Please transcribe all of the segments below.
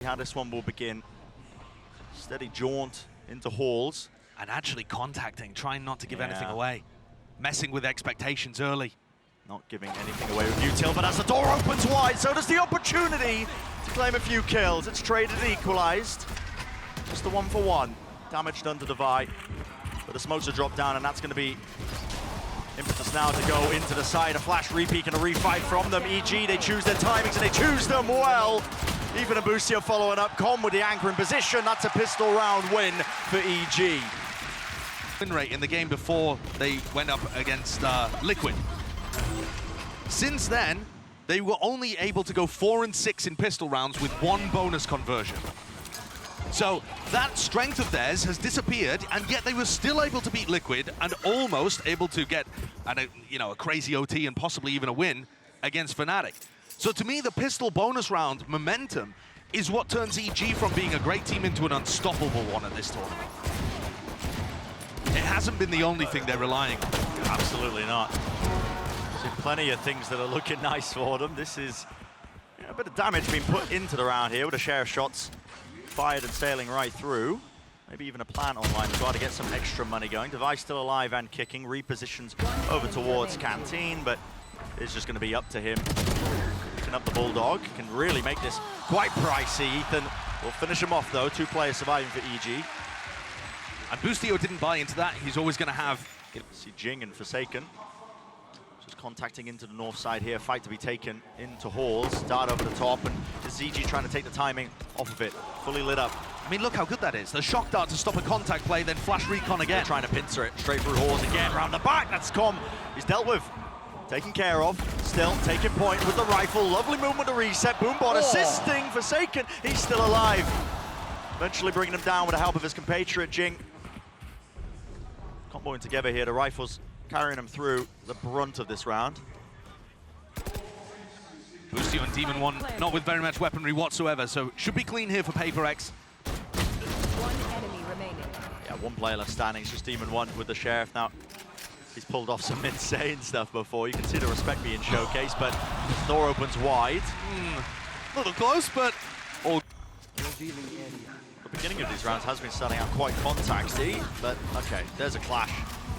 How this one will begin. Steady jaunt into halls. And actually contacting, trying not to give anything away. Messing with expectations early. Not giving anything away with util, but as the door opens wide, so does the opportunity to claim a few kills. It's traded and equalized. Just the 1-for-1. Damage done to Daveeys. But the smokes are dropped down, and that's going to be impetus now to go into the side. A flash repeat and a refight from them. EG, they choose their timings and they choose them well. Even a Boostio following up. Com with the anchor in position. That's a pistol round win for EG. Win rate in the game before they went up against Liquid. Since then, they were only able to go 4 and 6 in pistol rounds with 1 bonus conversion. So that strength of theirs has disappeared, and yet they were still able to beat Liquid and almost able to get a crazy OT and possibly even a win against Fnatic. So to me, the pistol bonus round momentum is what turns EG from being a great team into an unstoppable one at this tournament. It hasn't been the only thing they're relying on. Absolutely not. There's plenty of things that are looking nice for them. This is a bit of damage being put into the round here with a share of shots fired and sailing right through. Maybe even a plant online as well to get some extra money going. Daveeys still alive and kicking. Repositions over towards Canteen, but it's just going to be up to him. Picking up the Bulldog. Can really make this quite pricey. Ethan will finish him off though. 2 players surviving for EG. And Boostio didn't buy into that. He's always going to have... See Jinggg and Forsaken. Just contacting into the north side here. Fight to be taken into halls. Dart over the top, and ZG trying to take the timing off of it. Fully lit up. I mean, look how good that is. The shock dart to stop a contact play, then flash recon again. They're trying to pincer it straight through halls again. Round the back, that's Com. He's dealt with. Taken care of. Still taking point with the rifle. Lovely movement to reset. Boombot assisting Forsaken. He's still alive. Eventually bringing him down with the help of his compatriot, Jinggg. Comboing together here. The rifles carrying him through the brunt of this round. Boostio and Demon 1 not with very much weaponry whatsoever, so should be clean here for PaperX. 1 enemy remaining. Yeah, 1 player left standing. It's just Demon 1 with the Sheriff now. He's pulled off some insane stuff before. You can see the respect being showcased, but the door opens wide. A little close, but all. The beginning of these rounds has been starting out quite contacty, but okay, there's a clash.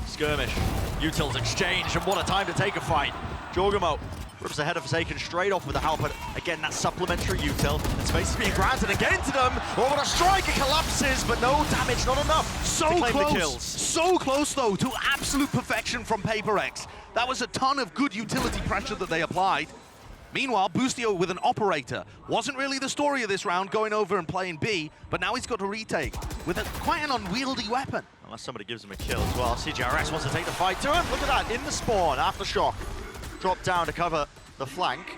Skirmish, utils exchange, and what a time to take a fight. jawgemo rips ahead of Forsaken straight off with the help, but again, that supplementary util. And space is being granted and get into them. Oh, what a strike, it collapses, but no damage, not enough so to claim close, the kills. So close though, to absolute perfection from PaperX. That was a ton of good utility pressure that they applied. Meanwhile, Boostio with an operator. Wasn't really the story of this round, going over and playing B, but now he's got to retake with quite an unwieldy weapon. Unless somebody gives him a kill as well. cgrs wants to take the fight to him. Look at that, in the spawn, aftershock. Drop down to cover the flank,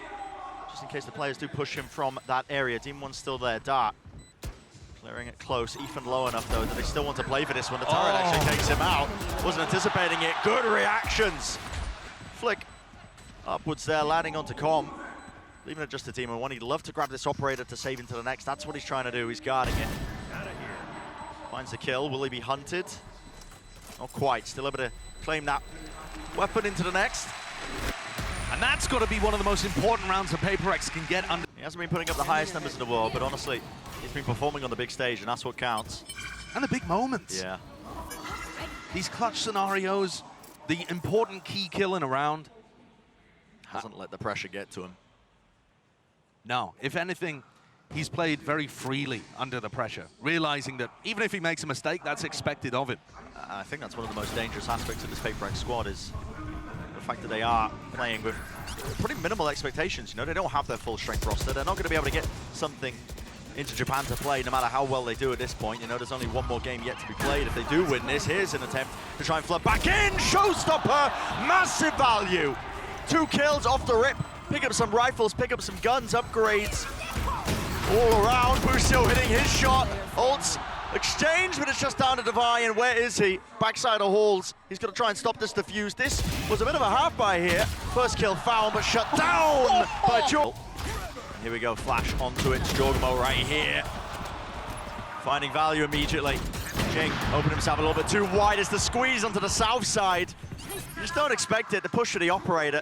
just in case the players do push him from that area. Demon 1's still there, Dart. Clearing it close, Ethan low enough though that they still want to play for this one. The turret actually takes him out. Wasn't anticipating it, good reactions. Flick upwards there, landing onto Com. Leaving it just to Demon 1. He'd love to grab this operator to save into the next. That's what he's trying to do, he's guarding it. Finds the kill, will he be hunted? Not quite, still able to claim that weapon into the next. And that's got to be one of the most important rounds that PaperX can get under. He hasn't been putting up the highest numbers in the world, but honestly, he's been performing on the big stage, and that's what counts. And the big moments. Yeah. These clutch scenarios, the important key kill in a round. Hasn't let the pressure get to him. No, if anything, he's played very freely under the pressure, realizing that even if he makes a mistake, that's expected of him. I think that's one of the most dangerous aspects of this PaperX squad is the fact that they are playing with pretty minimal expectations. You know, they don't have their full strength roster. They're not going to be able to get something into Japan to play no matter how well they do at this point. You know, there's only 1 more game yet to be played. If they do win this, here's an attempt to try and flood back in. Showstopper, massive value. 2 kills off the rip. Pick up some rifles, pick up some guns, upgrades all around. Boostio hitting his shot. Ults exchange, but it's just down to Daveeys, and where is he? Backside of halls. He's going to try and stop this defuse. This was a bit of a half by here. First kill found, but shut down by jawgemo. Here we go, flash onto it. jawgemo right here. Finding value immediately. Jinggg opened himself a little bit too wide as the squeeze onto the south side. You just don't expect it, the push of the operator.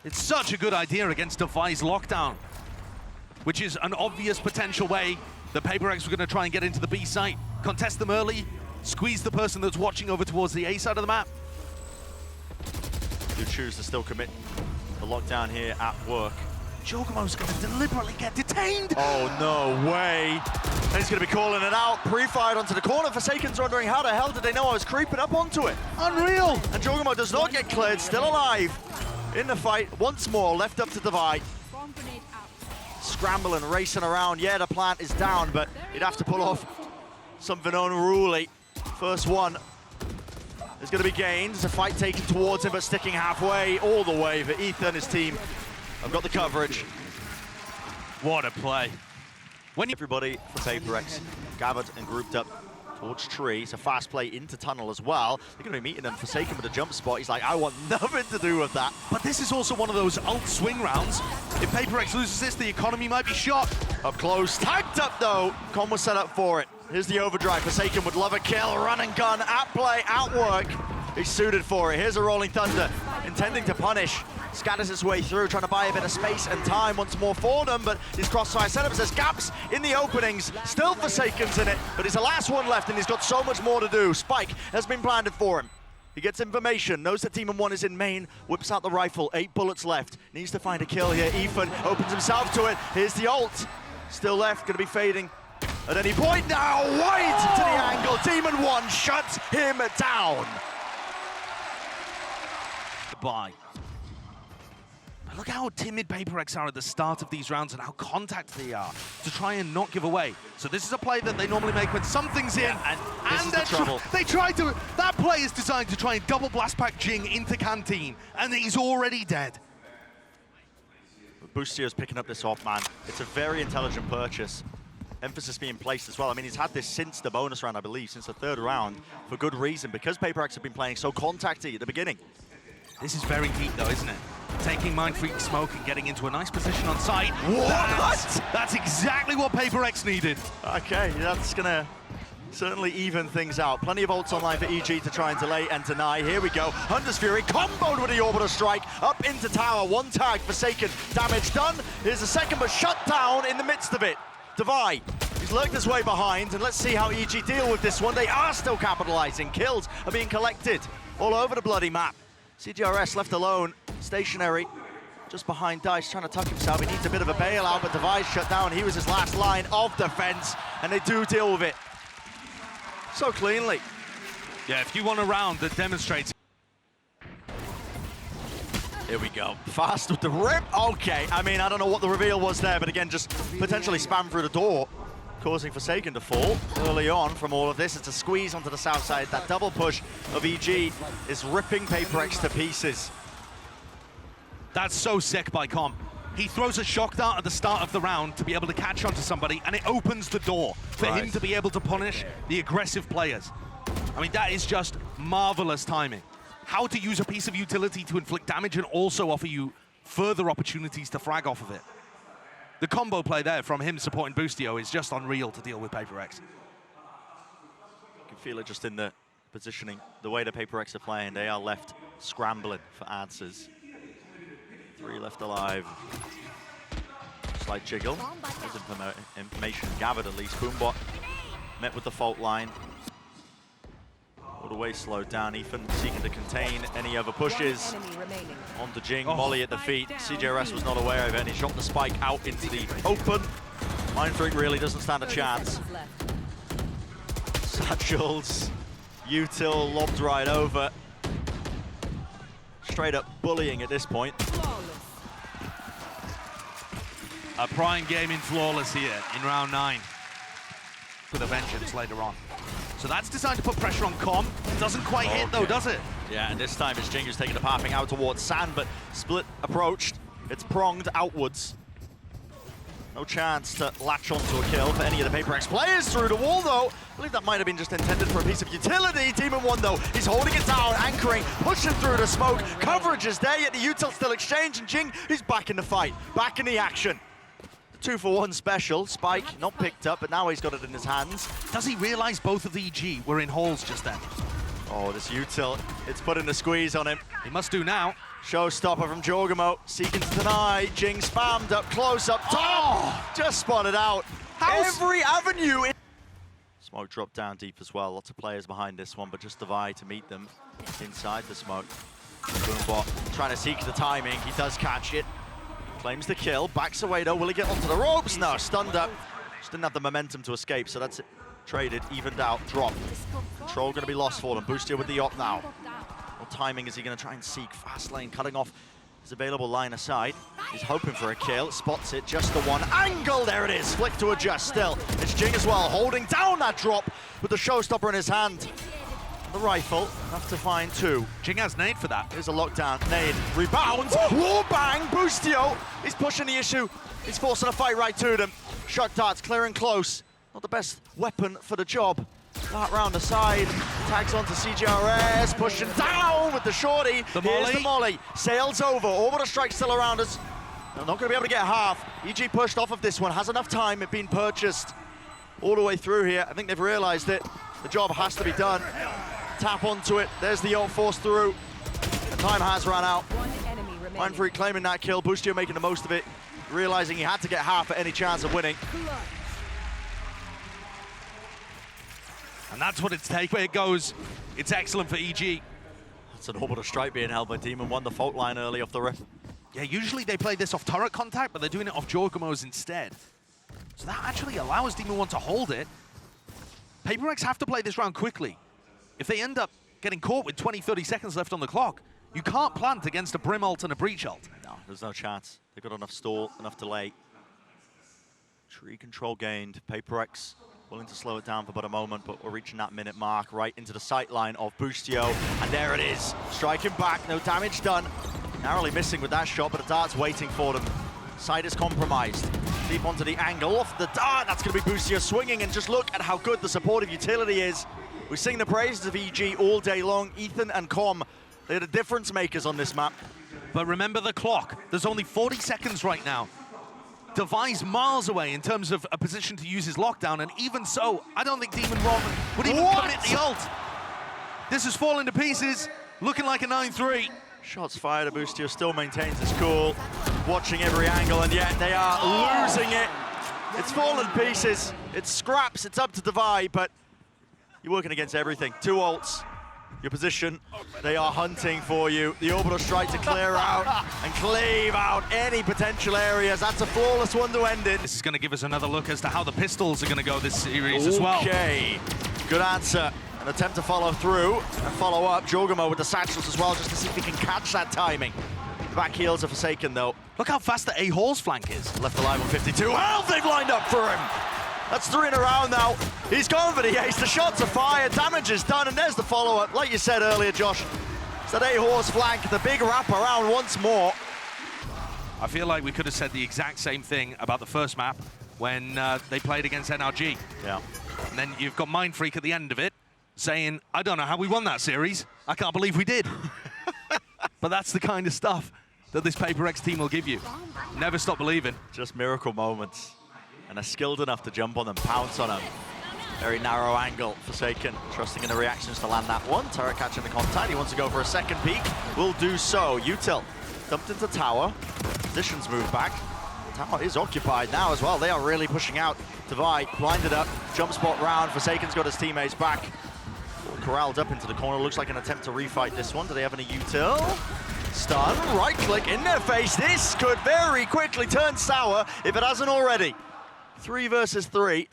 It's such a good idea against Daveeys' lockdown. which is an obvious potential way that PaperX were going to try and get into the B site. Contest them early, squeeze the person that's watching over towards the A side of the map. Do choose to still commit the lockdown here at work. jawgemo's going to deliberately get detained. Oh, no way. And he's going to be calling it out. Pre-fired onto the corner. Forsaken's wondering how the hell did they know I was creeping up onto it? Unreal. And jawgemo does not get cleared, still alive in the fight. Once more, left up to divide. Scrambling, racing around. Yeah, the plant is down, but he'd have to pull off something unruly. First one is going to be gained. There's a fight taken towards him, but sticking halfway, all the way for Ethan and his team. I've got the coverage. What a play. When Everybody for PaperX gathered and grouped up towards tree. It's a fast play into tunnel as well. They're going to be meeting them. Forsaken with a jump spot. He's like, I want nothing to do with that. But this is also one of those ult swing rounds. If PaperX loses this, the economy might be shot. Up close, tagged up though. Con was set up for it. Here's the overdrive. Forsaken would love a kill. Run and gun, at play, at work. He's suited for it. Here's a Rolling Thunder, intending to punish. Scatters his way through, trying to buy a bit of space and time once more for them, but his crossfire setup says gaps in the openings. Still Forsaken's in it, but he's the last one left and he's got so much more to do. Spike has been planted for him. He gets information, knows that Team 1 is in main, whips out the rifle, 8 bullets left. Needs to find a kill here. Ethan opens himself to it. Here's the ult. Still left, gonna be fading at any point now. Wide to the angle. Team 1 shuts him down. Bye. Look how timid PaperX are at the start of these rounds and how contact they are to try and not give away. So this is a play that they normally make when something's in, and this is the trouble. They try to. That play is designed to try and double blast pack Jinggg into Canteen, and he's already dead. Boostio's picking up this off, man. It's a very intelligent purchase. Emphasis being placed as well. I mean, he's had this since the bonus round, I believe, since the 3rd round, for good reason, because PaperX have been playing so contacty at the beginning. This is very deep though, isn't it? Taking mindfreak smoke and getting into a nice position on site. What? That's exactly what PaperX needed. Okay, that's gonna certainly even things out. Plenty of ults online for EG to try and delay and deny. Here we go. Hunter's Fury comboed with the orbital strike up into tower. One tag, Forsaken. Damage done. Here's the second, but shut down in the midst of it. Davai, he's lurked his way behind, and let's see how EG deal with this one. They are still capitalizing. Kills are being collected all over the bloody map. cgrs left alone, stationary, just behind Dice, trying to tuck himself. He needs a bit of a bailout, but Davai's shut down. He was his last line of defense, and they do deal with it so cleanly. Yeah, if you want a round that demonstrates. Here we go. Fast with the rip. Okay, I mean, I don't know what the reveal was there, but again, just potentially spam through the door, causing Forsaken to fall early on from all of this. It's a squeeze onto the south side. That double push of EG is ripping PaperX to pieces. That's so sick by Com. He throws a shock dart at the start of the round to be able to catch onto somebody, and it opens the door for him to be able to punish the aggressive players. I mean, that is just marvelous timing. How to use a piece of utility to inflict damage and also offer you further opportunities to frag off of it. The combo play there from him supporting Boostio is just unreal to deal with PaperX. You can feel it just in the positioning. The way the PaperX are playing, they are left scrambling for answers. 3 left alive. Slight jiggle. There's information gathered at least. Boombot met with the fault line. All the way slowed down. Ethan seeking to contain any other pushes. Onto Jinggg, Molly at the feet. cgrs was not aware of it, and he shot the spike out into the open. mindfreak really doesn't stand a chance. Satchels, util lobbed right over. Straight up bullying at this point. A prime gaming flawless here in round 9. With a vengeance later on. So that's designed to put pressure on Com. Doesn't quite hit though, does it? Yeah, and this time it's Jinggg who's taking the pathing out towards Sand, but split approached. It's pronged outwards. No chance to latch onto a kill for any of the PaperX players through the wall though. I believe that might have been just intended for a piece of utility. Team 1 though, he's holding it down, anchoring, pushing through the smoke. Coverage is there, yet the util still exchange, and Jinggg, he's back in the fight, back in the action. 2-for-1 special. Spike not picked up, but now he's got it in his hands. Does he realize both of the EG were in holes just then? Oh, this util, it's putting the squeeze on him. He must do now. Showstopper from jawgemo, seeking to deny. Jinggg spammed up close, up top. Just spotted out. Every avenue. Smoke dropped down deep as well. Lots of players behind this one, but just Daveeys to meet them inside the smoke. Boombot trying to seek the timing. He does catch it. Claims the kill. Backs away though. Will he get onto the ropes? No, stunned up. Just didn't have the momentum to escape, so that's it. Traded, evened out, drop. Control going to be lost for them. Boostio with the op now. What timing is he going to try and seek? Fast lane, cutting off his available line of sight. He's hoping for a kill, spots it, just the one angle. There it is, flick to adjust still. It's Jinggg as well, holding down that drop with the showstopper in his hand. The rifle, enough to find two. Jinggg has nade for that. Here's a lockdown, nade, rebounds, whoa bang, Boostio. He's pushing the issue. He's forcing a fight right to them. Shot darts, clearing close. Not the best weapon for the job. Dart round the side, tags onto cgrs, pushing down with the shorty. Here's the molly, sails over, orbital strike still around us. They're not going to be able to get half. EG pushed off of this one, has enough time, it being purchased all the way through here. I think they've realized it. The job has to be done. Tap onto it, there's the ult force through. The time has run out. mindfreak claiming that kill, Boostio making the most of it, realizing he had to get half at any chance of winning. And that's what it's take. Where it goes, it's excellent for EG. That's an orbital strike being held by Demon. Won the fault line early off the rip. Yeah, usually they play this off turret contact, but they're doing it off jawgemos instead. So that actually allows Demon 1 to hold it. Paper have to play this round quickly. If they end up getting caught with 20, 30 seconds left on the clock, you can't plant against a Brim ult and a Breach ult. No, there's no chance. They've got enough stall, enough delay. Tree control gained. Paper willing to slow it down for about a moment, but we're reaching that minute mark right into the sight line of Boostio. And there it is. Striking back, no damage done. Narrowly missing with that shot, but the dart's waiting for them. Sight is compromised. Deep onto the angle, off the dart. That's going to be Boostio swinging, and just look at how good the supportive utility is. We sing the praises of EG all day long. Ethan and Com, they're the difference makers on this map. But remember the clock. There's only 40 seconds right now. Daveeys miles away in terms of a position to use his lockdown, and even so, I don't think Demon 1 would even commit the ult. This is falling to pieces, looking like a 9-3. Shots fired, Boostio still maintains his cool, watching every angle, and yet they are losing it. It's fallen to pieces, it's scraps, it's up to Daveeys, but you're working against everything. Two ults, your position, they are hunting for you. The orbital strike to clear out and cleave out any potential areas. That's a flawless one to end it. This is going to give us another look as to how the pistols are going to go this series as well. Okay, good answer. An attempt to follow through and follow up. jawgemo with the satchels as well, just to see if he can catch that timing. The back heels are forsaken though. Look how fast the A-Hall's flank is. Left alive on 52. Well, they've lined up for him. That's 3 in a round now. He's gone for the ace. The shots are fired. Damage is done, and there's the follow-up. Like you said earlier, Josh, it's that A-Horse flank, the big wrap around once more. I feel like we could have said the exact same thing about the first map when they played against NRG. Yeah. And then you've got mindfreak at the end of it saying, I don't know how we won that series. I can't believe we did. But that's the kind of stuff that this Paper team will give you. Never stop believing. Just miracle moments. And are skilled enough to jump on them, pounce on them. Very narrow angle, Forsaken, trusting in the reactions to land that one. Turret catching the contact, he wants to go for a second peek. Will do so. Util dumped into tower. Positions move back. Tower is occupied now as well. They are really pushing out. Daveeys blinded up, jump spot round. Forsaken's got his teammates back. Corralled up into the corner, looks like an attempt to refight this one. Do they have any util? Stun, right click in their face. This could very quickly turn sour if it hasn't already. 3 versus 3.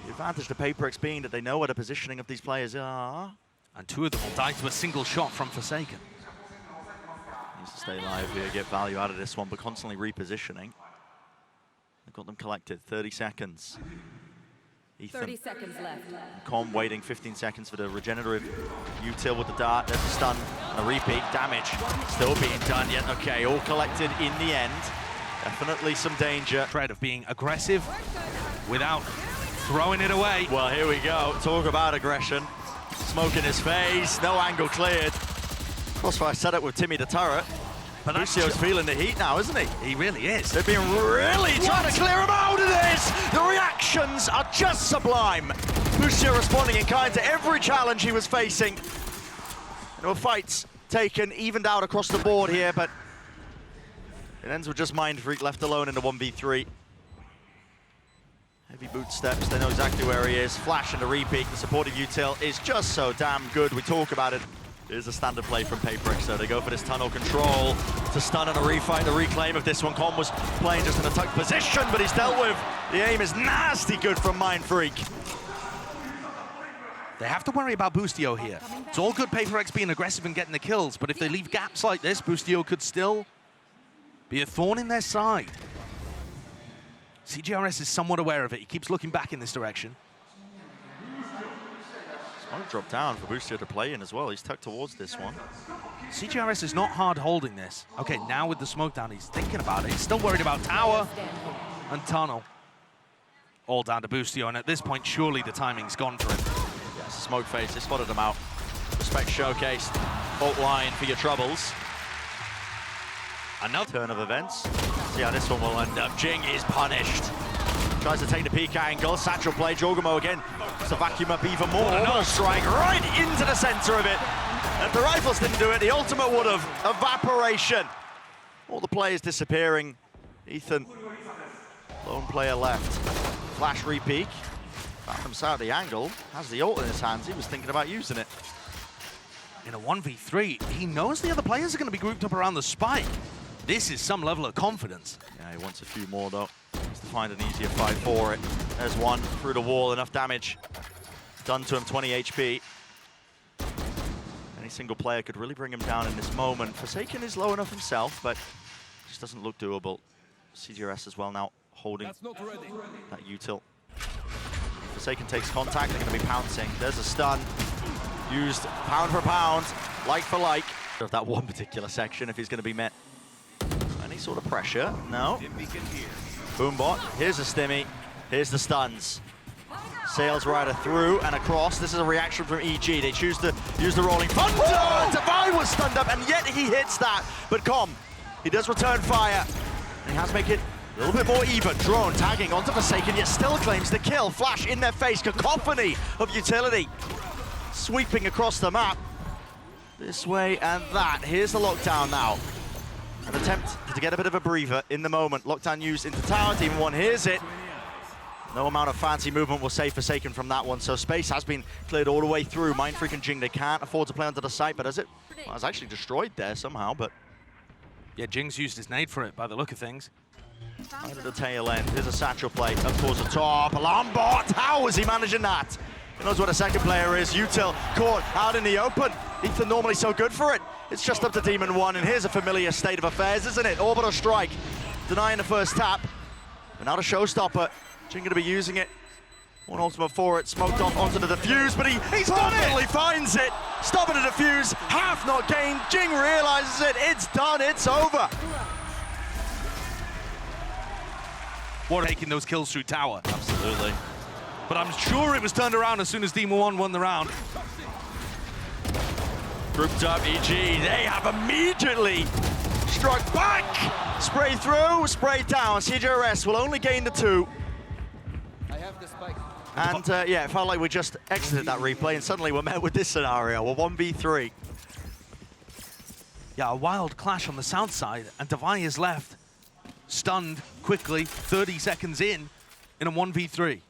The advantage to Paper being that they know where the positioning of these players are. And 2 of them will die to a single shot from Forsaken. Needs to stay alive here, get value out of this one, but constantly repositioning. They've got them collected, 30 seconds. Ethan. 30 seconds left. Com waiting 15 seconds for the regenerative util with the dart. There's a stun and a repeat. Damage still being done yet. Okay, all collected in the end. Definitely some danger. Threat of being aggressive without throwing it away. Well, here we go. Talk about aggression. Smoke in his face. No angle cleared. Crossfire set up with Timmy the turret. But Boostio's feeling the heat now, isn't he? He really is. They've been really trying to clear him out of this. The reactions are just sublime. Boostio responding in kind to every challenge he was facing. There were fights taken, evened out across the board here, but it ends with just mindfreak left alone in the 1v3. Heavy boot steps, they know exactly where he is. Flash and a repeat, the supportive util is just so damn good. We talk about it. Here's a standard play from pert, so they go for this tunnel control to stun and a refight, the reclaim of this one. Com was playing just in a tucked position, but he's dealt with. The aim is nasty good from mindfreak. They have to worry about Boostio here. It's all good pert being aggressive and getting the kills, but if they leave gaps like this, Boostio could still be a thorn in their side. CGRS is somewhat aware of it. He keeps looking back in this direction. Smoke drop down for Boostio to play in as well. He's tucked towards this one. CGRS is not hard holding this. Okay, now with the smoke down, he's thinking about it. He's still worried about tower and tunnel. All down to Boostio, and at this point, surely the timing's gone for him. Yes, smoke face, they spotted him out. Respect showcased. Fault line for your troubles. Another turn of events. See how this one will end up. Jinggg is punished. Tries to take the peak angle. Satchel play. Jawgemo again to vacuum up even more. Another strike right into the center of it. And if the rifles didn't do it, the ultimate would have. Evaporation. All the players disappearing. Ethan, lone player left. Flash repeat. Found himself the angle. Has the ult in his hands. He was thinking about using it. In a 1v3, he knows the other players are going to be grouped up around the spike. This is some level of confidence. Yeah, he wants a few more though. Needs to find an easier fight for it. There's one through the wall, enough damage done to him, 20 HP. Any single player could really bring him down in this moment. Forsaken is low enough himself, but just doesn't look doable. CGRS as well now holding that util. Forsaken takes contact, they're going to be pouncing. There's a stun. Used pound for pound, like for like. Of that one particular section, if he's going to be met any sort of pressure. No. Boombot, here's a stimmy, here's the stuns. Sails Rider through and across. This is a reaction from EG. They choose to use the rolling thunder. Daveeys was stunned up, and yet he hits that. But Com, he does return fire. And he has to make it a little bit more even. Drone tagging onto Forsaken, yet still claims the kill. Flash in their face, cacophony of utility. Sweeping across the map. This way and that. Here's the lockdown now. An attempt to get a bit of a breather in the moment. Lockdown used into tower. Team 1 hears it. No amount of fancy movement will save Forsaken from that one. So space has been cleared all the way through. mindfreak and Jinggg, they can't afford to play onto the site, but as it was actually destroyed there somehow, but Yeah, Jingg's used his nade for it by the look of things. right at the tail end. Here's a satchel play up towards the top. Alarm bot. How is he managing that? He knows what a second player is. Util caught out in the open. Ethan normally so good for it. It's just up to Demon 1, and here's a familiar state of affairs, isn't it? Orbital strike, denying the first tap. But now the showstopper. Jinggg going to be using it. One ultimate for it, smoked off onto the defuse, but he's done it! He finds it. Stopping the defuse, half not gained. Jinggg realizes it. It's done, it's over. What taking those kills through tower. Absolutely. But I'm sure it was turned around as soon as Demon 1 won the round. Grouped up, EG, they have immediately struck back! Spray through, spray down. CGRS will only gain the 2. I have the spike. And yeah, it felt like we just exited that replay and suddenly we're met with this scenario, a 1v3. Yeah, a wild clash on the south side, and Daveeys is left, stunned quickly, 30 seconds in a 1v3.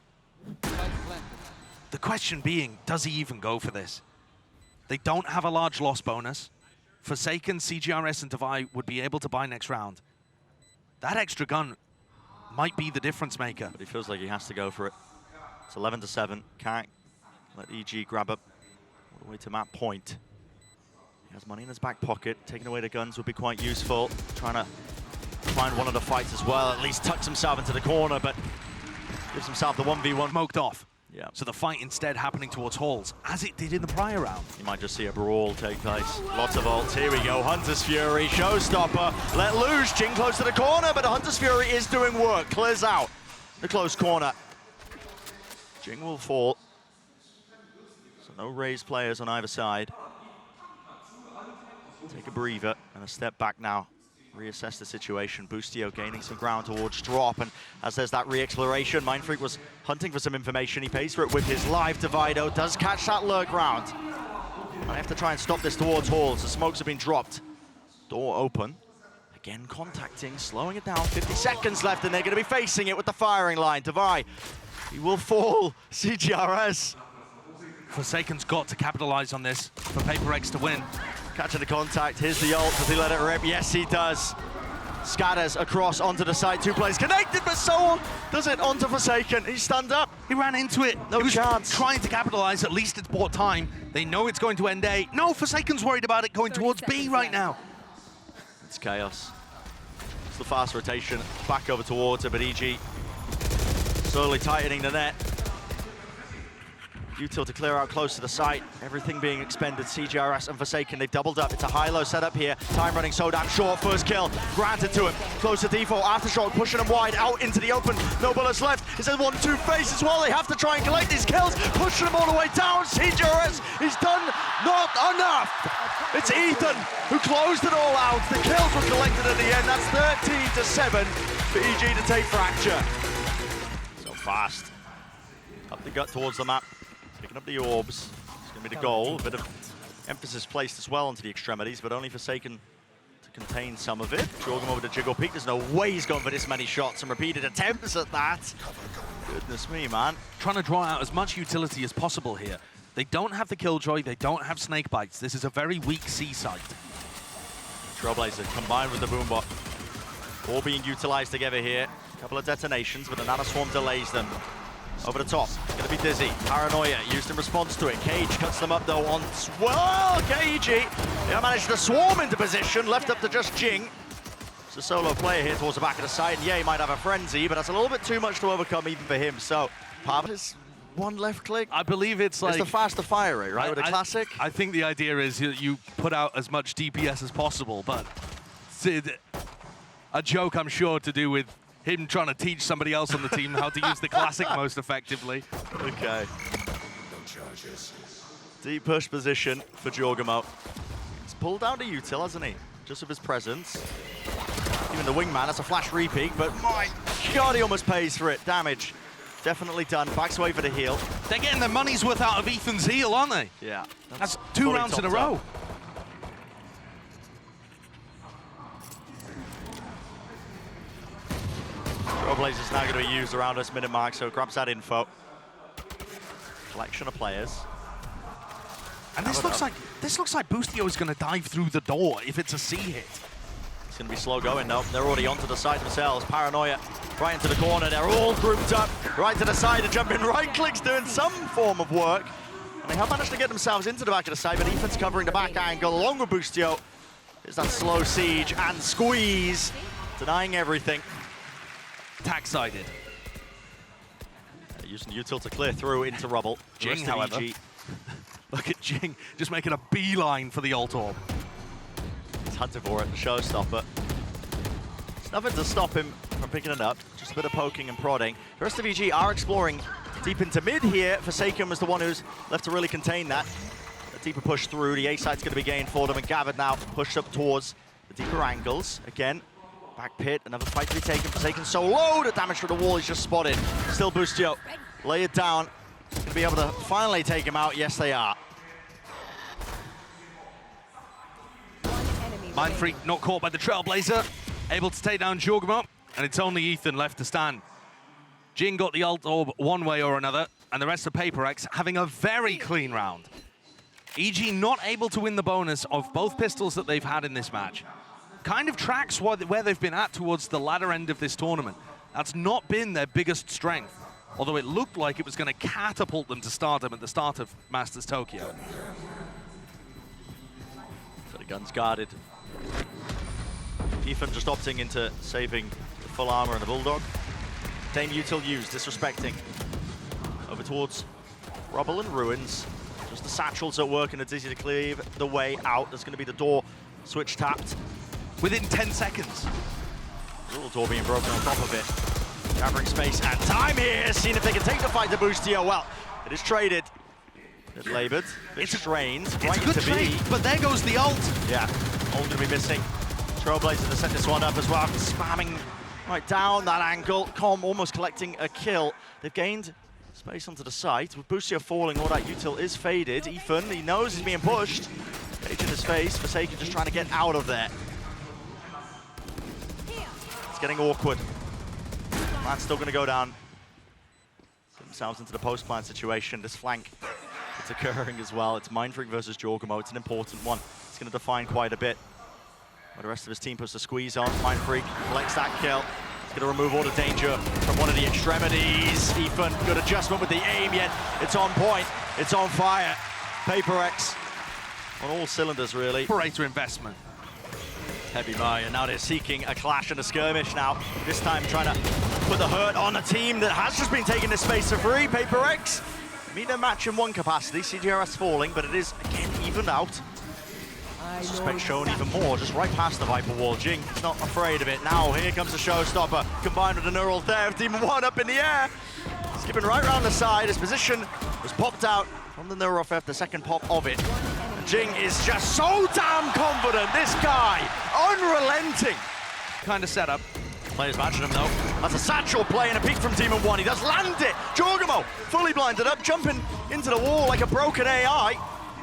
The question being, does he even go for this? They don't have a large loss bonus. Forsaken, CGRS, and Daveeys would be able to buy next round. That extra gun might be the difference maker. But he feels like he has to go for it. It's 11-7. Can't let EG grab up all the way to map point. He has money in his back pocket. Taking away the guns would be quite useful. Trying to find one of the fights as well. At least tucks himself into the corner, but gives himself the 1v1. Smoked off. Yeah. So the fight instead happening towards Halls, as it did in the prior round. You might just see a brawl take place. Lots of ults. Here we go. Hunter's Fury, showstopper. Let loose. Jinggg close to the corner, but the Hunter's Fury is doing work. Clears out the close corner. Jinggg will fall. So no raised players on either side. Take a breather and a step back now. Reassess the situation. Boostio gaining some ground towards drop, and as there's that re-exploration, mindfreak was hunting for some information. He pays for it with his life. Daveeys does catch that lurk round. I have to try and stop this towards halls. The smokes have been dropped. Door open. Again, contacting, slowing it down. 50 seconds left, and they're going to be facing it with the firing line. Daveeys, he will fall. CGRS. Forsaken's got to capitalize on this for pert to win. Catching the contact. Here's the ult. Does he let it rip? Yes, he does. Scatters across onto the side. 2 players connected, but so does it onto Forsaken. He stunned up. He ran into it. No he was chance. Trying to capitalize. At least it's bought time. They know it's going to end A. No, Forsaken's worried about it going towards B right now. It's chaos. It's the fast rotation back over towards it, but EG slowly tightening the net. Util to clear out close to the site. Everything being expended. CGRS and Forsaken, they've doubled up. It's a high-low setup here. Time running so damn short. First kill granted to him. Close to default. Aftershock pushing him wide out into the open. No bullets left. It's a 1-2 face as well. They have to try and collect these kills. Pushing him all the way down. CGRS is done. Not enough. It's Ethan who closed it all out. The kills were collected at the end. That's 13-7 for EG to take fracture. So fast. Up the gut towards the map. Picking up the orbs. It's going to be the goal. A bit of emphasis placed as well onto the extremities, but only Forsaken to contain some of it. Jawgemo with the jiggle peek. There's no way he's gone for this many shots and repeated attempts at that. Goodness me, man. Trying to draw out as much utility as possible here. They don't have the Killjoy. They don't have snake bites. This is a very weak C site. Trailblazer combined with the boombot. All being utilized together here. A couple of detonations, but the nanoswarm delays them. Over the top, it's going to be Dizzy. Paranoia used in response to it. Cage cuts them up though on... Well, KG, they managed to swarm into position, left up to just Jinggg. It's a solo player here towards the back of the side. And yeah, he might have a frenzy, but that's a little bit too much to overcome even for him. So, Pavel, one left click. I believe it's like... It's the faster fire rate, right, with a classic? I think the idea is you put out as much DPS as possible, but it's a joke, I'm sure, to do with him trying to teach somebody else on the team how to use the classic most effectively. Okay. Deep push position for jawgemo. He's pulled down to Util, hasn't he? Just with his presence. Even the wingman, that's a flash repeat, but my God, he almost pays for it. Damage definitely done. Backs away for the heal. They're getting their money's worth out of Ethan's heal, aren't they? Yeah. That's 2 rounds in a row. Trailblazer's now going to be used around us minute mark, so grabs that info. Collection of players. And this looks like Boostio is going to dive through the door if it's a C hit. It's going to be slow going though. They're already onto the side themselves. Paranoia right into the corner. They're all grouped up right to the side and jumping. Right clicks doing some form of work. And they have managed to get themselves into the back of the side, but Ethan's covering the back angle along with Boostio. There's that slow siege and squeeze, denying everything. Tack-sided. Using Util to clear through into rubble. Jinggg, however. Look at Jinggg just making a beeline for the ult orb. He's hunting for it, the showstopper. There's nothing to stop him from picking it up. Just a bit of poking and prodding. The rest of EG are exploring deep into mid here. Forsaken was the one who's left to really contain that. A deeper push through. The A side's going to be gained for them, and gathered now pushed up towards the deeper angles. Again, back pit, another fight to be taken. Forsaken so low, the damage to the wall is just spotted. Still Boostio, lay it down. Going to be able to finally take him out. Yes, they are. Mindfreak not caught by the Trailblazer, able to take down jawgemo, and it's only Ethan left to stand. Jinggg got the ult orb one way or another, and the rest of pert having a very clean round. EG not able to win the bonus of both pistols that they've had in this match. Kind of tracks where they've been at towards the latter end of this tournament. That's not been their biggest strength, although it looked like it was going to catapult them to stardom at the start of Masters Tokyo. So the gun's guarded. Ethan just opting into saving the full armor and the Bulldog. Dame Util used, disrespecting. Over towards rubble and ruins. Just the satchels at work, and it's easy to clear the way out. There's going to be the door switch tapped. Within 10 seconds. Little door being broken on top of it. Gathering space and time here. Seeing if they can take the fight to Boostio. Well, it is traded. It's labored. It's strained. It's a good trade, but there goes the ult. Yeah, ult gonna be missing. Trailblazer to set this one up as well. Spamming right down that angle. Com almost collecting a kill. They've gained Space onto the site. With Boostio falling, all that util is faded. Ethan, he knows he's being pushed. Page in his face. Forsaken just trying to get out of there. It's getting awkward. Plan's still going to go down. Get themselves into the post-plant situation. This flank, it's occurring as well. It's mindfreak versus jawgemo. It's an important one. It's going to define quite a bit. But the rest of his team puts the squeeze on. mindfreak collects that kill. He's going to remove all the danger from one of the extremities. Ethan, good adjustment with the aim, yet it's on point. It's on fire. pert on all cylinders, really. Operator investment. Heavy Maya, and now they're seeking a clash and a skirmish now. This time trying to put the hurt on a team that has just been taking this space for free. pert meet their match in one capacity. cgrs falling, but it is again evened out. Suspect shown even more, just right past the Viper wall. Jinggg is not afraid of it. Now here comes the showstopper, combined with the neural theft. Demon 1 up in the air, skipping right around the side. His position was popped out from the neural theft, the second pop of it. Jinggg is just so damn confident, this guy, unrelenting. Kind of setup. Players matching him though. That's a satchel play and a peek from Demon 1. He does land it. jawgemo fully blinded up, jumping into the wall like a broken AI.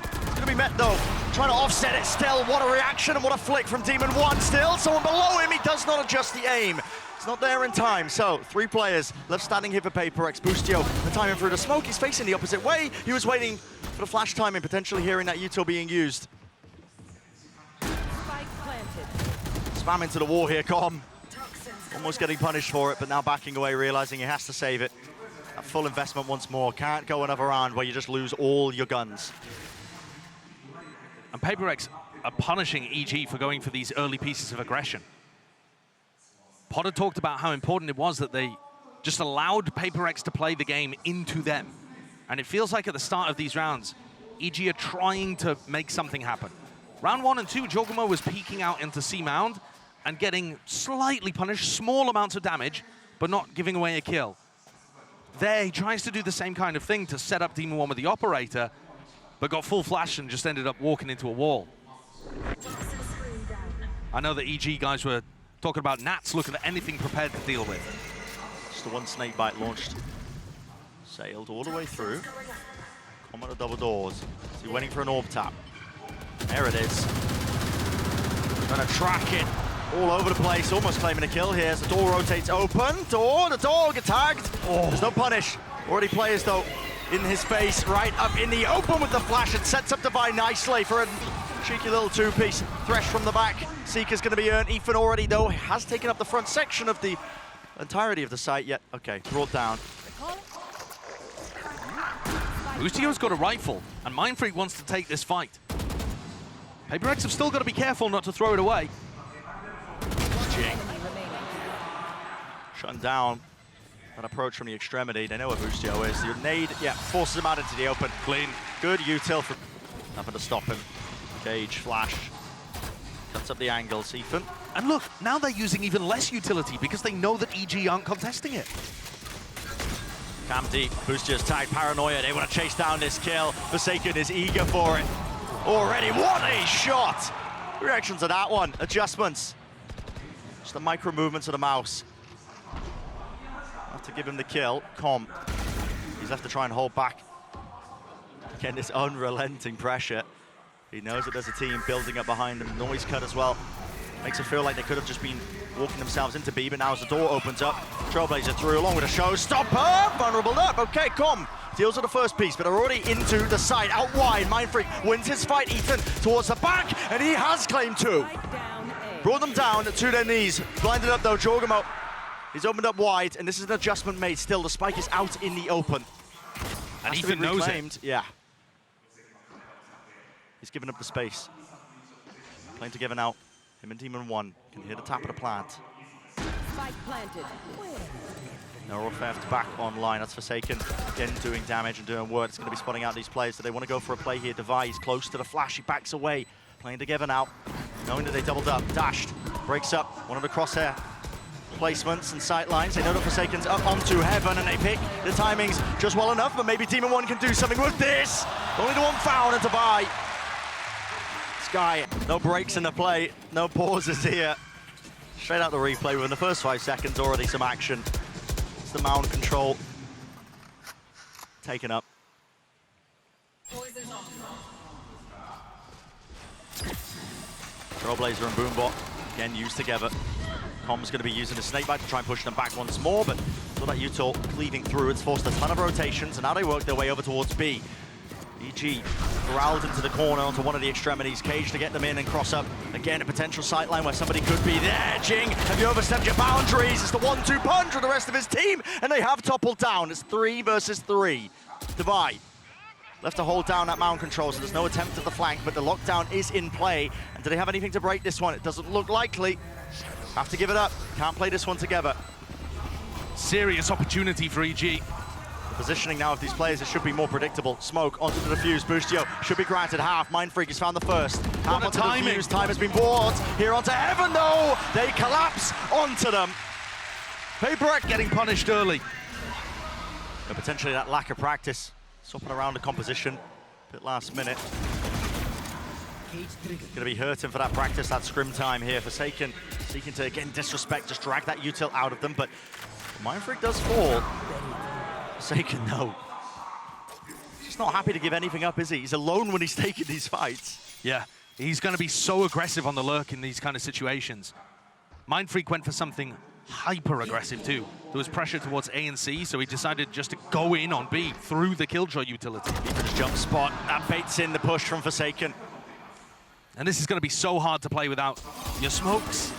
It's gonna be met though, trying to offset it still. What a reaction and what a flick from Demon 1 still. Someone below him, he does not adjust the aim. It's not there in time, so 3 players left standing here for pert. Boostio, the timing through the smoke. He's facing the opposite way. He was waiting for the flash timing, potentially hearing that util being used. Spike planted. Spam into the wall here, Com. Almost getting punished for it, but now backing away, realizing he has to save it. That full investment once more. Can't go another round where you just lose all your guns. And pert are punishing EG for going for these early pieces of aggression. Potter talked about how important it was that they just allowed pert to play the game into them. And it feels like at the start of these rounds, EG are trying to make something happen. Round 1 and 2, jawgemo was peeking out into C mound and getting slightly punished, small amounts of damage, but not giving away a kill. There, he tries to do the same kind of thing to set up Demon 1 with the operator, but got full flash and just ended up walking into a wall. I know the EG guys were talking about NagZ looking at anything prepared to deal with. Just the one snake bite launched. Sailed all the way through. Common to double doors. Is he waiting for an orb tap? There it is. Gonna track it all over the place, almost claiming a kill here as the door rotates open. The door gets tagged. Oh. There's no punish. Already players though in his face, right up in the open with the flash. It sets up Divine nicely for a cheeky little 2-piece. Thresh from the back. Seeker's gonna be earned. Ethan already though has taken up the front section of the entirety of the site yet. Okay, brought down. Boostio's got a rifle, and mindfreak wants to take this fight. pert have still got to be careful not to throw it away. Jinggg shutting down that approach from the extremity. They know where Boostio is. The nade, yeah, forces him out into the open. Clean. Good util for nothing to stop him. Cage, flash. Cuts up the angles, Ethan. And look, now they're using even less utility because they know that EG aren't contesting it. Cam deep, Boostio's tagged, paranoia. They want to chase down this kill. Forsaken is eager for it. Already, what a shot! Reaction to that one, adjustments. Just the micro movements of the mouse. Have to give him the kill. Com, he's left to try and hold back. Again, this unrelenting pressure. He knows that there's a team building up behind him. Noise cut as well. Makes it feel like they could have just been walking themselves into B, but now as the door opens up, Trailblazer through along with a showstopper. Vulnerable up. Okay, Com deals with the first piece, but are already into the side. Out wide, mindfreak wins his fight. Ethan towards the back, and he has claimed 2. Brought them down to their knees. Blinded up though, jawgemo. He's opened up wide, and this is an adjustment made still. The spike is out in the open. And Ethan knows it. Yeah. He's given up the space. Playing to given out. Him and Demon 1 can hear the tap of the plant. Spike planted. Neural theft back online. That's Forsaken. Again, doing damage and doing work. It's going to be spotting out these players. So they want to go for a play here. Daveeys close to the flash. He backs away. Playing together now. Knowing that they doubled up. Dashed. Breaks up. One of the crosshair placements and sight lines. They know that Forsaken's up onto heaven and they pick the timings just well enough. But maybe Demon 1 can do something with this. Only the one foul and Daveeys. Guy, no breaks in the play, no pauses here. Straight out the replay within the first 5 seconds, already some action. It's the mound control. taken up. Trailblazer and Boombot, again, used together. Com's going to be using the snakebite to try and push them back once more, but saw that util leading through. It's forced a ton of rotations, and now they work their way over towards B. EG corralled into the corner onto one of the extremities. Cage to get them in and cross up. Again, a potential sightline where somebody could be there. Jinggg, have you overstepped your boundaries? It's the 1-2 punch with the rest of his team, and they have toppled down. It's 3 versus 3. Divide. Left to hold down that mound control, so there's no attempt at the flank, but the lockdown is in play. And do they have anything to break this one? It doesn't look likely. Have to give it up. Can't play this one together. Serious opportunity for EG. The positioning now of these players, it should be more predictable. Smoke onto the defuse. Boostio should be granted half. Mindfreak has found the first. Half onto the defuse. Time has been bought. Here onto Heaven, though. They collapse onto them. pert getting punished early. And potentially that lack of practice. Swapping around the composition. Bit last minute. Going to be hurting for that practice, that scrim time here. Forsaken seeking to, again, disrespect, just drag that util out of them, but mindfreak does fall. Forsaken, no. He's not happy to give anything up, is he? He's alone when he's taking these fights. Yeah, he's going to be so aggressive on the lurk in these kind of situations. mindfreak went for something hyper-aggressive too. There was pressure towards A and C, so he decided just to go in on B through the Killjoy utility. Deeper's jump spot, that baits in the push from Forsaken. And this is going to be so hard to play without your smokes.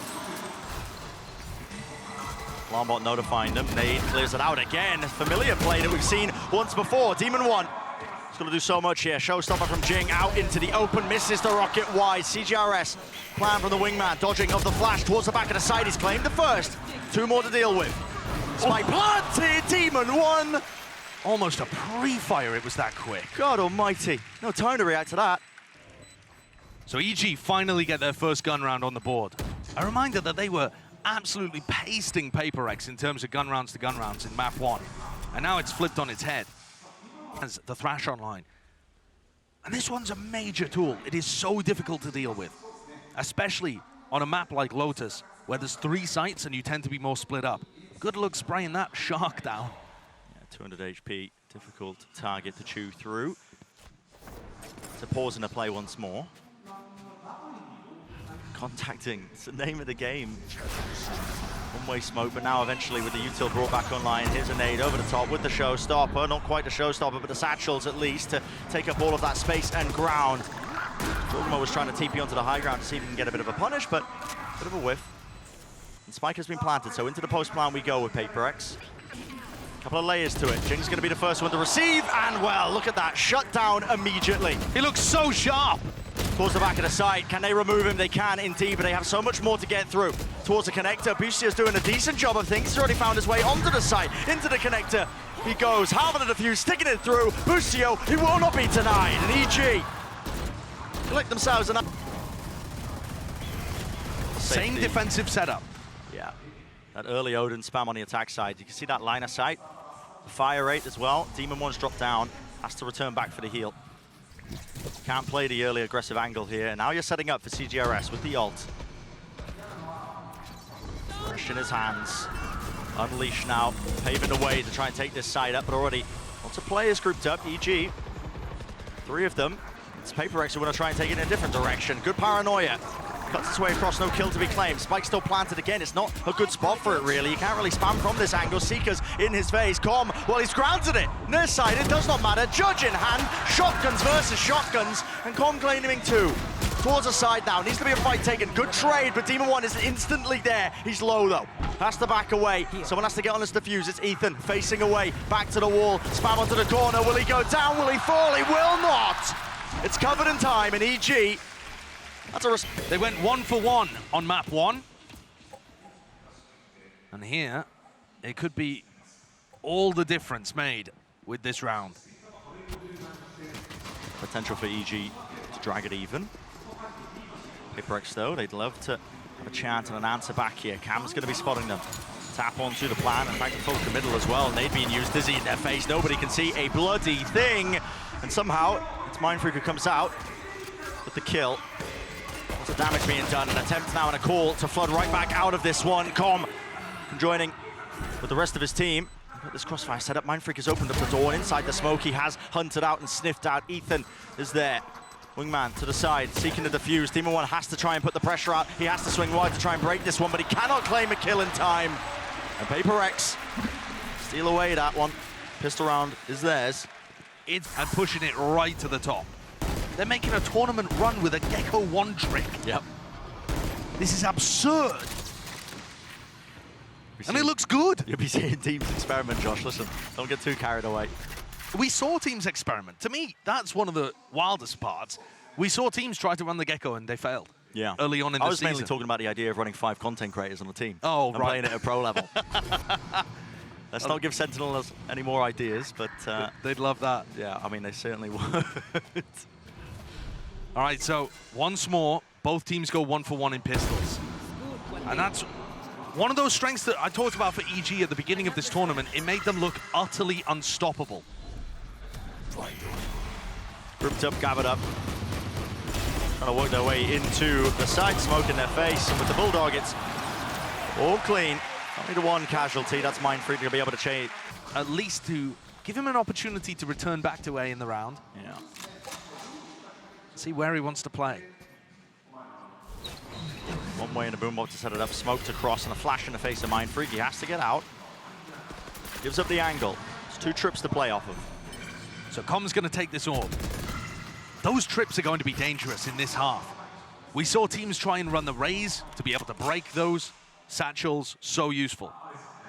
Lombot notifying them. Nade clears it out again. Familiar play that we've seen once before. Demon 1. He's going to do so much here. Showstopper from Jinggg out into the open. Misses the rocket wide. CGRS plan from the wingman. Dodging of the flash towards the back of the side. He's claimed the first. 2 more to deal with. Spike planted. Demon 1. Almost a pre-fire, it was that quick. God almighty. No time to react to that. So EG finally get their first gun round on the board. A reminder that they were absolutely pasting pert in terms of gun rounds to gun rounds in map 1. And now it's flipped on its head as the Thrash online. And this one's a major tool. It is so difficult to deal with, especially on a map like Lotus, where there's 3 sites and you tend to be more split up. Good luck spraying that shark down. Yeah, 200 HP, difficult target to chew through. So pausing the play once more. Contacting, it's the name of the game. One-way smoke, but now eventually with the util brought back online, here's a nade over the top with the showstopper. Not quite the showstopper, but the satchels at least to take up all of that space and ground. Jawgemo was trying to TP onto the high ground to see if he can get a bit of a punish, but a bit of a whiff. And spike has been planted, so into the post plan we go with pert. Couple of layers to it. Jingg's going to be the first one to receive, and well, look at that, shut down immediately. He looks so sharp. Towards the back of the site. Can they remove him? They can indeed, but they have so much more to get through. Towards the connector, Boostio's doing a decent job of things. He's already found his way onto the site, into the connector. He goes, half of the defuse, sticking it through. Boostio, he will not be denied. And EG collect themselves an same defensive setup. Yeah, that early Odin spam on the attack side. You can see that line of sight. The fire rate as well. Demon 1's dropped down, has to return back for the heal. Can't play the early aggressive angle here. Now you're setting up for CGRS with the ult. Fresh in his hands. Unleash now, paving the way to try and take this side up, but already lots of players grouped up. EG, 3 of them. It's pert who want to try and take it in a different direction. Good paranoia. Cuts its way across, no kill to be claimed. Spike still planted again. It's not a good spot for it, really. You can't really spam from this angle. Seeker's in his face. Com, well, he's granted it. Near side, it does not matter. Judge in hand. Shotguns versus shotguns. And Com claiming 2. Towards the side now. Needs to be a fight taken. Good trade, but Demon 1 is instantly there. He's low, though. Has to back away. Someone has to get on this defuse. It's Ethan facing away. Back to the wall. Spam onto the corner. Will he go down? Will he fall? He will not. It's covered in time, and EG... They went 1 for 1 on map 1. And here, it could be all the difference made with this round. Potential for EG to drag it even. pert, though, they'd love to have a chance and an answer back here. Cam's going to be spotting them. Tap onto the plan, in fact, the full middle as well. Nade being used, dizzy in their face. Nobody can see a bloody thing. And somehow, it's mindfreak who comes out with the kill. Lots of damage being done. An attempt now and a call to flood right back out of this one. Com joining with the rest of his team. Got this crossfire set up. mindfreak has opened up the door, and inside the smoke he has hunted out and sniffed out. Ethan is there. Wingman to the side, seeking to defuse. Demon One has to try and put the pressure out. He has to swing wide to try and break this one, but he cannot claim a kill in time. And Paper X steal away that one. Pistol round is theirs. And pushing it right to the top. They're making a tournament run with a Gecko 1 trick. Yep. This is absurd. And it looks good. You'll be seeing teams experiment, Josh. Listen, don't get too carried away. We saw teams experiment. To me, that's one of the wildest parts. We saw teams try to run the Gecko and they failed. Yeah. Early on in the season. I was mainly talking about the idea of running 5 content creators on a team. Oh, and right. playing it at pro level. Let's not give Sentinel any more ideas, but... they'd love that. Yeah, I mean, they certainly would. All right, so once more, both teams go 1 for 1 in pistols. And that's one of those strengths that I talked about for EG at the beginning of this tournament. It made them look utterly unstoppable. Grouped up, gathered up. Trying to work their way into the side, smoke in their face. And with the Bulldog, it's all clean. Only the one casualty. That's mindfreak to be able to change. At least to give him an opportunity to return back to A in the round. Yeah. See where he wants to play. One way in the boombox to set it up. Smoked across and a flash in the face of mindfreak. He has to get out. Gives up the angle. It's 2 trips to play off of. So Com's going to take this orb. Those trips are going to be dangerous in this half. We saw teams try and run the raise to be able to break those. Satchels, so useful.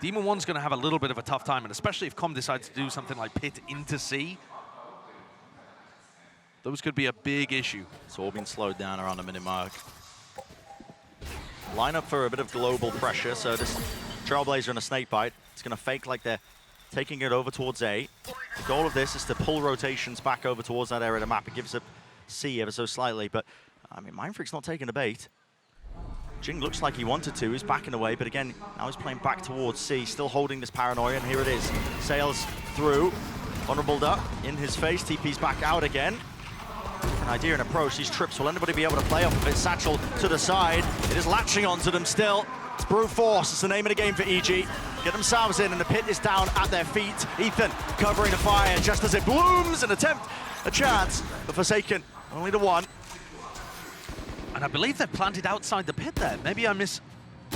Demon One's going to have a little bit of a tough time, and especially if Com decides to do something like pit into C, those could be a big issue. It's all been slowed down around the minute mark. Line up for a bit of global pressure, so this Trailblazer and a Snakebite, it's going to fake like they're taking it over towards A. The goal of this is to pull rotations back over towards that area of the map. It gives up C ever so slightly, but I mean, mindfreak's not taking the bait. Jinggg looks like he wanted to. He's backing away, but again, now he's playing back towards C, still holding this paranoia, and here it is. Sails through, vulnerable duck in his face, TP's back out again. An idea and approach, these trips, will anybody be able to play off of it? Satchel to the side, it is latching onto them still. It's brute force, it's the name of the game for EG. Get themselves in, and the pit is down at their feet. Ethan covering the fire just as it blooms, an attempt, a chance, but Forsaken, only the one. And I believe they're planted outside the pit there. Maybe I miss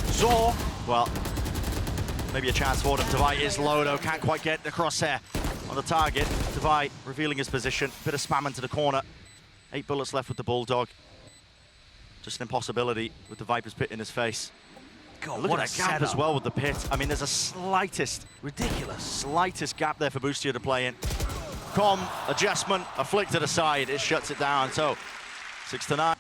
Zor. Well, maybe a chance for them. Daveeys is low though, can't quite get the crosshair on the target. Daveeys revealing his position, bit of spam into the corner. 8 bullets left with the Bulldog. Just an impossibility with the Viper's pit in his face. God, look what at a that gap as setup. well with the pit. I mean, there's a slightest gap there for Boostio to play in. Com, adjustment, a flick to the side, it shuts it down. So, 6-9.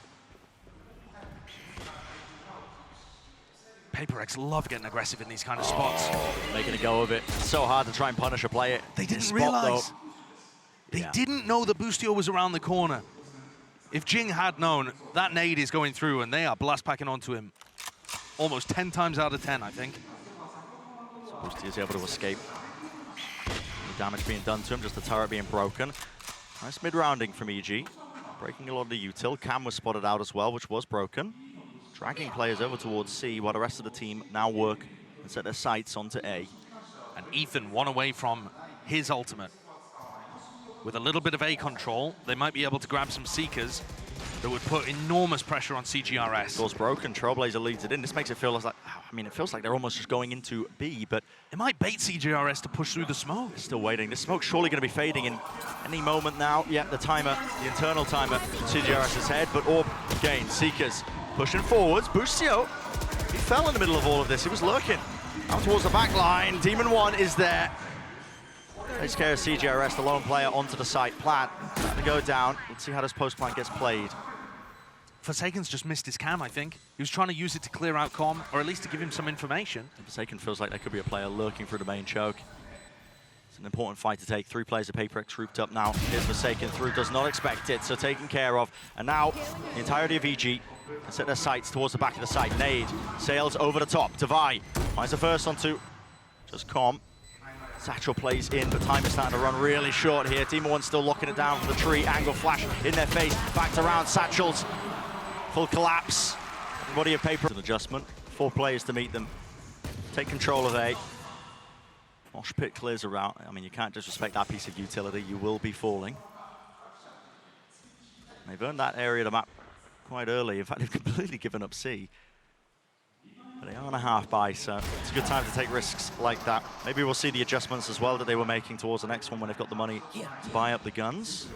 Paper X love getting aggressive in these kind of spots. Making a go of it. It's so hard to try and punish a player. They didn't Spot, realize. though. They Yeah. didn't know that Boostio was around the corner. If Jinggg had known, that nade is going through, and they are blast packing onto him almost 10 times out of 10, I think. So Boostio's able to escape. No damage being done to him, just the turret being broken. Nice mid-rounding from EG. Breaking a lot of the util. Cam was spotted out as well, which was broken. Dragging players over towards C, while the rest of the team now work and set their sights onto A. And Ethan one away from his ultimate. With a little bit of A control, they might be able to grab some Seekers that would put enormous pressure on CGRS. Door's broken, Trailblazer leads it in. This makes it feel like, I mean, it feels like they're almost just going into B, but It might bait CGRS to push through the smoke. still waiting. This smoke's surely going to be fading in any moment now. Yeah, the timer, the internal timer, CGRS's head, but orb gain. Seekers pushing forwards. Boostio, he fell in the middle of all of this. He was lurking. Out towards the back line. Demon One is there. Takes care of CGRS, the lone player, onto the site. Plant to go down. Let's see how this post plant gets played. Forsaken's just missed his cam, I think. He was trying to use it to clear out Com, or at least to give him some information. Forsaken feels like there could be a player lurking through the main choke. It's an important fight to take. 3 players of Paper X roofed up now. Here's Forsaken through, does not expect it, so taken care of. And now, the entirety of EG can set their sights towards the back of the site. Nade sails over the top. Daveeys finds the first onto just Com. Satchel plays in, but time is starting to run really short here. Demon One still locking it down from the tree. Angle flash in their face. Backed around Satchels. Full collapse. Body of Paper. An adjustment. 4 players to meet them. Take control of A. Mosh pit clears a route. I mean, you can't disrespect that piece of utility. You will be falling. They've earned that area of the map quite early. In fact, they've completely given up C. But they are on a half buy, so it's a good time to take risks like that. Maybe we'll see the adjustments as well that they were making towards the next one when they've got the money to buy up the guns.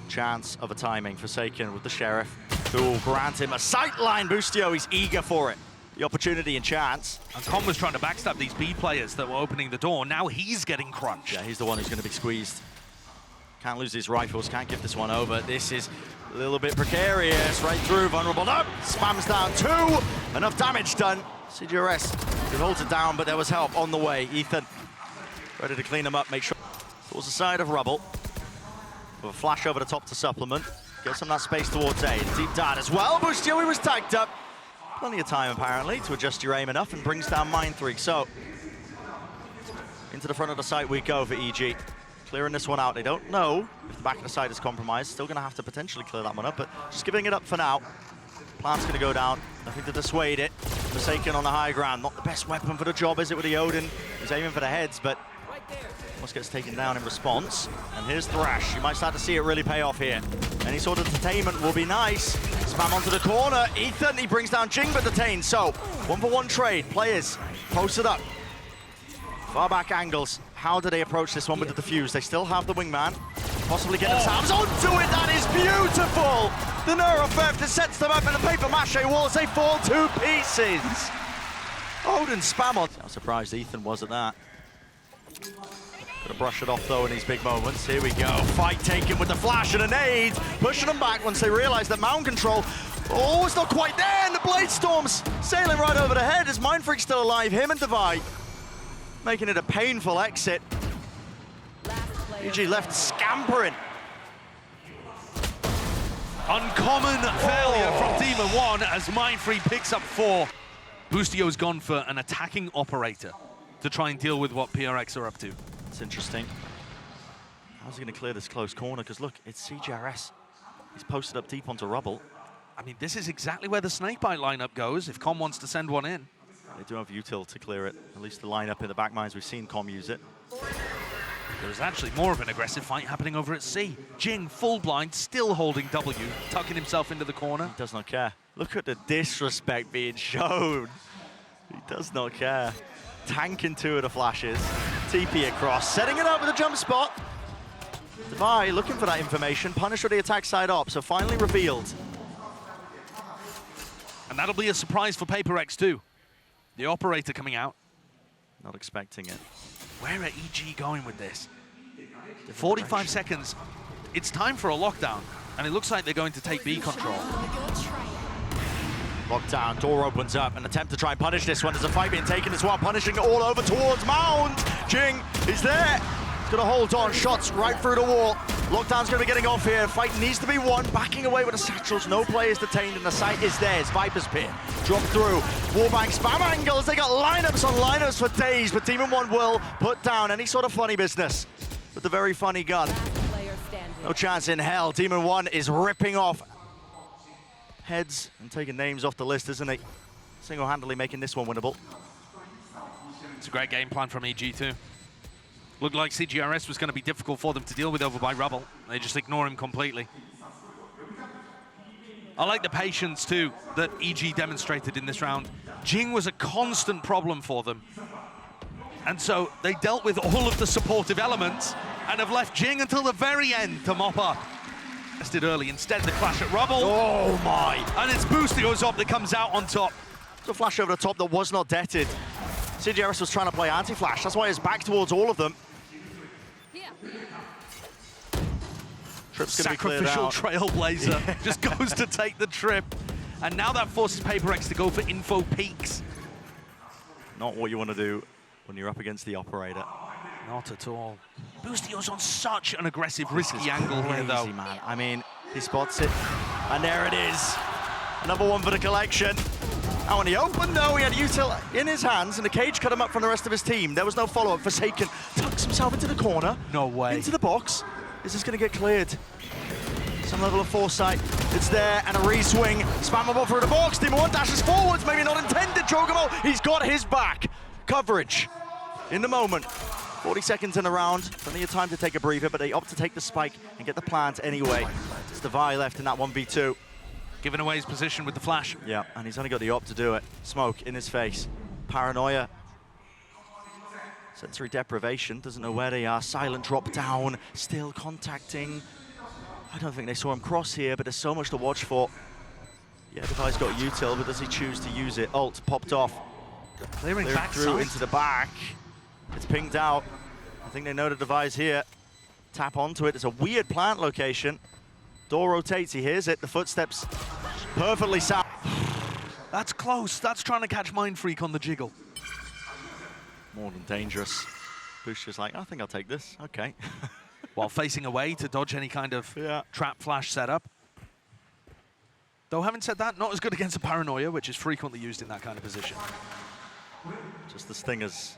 Chance of a timing Forsaken with the Sheriff, who will grant him a sightline. Boostio, he's eager for it. The opportunity and chance. And Con was trying to backstab these B players that were opening the door. Now he's getting crunched. Yeah, he's the one who's going to be squeezed. Can't lose these rifles, can't give this one over. This is a little bit precarious. Right through, vulnerable. Nope, spams down 2. Enough damage done. cgrs could hold it down, but there was help on the way. Ethan ready to clean him up, make sure. Towards the side of rubble. With a flash over the top to supplement. Get some of that space towards A. Deep dart as well. Boostio, he was tagged up. Plenty of time, apparently, to adjust your aim enough and brings down mindfreak. So, into the front of the site we go for EG. Clearing this one out. They don't know if the back of the site is compromised. Still going to have to potentially clear that one up, but just giving it up for now. Plant's going to go down. Nothing to dissuade it. Forsaken on the high ground. Not the best weapon for the job, is it, with the Odin? He's aiming for the heads, but almost gets taken down in response. And here's Thrash. You might start to see it really pay off here. Any sort of detainment will be nice. Spam onto the corner. Ethan, he brings down Jinggg, but detained. So, 1-for-1 trade. Players posted up. Far back angles. How do they approach this one with the defuse? They still have the wingman. Possibly get themselves onto it. That is beautiful. The Neuro theft, it sets them up in the paper mache walls. They fall to pieces. Odin spam on. I'm surprised Ethan was at that. Gonna brush it off though in these big moments. Here we go. Fight taken with the flash and a nade. Pushing them back once they realize that mound control, oh, it's not quite there. And the Blade Storm's sailing right over the head. Is mindfreak still alive? Him and Daveeys making it a painful exit. EG left scampering. Uncommon failure from Demon 1 as mindfreak picks up 4. Boostio's gone for an attacking operator to try and deal with what PRX are up to. It's interesting. How's he going to clear this close corner? Because look, it's cgrs. He's posted up deep onto rubble. I mean, this is exactly where the Snakebite lineup goes if Com wants to send one in. They do have util to clear it. At least the lineup in the back mines, we've seen Com use it. There's actually more of an aggressive fight happening over at C. Jinggg, full blind, still holding W, tucking himself into the corner. He does not care. Look at the disrespect being shown. He does not care. Tanking 2 of the flashes. TP across, setting it up with a jump spot. Daveeys looking for that information. Punish with the attack side up, so finally revealed. And that'll be a surprise for PaperX too. The operator coming out. Not expecting it. Where are EG going with this? 45 seconds. It's time for a lockdown. And it looks like they're going to take B control. Lockdown, door opens up, an attempt to try and punish this one. There's a fight being taken as well, punishing it all over towards Mound. Jinggg is there. He's gonna hold on, shots right through the wall. Lockdown's gonna be getting off here. Fight needs to be won. Backing away with the satchels. No players detained, and the site is theirs. Viper's Pit. Drop through. Wallbang spam angles. They got lineups on lineups for days, but Demon 1 will put down any sort of funny business with the very funny gun. No chance in hell. Demon 1 is ripping off heads and taking names off the list, isn't he? Single-handedly making this one winnable. It's a great game plan from EG too. Looked like cgrs was going to be difficult for them to deal with over by rubble. They just ignore him completely. I like the patience too that EG demonstrated in this round. Jinggg was a constant problem for them. And so they dealt with all of the supportive elements and have left Jinggg until the very end to mop up. Tested early, instead the clash at rubble. Oh my! And it's Boostio's up that comes out on top. It's a flash over the top that was not detted. cgrs was trying to play anti-flash, that's why he's back towards all of them. Trip's gonna be cleared out. Sacrificial trailblazer just goes to take the trip. And now that forces PaperX to go for info peaks. Not what you want to do when you're up against the operator. Not at all. Boostio's on such an aggressive, risky angle here, though. Man. I mean, he spots it, and there it is. Another one for the collection. Now when he opened, though, he had util in his hands, and the cage cut him up from the rest of his team. There was no follow-up. Forsaken tucks himself into the corner. No way. Into the box. Is this going to get cleared? Some level of foresight. It's there, and a re-swing. Spammable through the box. Demon 1 dashes forwards, maybe not intended. Jawgemo, he's got his back. Coverage in the moment. 40 seconds in a round, plenty of time to take a breather, but they opt to take the spike and get the plant anyway. It's Daveeys left in that 1v2. Giving away his position with the flash. Yeah, and he's only got the op to do it. Smoke in his face. Paranoia. Sensory deprivation, doesn't know where they are. Silent drop down, still contacting. I don't think they saw him cross here, but there's so much to watch for. Yeah, Daveeys got util, but does he choose to use it? Ult popped off. Clearing back through into the back. It's pinged out. I think they know the Daveeys here. Tap onto it. It's a weird plant location. Door rotates, he hears it. The footsteps perfectly sound. That's close. That's trying to catch mindfreak on the jiggle. More than dangerous. Boostio's like, I think I'll take this. Okay. While facing away to dodge any kind of trap flash setup. Though having said that, not as good against a paranoia, which is frequently used in that kind of position. Just the stingers.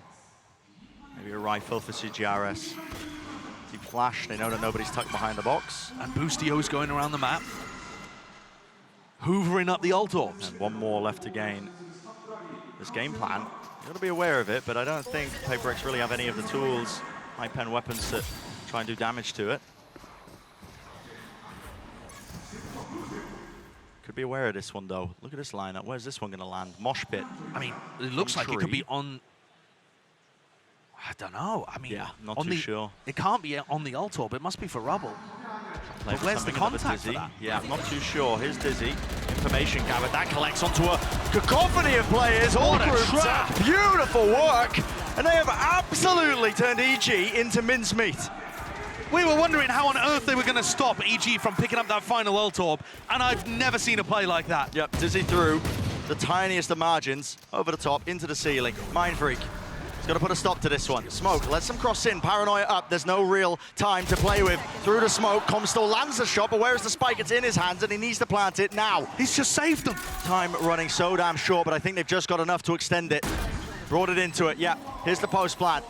Maybe a rifle for cgrs. Deep flash, they know that nobody's tucked behind the box. And Boostio's going around the map, hoovering up the ult orbs. And one more left to gain. This game plan, you got to be aware of it, but I don't think PaperX really have any of the tools, high pen weapons to try and do damage to it. Could be aware of this one though. Look at this lineup. Where's this one going to land? Mosh pit. I mean, it looks like it could be on. I don't know. I mean, yeah, not too sure. It can't be on the ult orb. It must be for rubble. But where's the contact for that? Yeah, I'm not too sure. Here's Dizzy. Information gathered. That collects onto a cacophony of players. All grouped up. Beautiful work. And they have absolutely turned EG into mincemeat. We were wondering how on earth they were going to stop EG from picking up that final ult orb, and I've never seen a play like that. Yep, Dizzy through the tiniest of margins, over the top, into the ceiling. Mindfreak. He's got to put a stop to this one. Smoke lets them cross in. Paranoia up. There's no real time to play with. Through the smoke, Comstall lands the shot, but where is the spike? It's in his hands, and he needs to plant it now. He's just saved them. Time running so damn short, but I think they've just got enough to extend it. Brought it into it. Yeah, here's the post plant.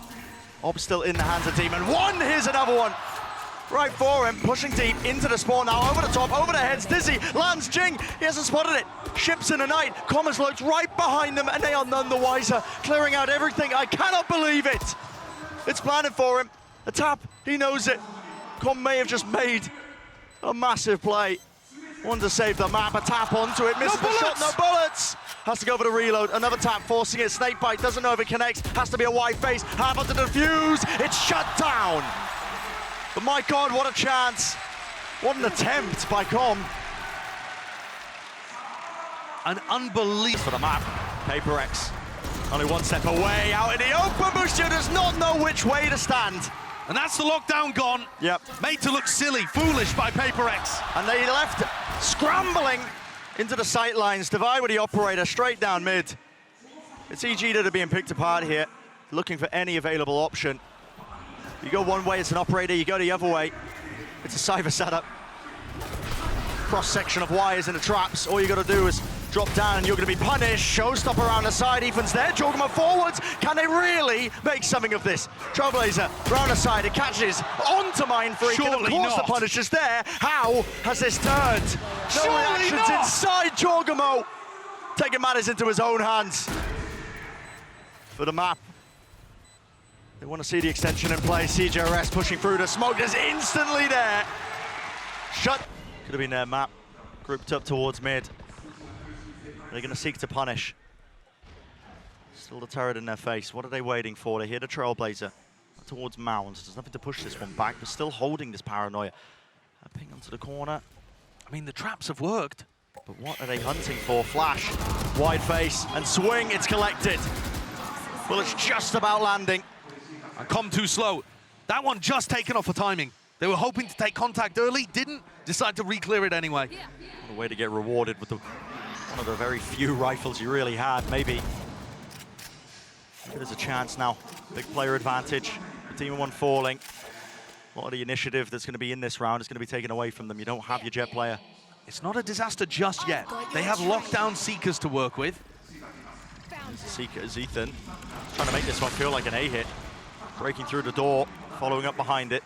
Ob still in the hands of team, and one. Here's another one. Right for him, pushing deep into the spawn now, over the top, over the heads, Dizzy, lands Jinggg, he hasn't spotted it. Ships in the night, Commerce lurks right behind them, and they are none the wiser, clearing out everything. I cannot believe it. It's planted for him. A tap, he knows it. Com may have just made a massive play. One to save the map, a tap onto it, misses the shot, no bullets. Has to go for the reload, another tap, forcing it, snakebite, doesn't know if it connects, has to be a wide face, half onto the defuse, it's shut down. But my God, what a chance. What an attempt by Com. An unbelievable for the map. PaperX only one step away, out in the open. Boostio does not know which way to stand. And that's the lockdown gone. Yep. Made to look silly, foolish by PaperX. And they left scrambling into the sight lines. Daveeys with the operator straight down mid. It's EG that are being picked apart here, looking for any available option. You go one way, it's an operator, you go the other way. It's a cypher setup. Cross-section of wires in the traps. All you gotta do is drop down and you're gonna be punished. Showstopper around the side, Ethan's there, jawgemo forwards. Can they really make something of this? Trailblazer, round the side, it catches onto mindfreak, and of course the punish is there. How has this turned? No reactions inside jawgemo. Taking matters into his own hands. For the map. They want to see the extension in play. cgrs pushing through the smoke is instantly there. Shut. Could have been their map. Grouped up towards mid. They're going to seek to punish. Still the turret in their face. What are they waiting for? They hear the Trailblazer towards Mounds. There's nothing to push this one back, but still holding this paranoia. A ping onto the corner. I mean, the traps have worked. But what are they hunting for? Flash, wide face, and swing. It's collected. Well, it's just about landing. And Com too slow. That one just taken off for timing. They were hoping to take contact early, didn't, decide to re-clear it anyway. What a way to get rewarded with one of the very few rifles you really had, maybe. There's a chance now. Big player advantage. The team of one falling. A lot of the initiative that's going to be in this round is going to be taken away from them. You don't have your jet player. It's not a disaster just yet. They have lockdown Seekers to work with. Seekers, Ethan, trying to make this one feel like an A-hit. Breaking through the door, following up behind it.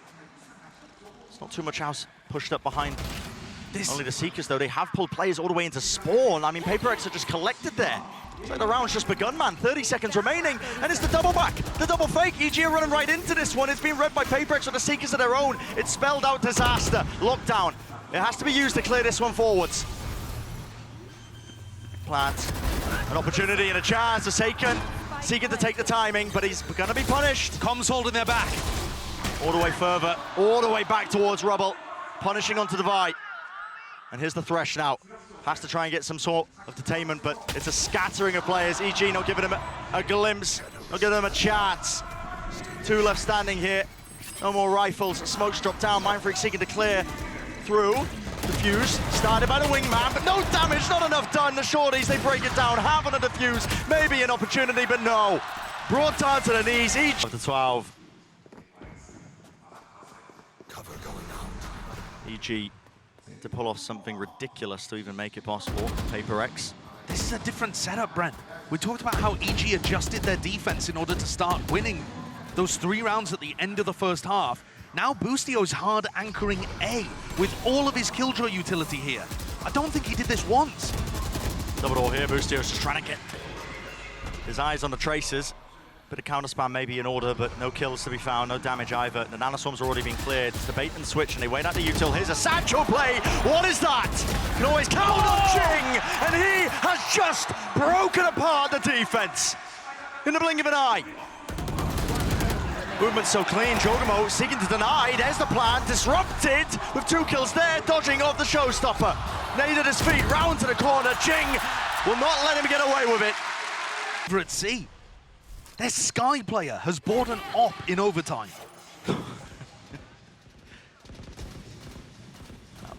It's not too much else pushed up behind Only the Seekers, though, they have pulled players all the way into spawn. I mean, PaperX are just collected there. It's like the round's just begun, man. 30 seconds remaining, and it's the double back, the double fake. EG are running right into this one. It's being read by PaperX with the Seekers of their own. It's spelled out disaster, lockdown. It has to be used to clear this one forwards. Plant, an opportunity and a chance to Seeking to take the timing, but he's gonna be punished. Comms holding their back. All the way further, all the way back towards Rubble, punishing onto the Vi. And here's the Thresh now. Has to try and get some sort of detainment, but it's a scattering of players. EG not giving him a glimpse, not giving him a chance. 2 left standing here. No more rifles, smokes drop down. mindfreak seeking to clear through. Defuse, started by the wingman, but no damage, not enough done. The shorties, they break it down, half on a defuse, maybe an opportunity, but no. Brought down to the knees, each. Up to 12. Cover going out. EG to pull off something ridiculous to even make it possible. PaperX. This is a different setup, Brent. We talked about how EG adjusted their defense in order to start winning those 3 rounds at the end of the first half. Now Boostio's hard anchoring A with all of his killjoy utility here. I don't think he did this once. Double door here, Boostio's just trying to get his eyes on the traces. Bit of counter spam maybe in order, but no kills to be found, no damage either. The nanoswarms are already being cleared. It's the bait and switch, and they wait out the util. Here's a satchel play. What is that? Can always count on Jinggg, and he has just broken apart the defense in the blink of an eye. Movement's so clean, jawgemo seeking to deny. There's the plan, disrupted with 2 kills there, dodging off the showstopper. Nade at his feet, round to the corner. Jinggg will not let him get away with it. Over at C. Their Sky player has bought an op in overtime.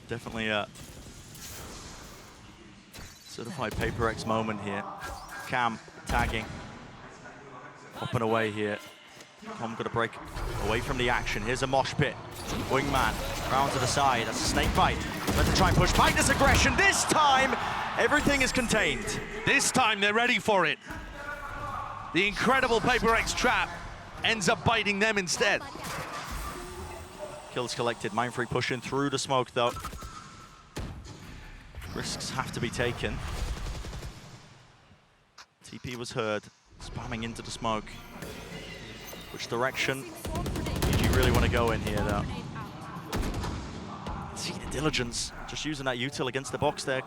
Definitely a certified PaperX moment here. Cam tagging, up and away here. Tom got to break away from the action. Here's a mosh pit. Wingman, round to the side. That's a snake bite. Let's try and push back this aggression. This time, everything is contained. This time, they're ready for it. The incredible PaperX trap ends up biting them instead. Kills collected. mindfreak pushing through the smoke, though. Risks have to be taken. TP was heard, spamming into the smoke. Which direction did you really want to go in here, though? See the diligence, just using that util against the box there,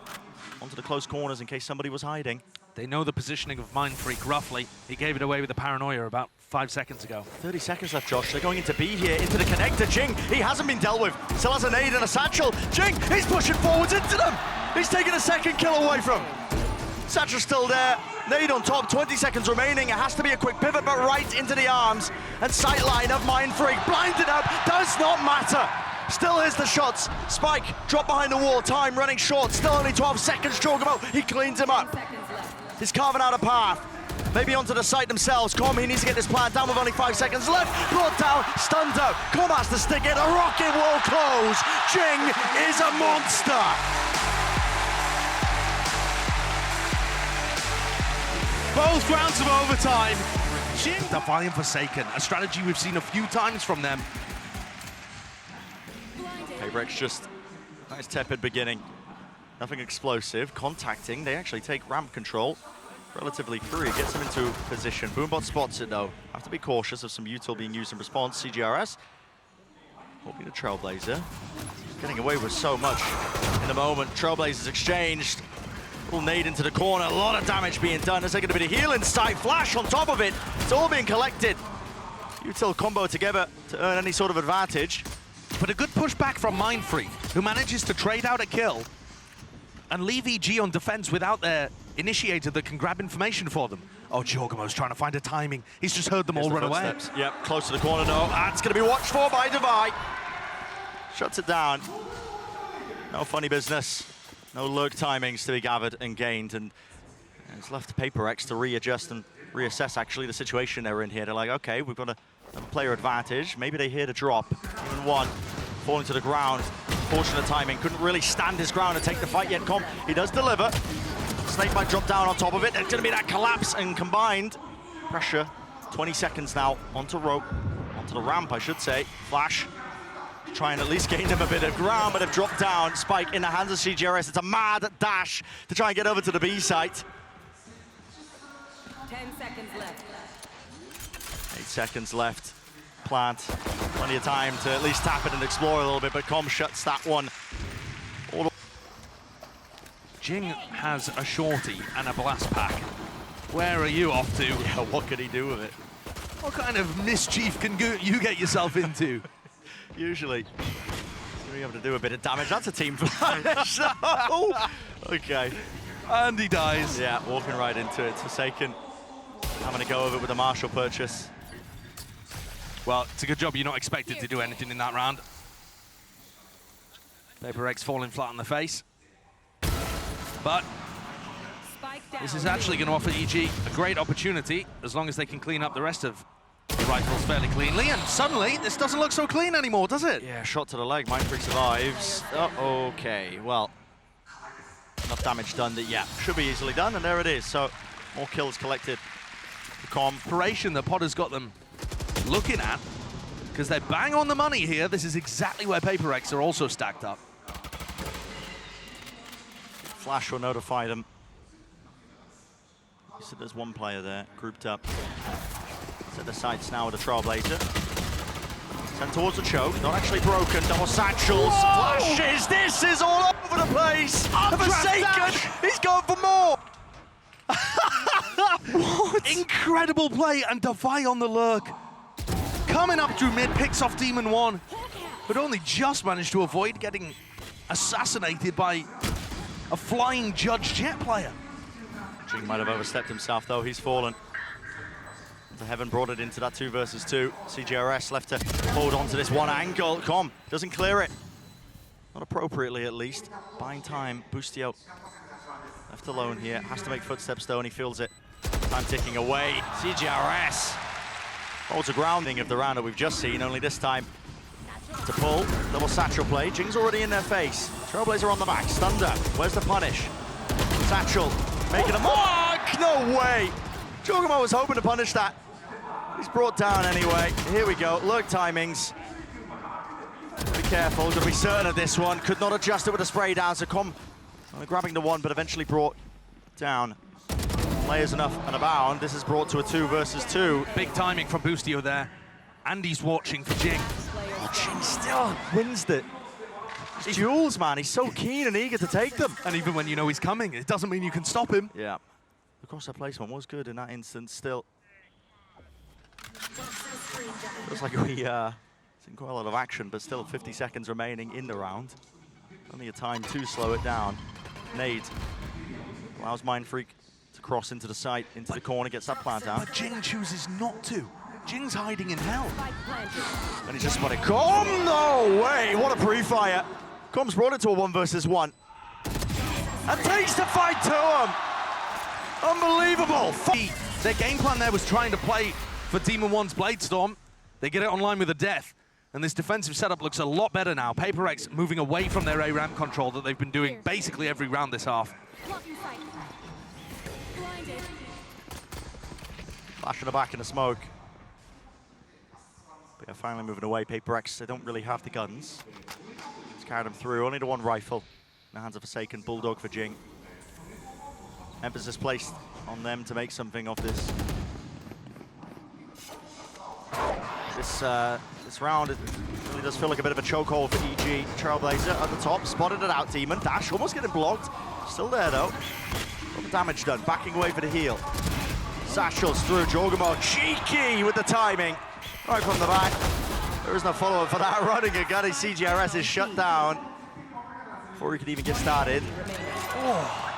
onto the close corners in case somebody was hiding. They know the positioning of mindfreak roughly. He gave it away with the paranoia about 5 seconds ago. 30 seconds left, Josh. They're going into B here, into the connector. Jinggg, he hasn't been dealt with. Still has a nade and a satchel. Jinggg, he's pushing forwards into them. He's taking a second kill away from. Satchel's still there. Nade on top, 20 seconds remaining. It has to be a quick pivot, but right into the arms and sightline of mindfreak. Blinded up, does not matter. Still is the shots. Spike, drop behind the wall. Time running short, still only 12 seconds. Jawgemo, he cleans him up. He's carving out a path. Maybe onto the site themselves. Com, he needs to get this plan down with only 5 seconds left. Brought down, stunned out. Com has to stick it. A rocket wall close. Jinggg is a monster. Both rounds of overtime. Jinggg defying Forsaken, a strategy we've seen a few times from them. PaperX just nice tepid beginning. Nothing explosive. Contacting. They actually take ramp control relatively free. Gets them into position. Boombot spots it though. Have to be cautious of some util being used in response. CGRS. Hoping the Trailblazer. Getting away with so much in the moment. Trailblazers exchanged. Little nade into the corner. A lot of damage being done. There's going to be a heal in sight. Flash on top of it. It's all being collected. Util combo together to earn any sort of advantage. But a good pushback from mindfreak, who manages to trade out a kill and leave EG on defense without their initiator that can grab information for them. Oh, jawgemo's trying to find a timing. He's just heard them all run away. Yep, close to the corner now. That's going to be watched for by Daveeys. Shuts it down. No funny business. No lurk timings to be gathered and gained. And it's left to PaperX to readjust and reassess, actually, the situation they're in here. They're like, okay, we've got a player advantage. Maybe they hear the drop. Even one falling to the ground. Fortunate timing. Couldn't really stand his ground and take the fight yet. Com, he does deliver. Snake might drop down on top of it. There's going to be that collapse and combined pressure. 20 seconds now onto rope. Onto the ramp, I should say. Flash. try and at least gain them a bit of ground, but have dropped down. Spike in the hands of cgrs. It's a mad dash to try and get over to the B site. 10 seconds left. 8 seconds left. Plant. Plenty of time to at least tap it and explore a little bit, but Com shuts that one. Jinggg has a shorty and a blast pack. Where are you off to? Yeah, what could he do with it? What kind of mischief can you get yourself into? Usually, he's going to be able to do a bit of damage. That's a team flash. So, okay. And he dies. Yeah, walking right into it. Forsaken having to go over it with a Marshall purchase. Well, it's a good job you're not expected to do anything in that round. PaperX falling flat on the face. But this is actually going to offer EG a great opportunity as long as they can clean up the rest of the rifles fairly cleanly. And suddenly, this doesn't look so clean anymore, does it? Yeah, shot to the leg. Mindfreak survives. Okay, well, enough damage done that, yeah, should be easily done, and there it is. So, more kills collected. The comparation that Potter's got them looking at, because they're bang on the money here. This is exactly where PaperX are also stacked up. Flash will notify them. So there's one player there, grouped up. Set the sights now with a Trailblazer. Sent towards the choke, not actually broken. Double satchels, flashes. This is all over the place. Forsaken, he's going for more. What? Incredible play, and Daveeys on the lurk. Coming up through mid, picks off Demon 1, but only just managed to avoid getting assassinated by a flying Judge Jet player. Jinggg might have overstepped himself though, he's fallen. To Heaven brought it into that 2 versus 2. cgrs left to hold on to this one angle. Com doesn't clear it. Not appropriately at least. Buying time, Boostio left alone here. Has to make footsteps though and he feels it. Time ticking away. cgrs holds a grounding of the round that we've just seen, only this time to pull. Double satchel play. Jingg's already in their face. Trailblazer on the back. Stunned up. Where's the punish? Satchel making a mark. No way. Jawgemo was hoping to punish that. He's brought down anyway. Here we go. Lurk timings. Be careful. Got to be certain of this one. Could not adjust it with a spray down. So Com grabbing the one, but eventually brought down. Players enough and abound. This is brought to a 2 versus 2. Big timing from Boostio there. And he's watching for Jinggg. Oh, Jinggg still wins it. It's duels, man. He's so keen and eager to take them. And even when you know he's coming, it doesn't mean you can stop him. Yeah. The crosshair placement was good in that instance still. Looks like we seen quite a lot of action, but still 50 seconds remaining in the round. Only a time to slow it down. Nade allows mindfreak to cross into the site, into the corner, gets that plant out. But Jinggg chooses not to. Jingg's hiding in hell. And he's just spotted Com. No way! What a pre-fire. Com's brought it to a 1 versus 1. And takes the fight to him. Unbelievable. Their game plan there was trying to play for Demon 1's Bladestorm. They get it online with a death. And this defensive setup looks a lot better now. PaperX moving away from their A-ramp control that they've been doing basically every round this half. Flash in the back in the smoke. But yeah, finally moving away. PaperX, they don't really have the guns. It's carried them through. Only the one rifle. In the hands of Forsaken. Bulldog for Jinggg. Emphasis placed on them to make something of this. This round, it really does feel like a bit of a chokehold for EG. Trailblazer at the top, spotted it out, Demon. Dash almost getting blocked. Still there though. Got the damage done, backing away for the heal. Satchels through, jawgemo, cheeky with the timing. Right from the back. There is no follow-up for that. Running a gunny, cgrs is shut down before he could even get started. Oh,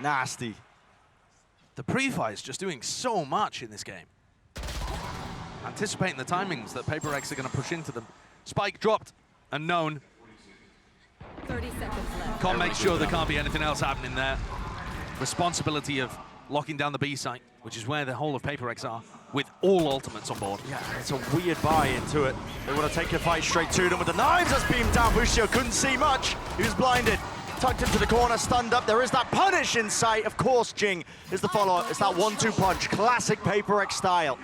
nasty. The pre-fire is just doing so much in this game. Anticipating the timings that PaperX are going to push into them. Spike dropped and known. 30 seconds left. Can't make sure there can't be anything else happening there. Responsibility of locking down the B site, which is where the whole of PaperX are, with all ultimates on board. Yeah, it's a weird buy into it. They want to take the fight straight to them with the knives. That's beamed down. Boostio couldn't see much. He was blinded. Tucked into the corner, stunned up. There is that punish in sight. Of course, Jinggg is the follower. It's that 1-2 punch. Classic PaperX style.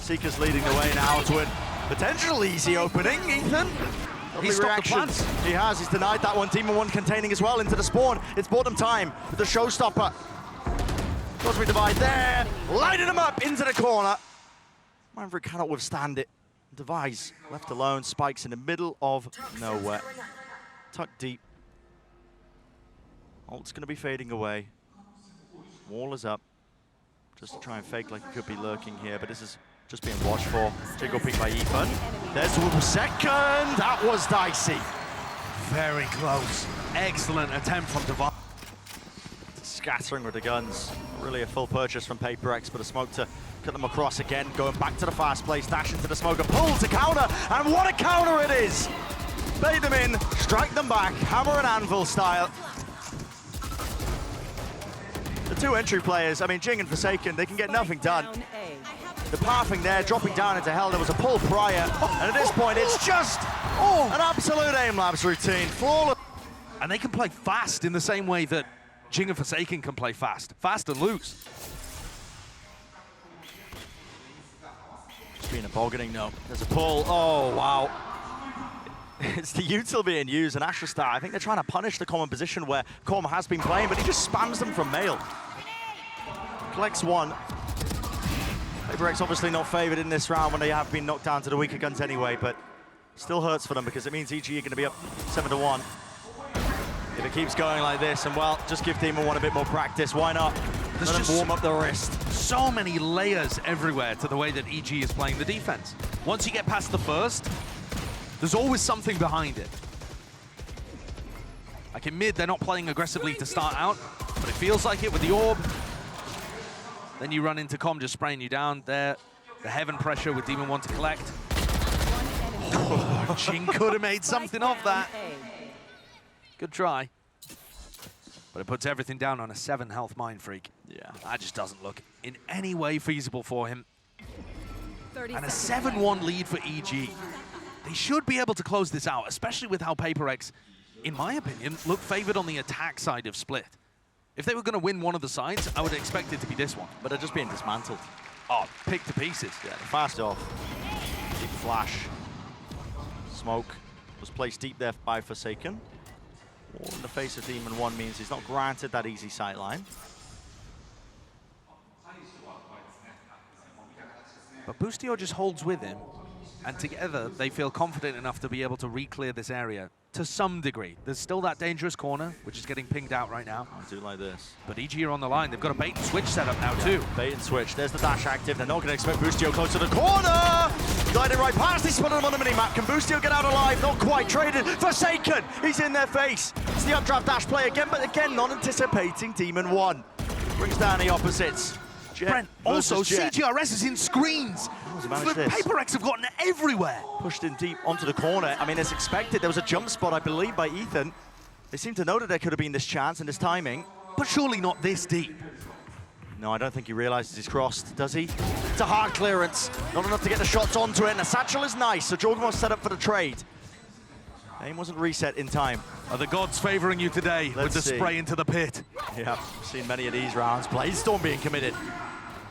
Seeker's leading the way now to win Potential easy opening, Ethan. He stopped the plants. He has, he's denied that one. Demon 1 containing as well into the spawn. It's bought him time with the showstopper. Cosmic Divide there, lighting him up into the corner. mindfreak cannot withstand it. Daveeys left alone, spikes in the middle of nowhere. Tucked deep. Ult's gonna be fading away. Wall is up. Just to try and fake like he could be lurking here, but this is just being watched for. Jinggg picked by Ethan. There's the second. That was dicey. Very close. Excellent attempt from Daveeys. Scattering with the guns. Really a full purchase from pert, but a smoke to cut them across again. Going back to the fast place, dash into the smoke, and pull to counter. And what a counter it is! Bait them in, strike them back, hammer and anvil style. The two entry players, I mean, Jinggg and Forsaken, they can get nothing done. The pathing there, dropping down into hell. There was a pull prior, and at this point, it's just an absolute aim labs routine. Flawless. And they can play fast in the same way that Jinggg and Forsaken can play fast. Fast and loose. Just being a bargaining, no. There's a pull. Oh, wow. It's the util being used, and Asherstar, I think they're trying to punish the common position where Corm has been playing, but he just spams them from mail. Collects one. pert obviously not favored in this round when they have been knocked down to the weaker guns anyway, but still hurts for them because it means EG are going to be up 7-1. If it keeps going like this, and well, just give Demon 1 a bit more practice, why not? There's Let just them warm up the wrist. So many layers everywhere to the way that EG is playing the defense. Once you get past the first, there's always something behind it. Like in mid, they're not playing aggressively to start out, but it feels like it with the orb. Then you run into Com just spraying you down there. The heaven pressure with Demon 1 to collect. Oh, Jinggg could have made something of that. Good try. But it puts everything down on a 7 health mindfreak. Yeah. That just doesn't look in any way feasible for him. 30 And a seconds 7-1 lead for EG. They should be able to close this out, especially with how pert, in my opinion, look favored on the attack side of Split. If they were going to win one of the sides, I would expect it to be this one. But they're just being dismantled. Oh, picked to pieces. Yeah, they're fast off. Deep flash. Smoke was placed deep there by Forsaken. All in the face of Demon 1 means he's not granted that easy sightline. But Boostio just holds with him, and together they feel confident enough to be able to re-clear this area to some degree. There's still that dangerous corner, which is getting pinged out right now. I do like this. But EG are on the line. They've got a bait and switch set up now too. Bait and switch. There's the dash active. They're not going to expect Boostio close to the corner. Gliding right past. He spotted him on the minimap. Can Boostio get out alive? Not quite. Traded. Forsaken. He's in their face. It's the updraft dash play again, but again, not anticipating Demon 1. Brings down the opposites. Jet Brent, also Jet. CGRS is in screens. managed The this? pert have gotten everywhere. Pushed in deep onto the corner. I mean, as expected, there was a jump spot, I believe, by Ethan. They seem to know that there could have been this chance and this timing. But surely not this deep. No, I don't think he realizes he's crossed, does he? It's a hard clearance. Not enough to get the shots onto it, and the satchel is nice, so jawgemo's set up for the trade. Aim wasn't reset in time. Are the gods favoring you today Let's with the see. spray into the pit? Yeah, seen many of these rounds. Blazestorm being committed.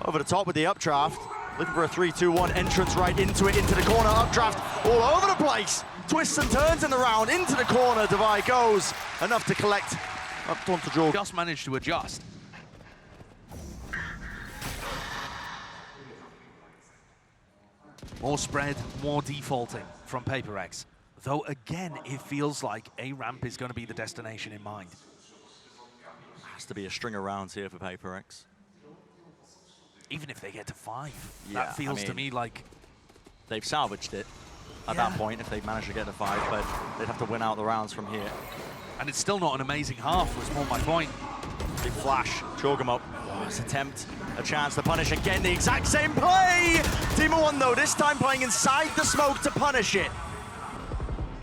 Over the top with the updraft. Looking for a 3-2-1 entrance right into it, into the corner. Updraft all over the place. Twists and turns in the round, into the corner. Daveeys goes. Enough to collect up onto Jawg. Just managed to adjust. More spread, more defaulting from pert. Though again, it feels like a ramp is going to be the destination in mind. Has to be a string of rounds here for pert. Even if they get to 5, Yeah, that feels I to mean, me like they've salvaged it at Yeah. that point if they manage to get to 5, but they'd have to win out the rounds from here. and it's still not an amazing half, was more my point. Big flash, jawgemo. This attempt, a chance to punish again, the exact same play! Demon 1 though, this time playing inside the smoke to punish it.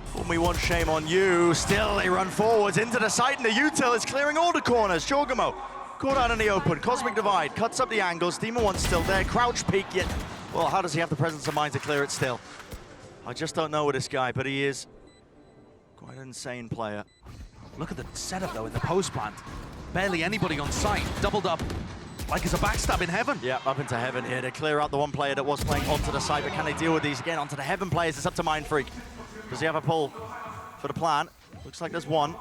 Fool me once, shame on you. Still, they run forwards into the site, and the util is clearing all the corners. Jawgemo caught out in the open. Cosmic Divide cuts up the angles. Demon 1's still there. Crouch peek yet. Well, how does he have the presence of mind to clear it still? I just don't know with this guy, but he is quite an insane player. Look at the setup though in the post plant. Barely anybody on site. Doubled up like it's a backstab in heaven. Yeah, up into heaven here. They clear out the one player that was playing onto the side, but can they deal with these again? Onto the heaven players, it's up to mindfreak. Does he have a pull for the plan? Looks like there's one.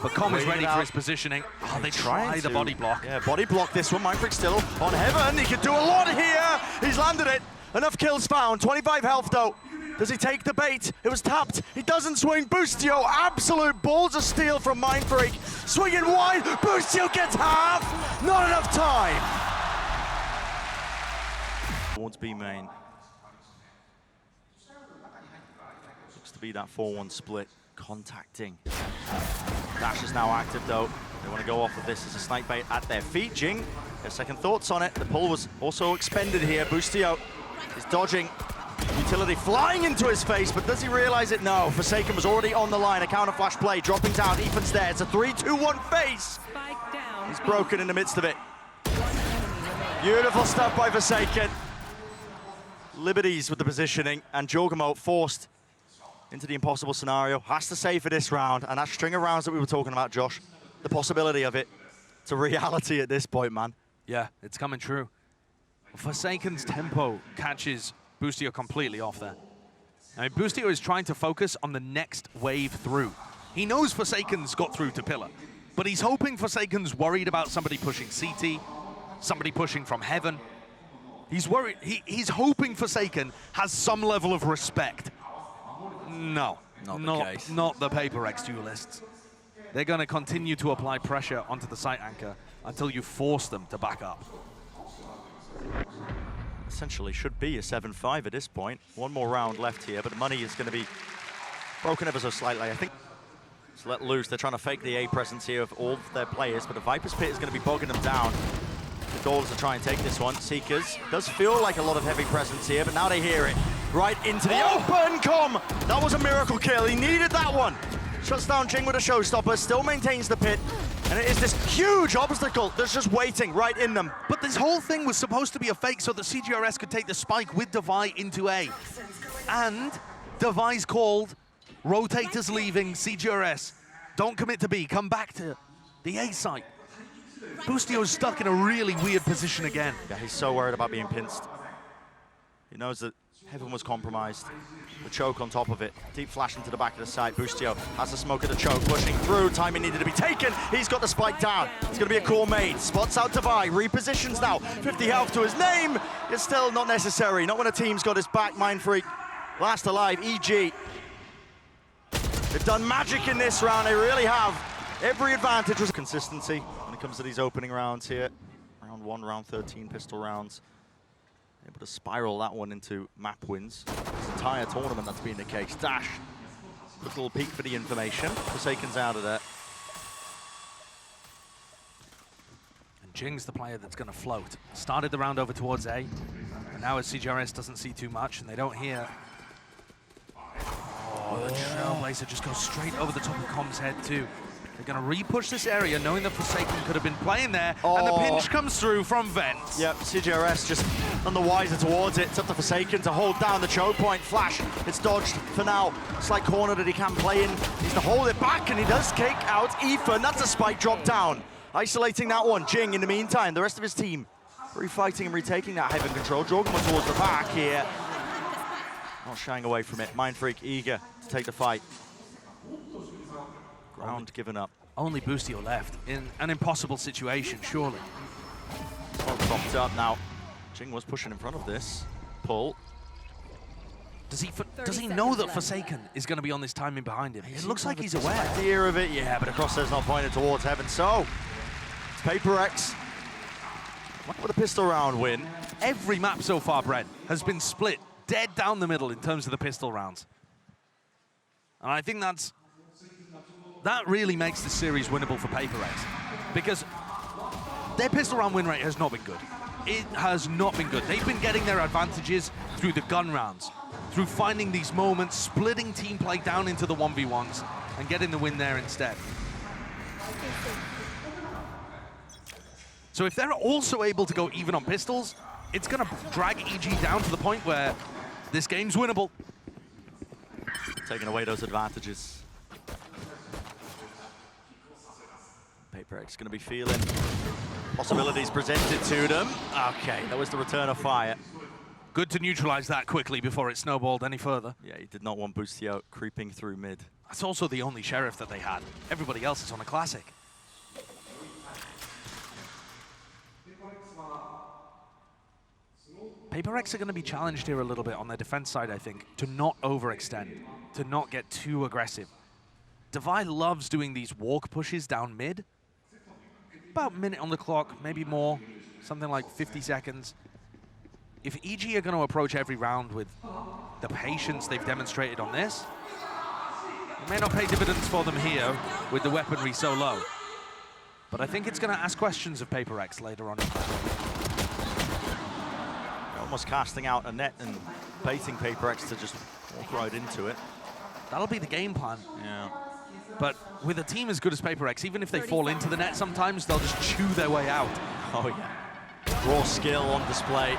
But Com is ready for his positioning. Oh, they try the body block. Yeah, body block this one. mindfreak still on heaven. He could do a lot here. He's landed it. Enough kills found. 25 health though. Does he take the bait? It was tapped. He doesn't swing. Boostio, absolute balls of steel from mindfreak. Swinging wide. Boostio gets half. Not enough time. Towards B main. Looks to be that 4-1 split. Contacting. Dash is now active though. They want to go off of this as a snipe bait at their feet. Jinggg, their second thoughts on it. The pull was also expended here. Boostio is dodging. Utility flying into his face, but does he realize it? No. Forsaken was already on the line. A counter flash play, dropping down. Ethan's there. It's a 3-2-1 face. Spike down. He's broken in the midst of it. Beautiful stuff by Forsaken. Liberties with the positioning, and jawgemo forced into the impossible scenario. Has to save for this round, and that string of rounds that we were talking about, Josh, the possibility of it, it's a reality at this point, man. Yeah, it's coming true. Forsaken's tempo catches Boostio completely off there. I mean, Boostio is trying to focus on the next wave through. He knows Forsaken's got through to Pillar, but he's hoping Forsaken's worried about somebody pushing CT, somebody pushing from heaven. He's worried, he's hoping Forsaken has some level of respect. No, not the Paper X duelists. They're going to continue to apply pressure onto the site anchor until you force them to back up. Essentially should be a 7-5 at this point. One more round left here, but the money is going to be broken ever so slightly. I think it's let loose. They're trying to fake the A presence here of all of their players, but the Viper's Pit is going to be bogging them down. The goal is to try and take this one. Seekers, does feel like a lot of heavy presence here, but now they hear it. Right into the open, Com! That was a miracle kill. He needed that one. Shuts down Jinggg with a showstopper, still maintains the pit. And it is this huge obstacle that's just waiting right in them. But this whole thing was supposed to be a fake so that cgrs could take the spike with Daveeys into A. And Daveeys called, rotators leaving, cgrs. Don't commit to B, come back to the A site. Boostio's stuck in a really weird position again. Yeah, he's so worried about being pinched. He knows that heaven was compromised. The choke on top of it. Deep flash into the back of the site. Boostio has the smoke of the choke, pushing through. Timing needed to be taken. He's got the spike down. It's going to be a core made. Spots out Daveeys. Repositions now. 50 health to his name. It's still not necessary. Not when a team's got his back. mindfreak. Last alive. EG. They've done magic in this round. They really have. Every advantage was consistency when it comes to these opening rounds here. Round 1, round 13, pistol rounds. Able to spiral that one into map wins. This entire tournament, that's been the case. Dash, quick little peek for the information. Forsaken's out of there. And Jingg's the player that's going to float. Started the round over towards A, and now as cgrs doesn't see too much, and they don't hear. Oh, the Trailblazer just goes straight over the top of Com's head too. They're going to re-push this area, knowing that Forsaken could have been playing there, and the pinch comes through from Vents. Yep, cgrs just none the wiser towards it. It's up to Forsaken to hold down the choke point. Flash, it's dodged for now. Slight corner that he can play in. He's to hold it back, and he does kick out Ethan. That's a spike drop down. Isolating that one. Jinggg, in the meantime, the rest of his team refighting and retaking that heaven control. Jawgemo towards the back here. Not shying away from it. mindfreak eager to take the fight. Ground given up. Only Boostio left in an impossible situation, surely. Well, propped up now. Jinggg was pushing in front of this. Pull. Does he know that Forsaken is going to be on this timing behind him? It looks like he's aware. Idea of it, yeah, but the crosshair's not pointed towards heaven. So it's Paper X with a pistol round win. Every map so far, Brent, has been split dead down the middle in terms of the pistol rounds. And I think that really makes the series winnable for Paper X, because their pistol round win rate has not been good. It has not been good. They've been getting their advantages through the gun rounds, through finding these moments, splitting team play down into the 1v1s, and getting the win there instead. So if they're also able to go even on pistols, it's going to drag EG down to the point where this game's winnable. Taking away those advantages. Paper X going to be feeling Possibilities presented to them. Okay, that was the return of fire. Good to neutralize that quickly before it snowballed any further. Yeah, he did not want Boostio creeping through mid. That's also the only sheriff that they had. Everybody else is on a classic. PaperX are going to be challenged here a little bit on their defense side, I think, to not overextend, to not get too aggressive. Daveeys loves doing these walk pushes down mid. About a minute on the clock, maybe more, something like 50 seconds. If EG are going to approach every round with the patience they've demonstrated on this, it may not pay dividends for them here with the weaponry so low. But I think it's going to ask questions of PaperX later on. Almost casting out a net and baiting PaperX to just walk right into it. That'll be the game plan. Yeah. But with a team as good as PaperX, even if they fall into the net sometimes, they'll just chew their way out. Oh yeah. Raw skill on display.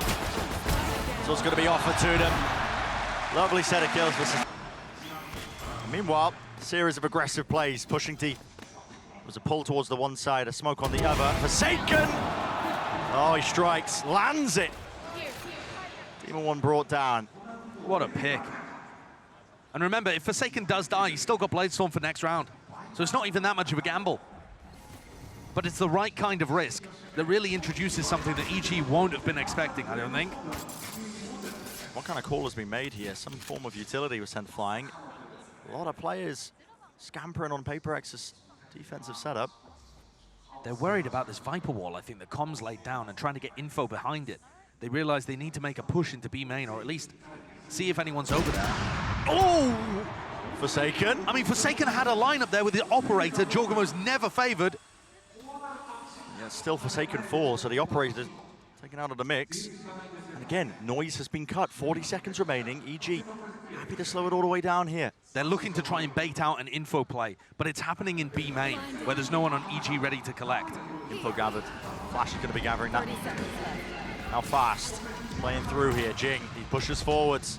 So it's going to be offered to them. Lovely set of kills. Meanwhile, series of aggressive plays, pushing deep. It was a pull towards the one side, a smoke on the other. Forsaken! Oh, he strikes, lands it. Demon 1 brought down. What a pick. And remember, if Forsaken does die, he's still got Bladestorm for next round. So it's not even that much of a gamble. But it's the right kind of risk that really introduces something that EG won't have been expecting, I don't think. What kind of call has been made here? Some form of utility was sent flying. A lot of players scampering on PaperX's defensive setup. They're worried about this Viper wall, I think, that Comms laid down and trying to get info behind it. They realize they need to make a push into B main, or at least see if anyone's over there. Oh! Forsaken. I mean, Forsaken had a lineup there with the operator. jawgemo's never favored. Yeah, still Forsaken 4, so the operator's taken out of the mix. And again, noise has been cut. 40 seconds remaining. EG happy to slow it all the way down here. They're looking to try and bait out an info play, but it's happening in B main, where there's no one on EG ready to collect. Info gathered. Flash is going to be gathering that. How fast? Playing through here. Jinggg, he pushes forwards.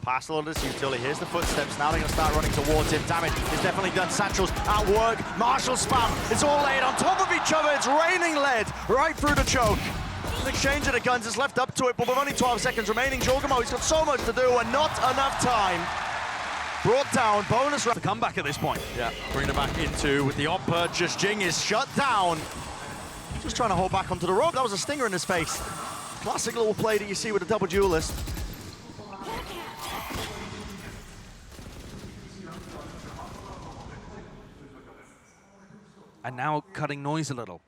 Past a lot of this utility. Here's the footsteps. Now they're going to start running towards him. Damage is definitely done. Satchel's at work. Marshall spam. It's all laid on top of each other. It's raining lead right through the choke. An exchange of the guns is left up to it, but with only 12 seconds remaining, jawgemo, he's got so much to do and not enough time. Brought down. Bonus round. The comeback at this point. Yeah, bring it back into with the op purchase. Jinggg is shut down. Just trying to hold back onto the rope. That was a stinger in his face. Classic little play that you see with a double duelist. And now cutting noise a little,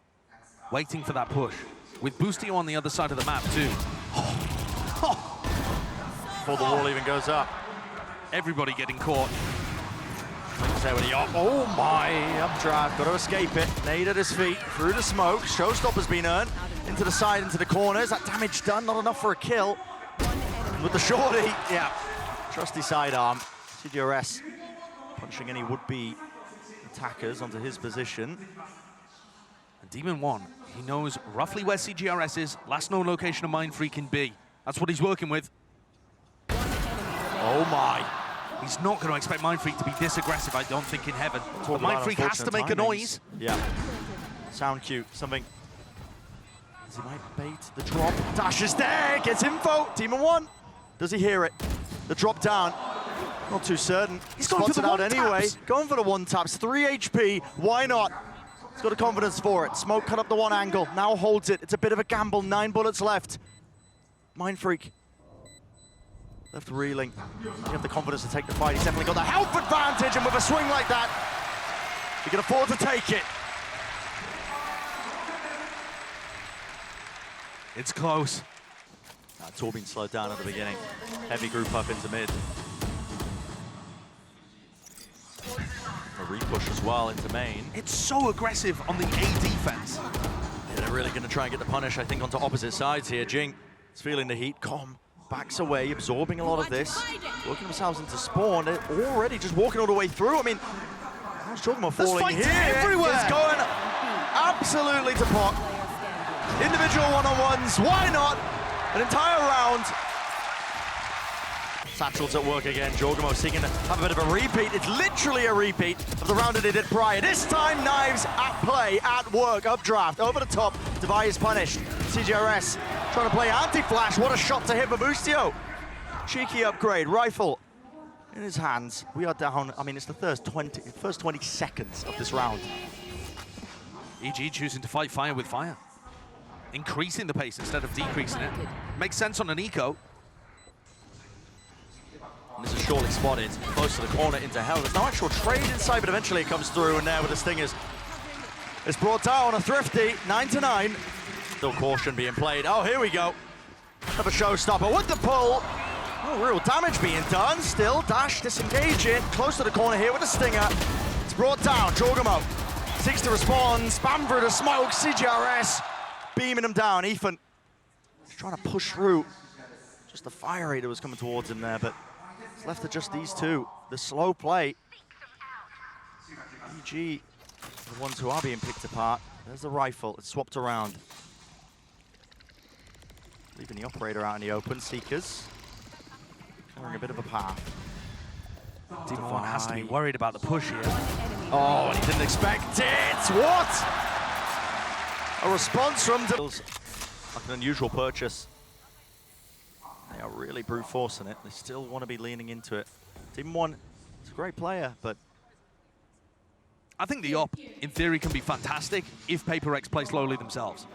waiting for that push. With Boostio on the other side of the map too. Before the wall even goes up. Everybody getting caught. Oh my, updraft, got to escape it. Nade at his feet, through the smoke. Showstopper's been earned. Into the side, into the corners. That damage done, not enough for a kill. And with the shorty, yeah. Trusty sidearm. cgrs punching any would-be attackers onto his position. And Demon 1, he knows roughly where cgrs is. Last known location of mindfreak in B. That's what he's working with. Oh my. He's not going to expect mindfreak to be this aggressive, I don't think, in heaven. But mindfreak has to make a noise. Yeah. Sound cue, something. He might bait the drop. Dash is there, gets info. Demon 1. Does he hear it? The drop down. Not too certain. He's going for the out one anyway. taps. Going for the one taps. 3 HP. Why not? He's got the confidence for it. Smoke cut up the one angle. Now holds it. It's a bit of a gamble. 9 bullets left. mindfreak. Left reeling. You have the confidence to take the fight. He's definitely got the health advantage, and with a swing like that, he can afford to take it. It's close. It's all been slowed down at the beginning. Heavy group up into mid. A repush as well into main. It's so aggressive on the A defense. Yeah, they're really going to try and get the punish, I think, onto opposite sides here. Jinggg is feeling the heat. Com backs away, absorbing a lot of this. Working themselves into spawn. They're already just walking all the way through. I mean, how's jawgemo falling here? Everywhere. It's going absolutely to pot. Individual one-on-ones, why not? An entire round. Satchel's at work again. jawgemo seeking to have a bit of a repeat. It's literally a repeat of the round that they did prior. This time, knives at play, at work, updraft, over the top. Daveeys is punished. cgrs trying to play anti-flash. What a shot to hit for Boostio. Cheeky upgrade, rifle in his hands. We are down, I mean, it's the first 20 seconds of this round. EG choosing to fight fire with fire. Increasing the pace instead of decreasing it. Makes sense on an eco. And this is surely spotted, close to the corner into hell. There's no actual trade inside, but eventually it comes through, and there with the stingers. It's brought down a thrifty, 9-9. Still caution being played. Oh, here we go. Another showstopper with the pull. Oh, real damage being done. Still, dash disengaging. Close to the corner here with the stinger. It's brought down, jawgemo seeks to respond. Spam through the smoke, cgrs beaming him down. Ethan is trying to push through. Just the fire rate that was coming towards him there, but it's left to just these two. The slow play. EG, the ones who are being picked apart. There's the rifle, it's swapped around. Leaving the operator out in the open. Seekers clearing a bit of a path. Demon One has to be worried about the push here. Oh, and he didn't expect it! What? A response from like an unusual purchase. They are really brute forcing it. They still want to be leaning into it. Demon One is a great player, but I think the op, in theory, can be fantastic if Paper Rex play slowly themselves.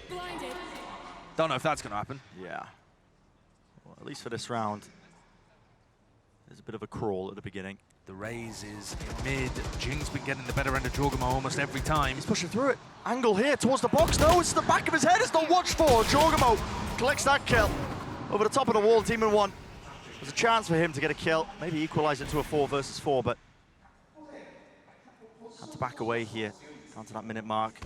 Blinded. Don't know if that's going to happen. yeah. Well, at least for this round, there's a bit of a crawl at the beginning. The raise is in mid. Jingg's been getting the better end of jawgemo almost every time. He's pushing through it. Angle here towards the box. No, it's the back of his head. It's not watched for. jawgemo collects that kill. Over the top of the wall, Demon One. There's a chance for him to get a kill. Maybe equalize it to a 4 versus 4, but had to back away here. Down to that minute mark.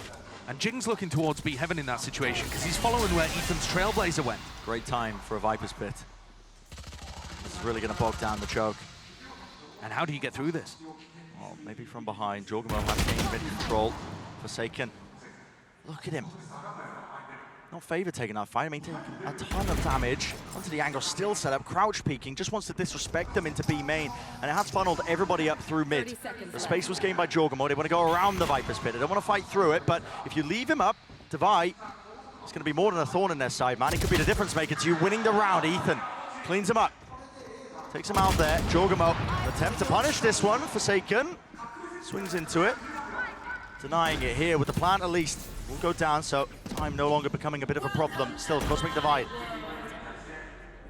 And Jingg's looking towards B Heaven in that situation because he's following where Ethan's Trailblazer went. Great time for a Viper's Pit. This is really going to bog down the choke. And how do you get through this? Well, maybe from behind. jawgemo has gained mid control. Forsaken. Look at him. Not favor taking that fight. I mean, taking a ton of damage onto the angle, still set up, crouch peeking, just wants to disrespect them into B main, and it has funneled everybody up through mid. The space was gained by jawgemo. They want to go around the Viper's Pit. They don't want to fight through it, but if you leave him up, Daveeys, it's going to be more than a thorn in their side, man. He could be the difference maker to you winning the round. Ethan cleans him up, takes him out there. jawgemo attempt to punish this one. Forsaken swings into it, denying it here with the plant at least. Will go down, so time no longer becoming a bit of a problem. Still, Cosmic Divide.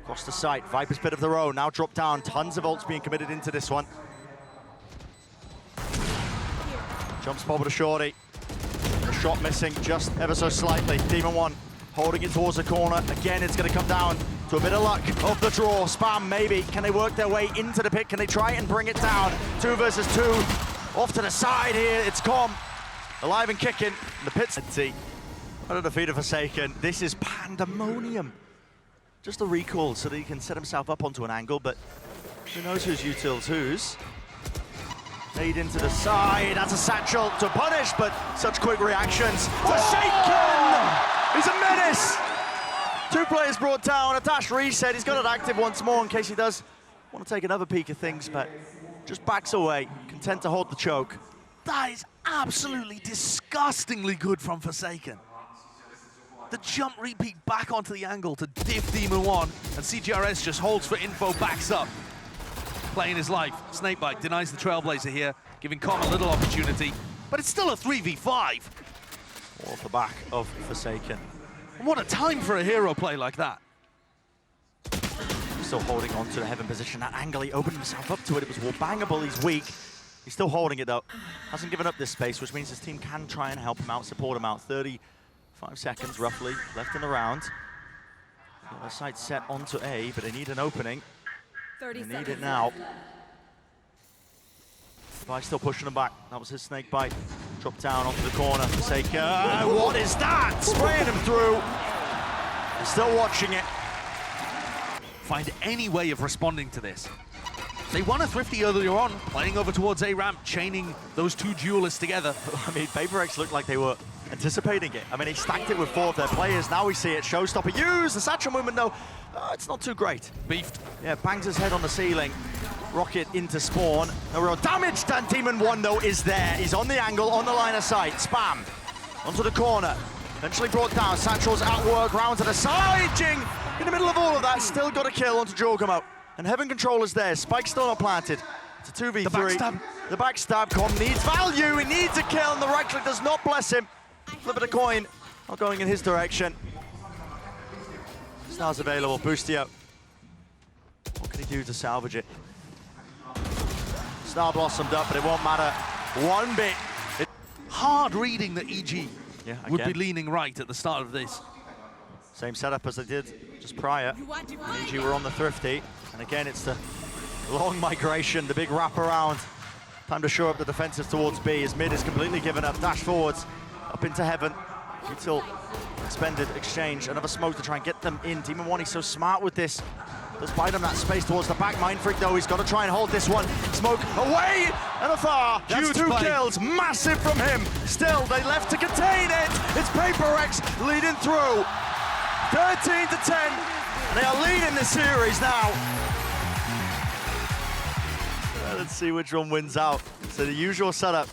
Across the site, Viper's Pit of their own, now dropped down. Tons of ults being committed into this one. Jump spot with a shorty. A shot missing just ever so slightly. Demon One holding it towards the corner. Again, it's going to come down to a bit of luck of the draw. Spam, maybe. Can they work their way into the pit? Can they try and bring it down? 2 versus 2. Off to the side here, it's Com. Alive and kicking, the pit's under the feet of Forsaken. This is pandemonium. Just a recall so that he can set himself up onto an angle, but who knows whose util's whose. Fade into the side, that's a satchel to punish, but such quick reactions. Forsaken! He's a menace! 2 players brought down, a dash reset. He's got it active once more in case he does want to take another peek at things, but just backs away, content to hold the choke. That is absolutely disgustingly good from Forsaken. The jump repeat back onto the angle to diff Demon One, and cgrs just holds for info, backs up. Playing his life. Snakebite denies the Trailblazer here, giving Com a little opportunity, but it's still a 3v5. Off the back of Forsaken. And what a time for a hero play like that. Still holding on to the Heaven position. That angle, he opened himself up to it. It was wallbangable, he's weak. He's still holding it though. Hasn't given up this space, which means his team can try and help him out, support him out. 35 seconds roughly left in the round. The site set onto A, but they need an opening. 30 They seconds. need it now. Daveeys still pushing him back. That was his snake bite. Dropped down onto the corner. Forsaken. What is that? Spraying him through. They're still watching it. Find any way of responding to this. They won a thrifty earlier on, playing over towards A ramp, chaining those 2 duelists together. I mean, Paper Rex looked like they were anticipating it. I mean, he stacked it with 4 of their players. Now we see it. Showstopper use the satchel movement, though. It's not too great. Beefed. Yeah, bangs his head on the ceiling. Rocket into spawn. No real damage done. Demon One, though, is there. He's on the angle, on the line of sight. Spam. onto the corner. Eventually brought down. Satchel's at work, round to the side. Jinggg in the middle of all of that, still got a kill onto jawgemo. And Heaven Control is there. Spike still not planted. It's a 2v3. The backstab. The backstab. Com needs value. He needs a kill, and the right click does not bless him. Flip of the coin, not going in his direction. Star's available. Boostio. What can he do to salvage it? Star blossomed up, but it won't matter one bit. Hard reading that EG would be again. leaning right at the start of this. Same setup as they did just prior. EG were on the thrifty, and again it's the long migration, the big wraparound. Time to shore up the defensive towards B as mid is completely given up. Dash forwards, up into Heaven. Util expended, exchange, another smoke to try and get them in. Demon One, he's so smart with this. Does buy them that space towards the back. Mindfreak though, he's got to try and hold this one. Smoke away and afar. That's Huge 2 play. kills, massive from him. Still, they left to contain it. It's PaperX leading through. 13 to 10. They are leading this series now. Let's see which one wins out. So the usual setup.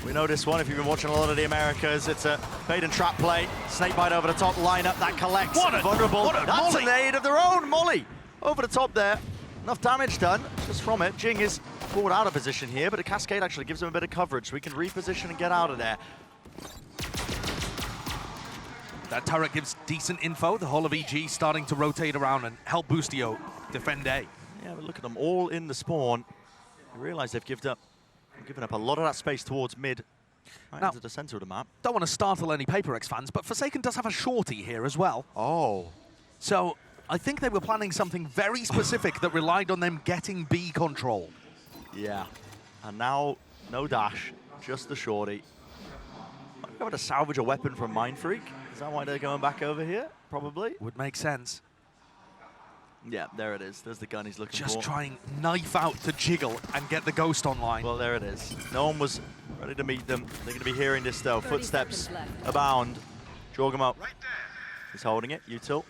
We know this one if you've been watching a lot of the Americas. It's a bait and trap play. Snakebite over the top lineup that collects. Vulnerable. That's a nade of their own. Molly over the top there. Enough damage done just from it. Jinggg is forward out of position here, but a cascade actually gives him a bit of coverage, so we can reposition and get out of there. That turret gives decent info. The whole of EG starting to rotate around and help Boostio defend A. Yeah, but look at them all in the spawn. You realize they've given up a lot of that space towards mid, right Now, into the center of the map. Don't want to startle any PaperX fans, but Forsaken does have a shorty here as well. Oh. So I think they were planning something very specific that relied on them getting B control. Yeah. And now, no dash, just the shorty. Might be able to salvage a weapon from mindfreak. Is that why they're going back over here? Probably. Would make sense. Yeah, there it is. There's the gun he's looking for. Just try and knife out to Jiggle and get the ghost online. Well, there it is. No one was ready to meet them. They're going to be hearing this, though. 30 Footsteps seconds left. abound. Jawgemo. He's holding it. Util.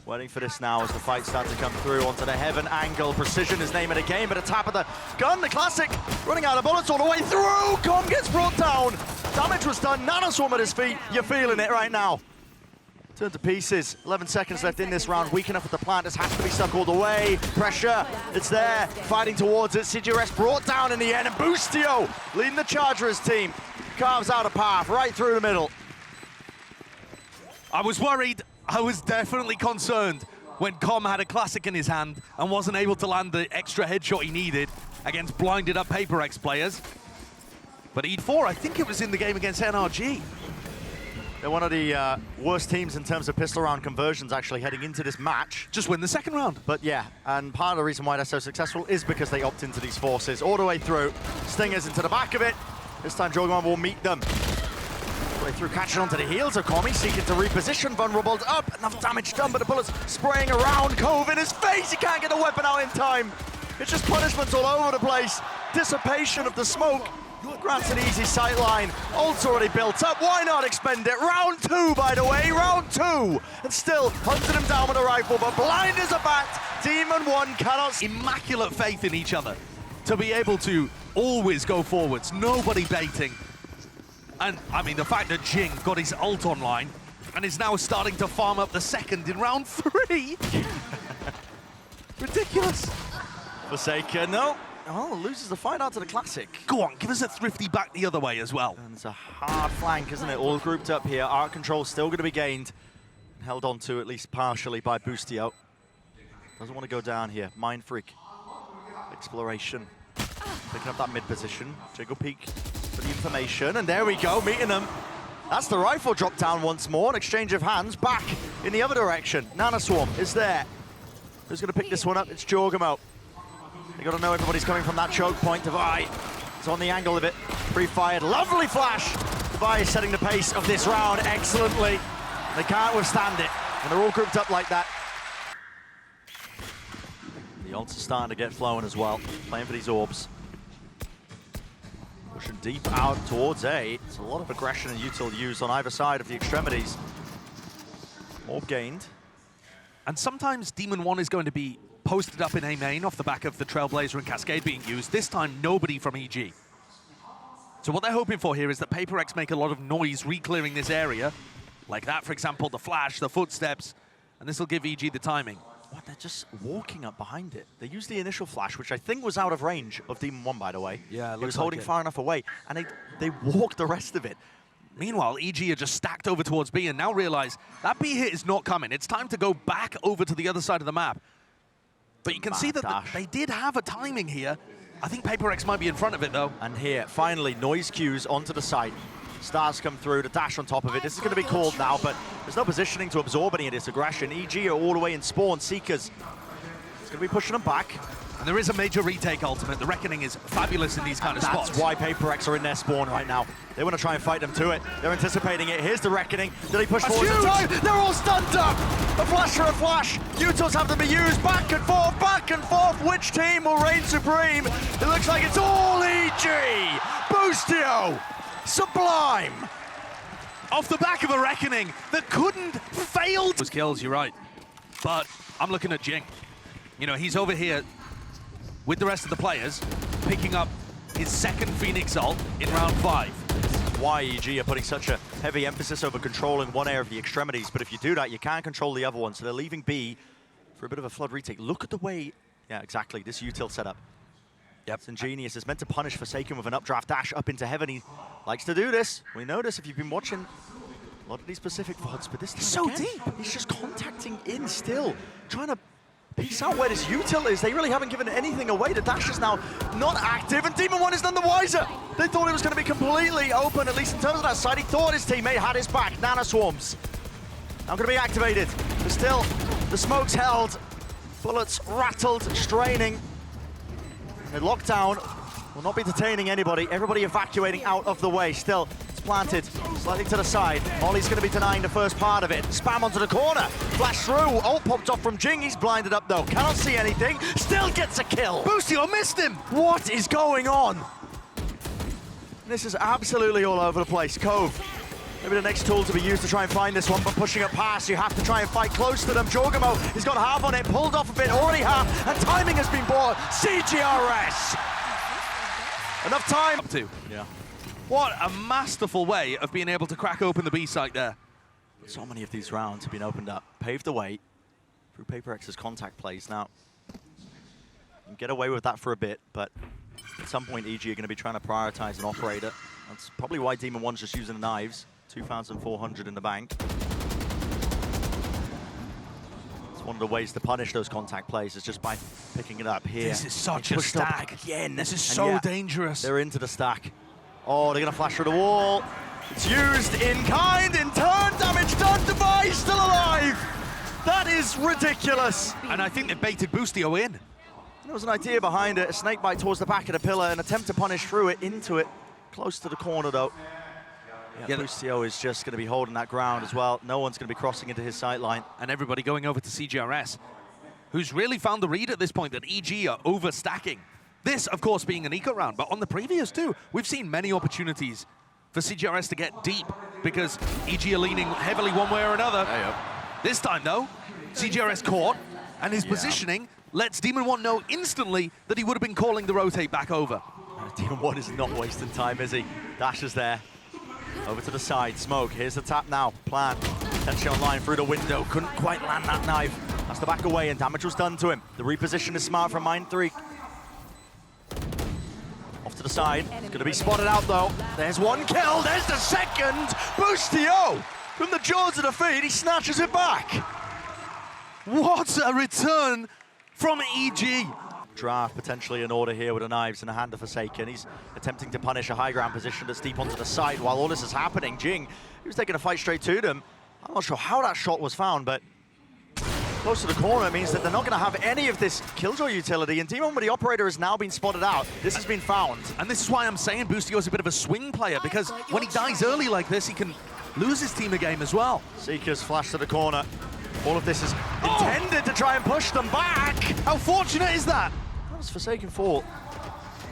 Waiting for this now as the fight starts to come through onto the Heaven angle. Precision is name of the game, but a tap of the gun. The classic running out of bullets all the way through. Com gets brought down. Damage was done. Nanoswarm at his feet. You're feeling it right now. Turned to pieces. 11 seconds left in this round. Weak enough with the plant. This has to be stuck all the way. Pressure. It's there. Fighting towards it. cgrs brought down in the end. And Boostio leading the Chargers team. Carves out a path right through the middle. I was worried. I was definitely concerned when Com had a classic in his hand and wasn't able to land the extra headshot he needed against blinded up PaperX players. But E4, I think it was in the game against NRG. They're one of the worst teams in terms of pistol round conversions actually heading into this match. Just win the second round. But yeah, and part of the reason why they're so successful is because they opt into these forces all the way through. Stingers into the back of it. This time jawgemo will meet them. All the way through, catching onto the heels of Commie, seeking to reposition. Vulnerable up, enough damage done, but the bullets spraying around. Cove in his face, he can't get the weapon out in time. It's just punishments all over the place. Dissipation of the smoke. Grants an easy sight line. Ult's already built up. Why not expend it? Round 2, by the way. Round 2. And still hunted him down with a rifle, but blind as a bat. Demon One cannot. Immaculate faith in each other to be able to always go forwards. Nobody baiting. And, I mean, the fact that Jinggg got his ult online and is now starting to farm up the second in round 3. Ridiculous. Forsaken, no. Oh, loses the fight out to the classic. Go on, give us a thrifty back the other way as well. And it's a hard flank, isn't it? All grouped up here. Art control still going to be gained. Held on to at least partially by Boostio. Doesn't want to go down here. Mindfreak. Exploration. Picking up that mid position. Jiggle peek for the information. And there we go, meeting them. That's the rifle drop down once more. An exchange of hands back in the other direction. Nanoswarm is there. Who's going to pick this one up? It's jawgemo. You got to know everybody's coming from that choke point. Daveeys is on the angle of it. Pre-fired, lovely flash. Daveeys is setting the pace of this round excellently. They can't withstand it, and they're all grouped up like that. The ults are starting to get flowing as well. Playing for these orbs. Pushing deep out towards A. It's a lot of aggression and util used on either side of the extremities. Orb gained. And sometimes Demon One is going to be posted up in A main off the back of the Trailblazer and Cascade being used. This time, nobody from EG. So what they're hoping for here is that PaperX make a lot of noise re-clearing this area. Like that, for example, the flash, the footsteps, and this will give EG the timing. What, they're just walking up behind it. They used the initial flash, which I think was out of range of Demon 1, by the way. Yeah, it he was looks like holding it. far enough away, and they walked the rest of it. Meanwhile, EG are just stacked over towards B and now realize that B hit is not coming. It's time to go back over to the other side of the map. But you can see that they did have a timing here. I think PaperX might be in front of it, though. And here, finally, noise cues onto the side. Stars come through, the dash on top of it. This is going to be called now, but there's no positioning to absorb any of this aggression. EG are all the way in spawn. Seekers, it's going to be pushing them back. And there is a major retake ultimate. The Reckoning is fabulous in these kind of spots. That's why PaperX are in their spawn right now. They want to try and fight them to it. They're anticipating it. Here's the Reckoning. Did he push forward in time? They're all stunned up! A flash for a flash. Utils have to be used back and forth, back and forth. Which team will reign supreme? It looks like it's all EG! Boostio! Sublime! Off the back of a Reckoning that couldn't fail. Those kills, you're right. But I'm looking at Jinggg. You know, he's over here with the rest of the players, picking up his second Phoenix ult in round 5. This is why EG are putting such a heavy emphasis over controlling one area of the extremities, but if you do that, you can't control the other one, so they're leaving B for a bit of a flood retake. Look at the way, yeah, exactly, this util setup. Yep. It's ingenious. It's meant to punish Forsaken with an updraft dash up into heaven. He likes to do this. We know this if you've been watching a lot of these specific VODs, but this time so again, deep. He's just contacting in still, trying to piece out where this util is. They really haven't given anything away. The dash is now not active, and Demon 1 is none the wiser. They thought it was going to be completely open, at least in terms of that side. He thought his teammate had his back. Nano Swarms now going to be activated, but still, the smoke's held. Bullets rattled, straining. The lockdown will not be detaining anybody. Everybody evacuating out of the way. Still, it's planted slightly to the side. Molly's going to be denying the first part of it. Spam onto the corner. Flash through. Ult popped off from Jinggg. He's blinded up though. Cannot see anything. Still gets a kill. Boostio missed him. What is going on? This is absolutely all over the place. Cove. Maybe the next tool to be used to try and find this one, but pushing it past, you have to try and fight close to them. jawgemo, he's got half on it, pulled off a bit, already half, and timing has been bought. CGRS! Enough time. Up to. Yeah. What a masterful way of being able to crack open the B site there. So many of these rounds have been opened up, paved the way through PaperX's contact plays. Now, you can get away with that for a bit, but at some point EG are going to be trying to prioritize an operator. That's probably why Demon 1's just using the knives. 2,400 in the bank. It's one of the ways to punish those contact plays is just by picking it up here. This is such a stack. Again. This is so dangerous. They're into the stack. Oh, they're going to flash through the wall. It's used in kind, in turn, damage done, Device still alive. That is ridiculous. And I think they baited Boostio in. There was an idea behind it, a snake bite towards the back of the pillar, an attempt to punish through it, into it, close to the corner though. Yeah, Boostio is just going to be holding that ground as well. No one's going to be crossing into his sight line. And everybody going over to CGRS, who's really found the read at this point that EG are overstacking. This, of course, being an eco round, but on the previous too, we've seen many opportunities for CGRS to get deep because EG are leaning heavily one way or another. This time, though, CGRS caught, and his positioning lets Demon 1 know instantly that he would have been calling the rotate back over. Demon 1 is not wasting time, is he? Dash is there. Over to the side, Smoke, here's the tap now, plan, potentially online through the window, couldn't quite land that knife. Has to back away and damage was done to him. The reposition is smart from mindfreak. Off to the side, it's gonna be spotted out though. There's one kill, there's the second! Boostio! From the jaws of the feet, he snatches it back. What a return from EG. Draft potentially in order here with the knives in the hand of Forsaken. He's attempting to punish a high ground position that's deep onto the side while all this is happening. Jinggg, he was taking a fight straight to them. I'm not sure how that shot was found, but close to the corner means that they're not going to have any of this killjoy utility. And Demon, where the operator has now been spotted out, this has been found. And this is why I'm saying Boostio is a bit of a swing player, because when he dies early like this, he can lose his team a game as well. Seekers flash to the corner. All of this is intended to try and push them back. How fortunate is that? That was Forsaken fault.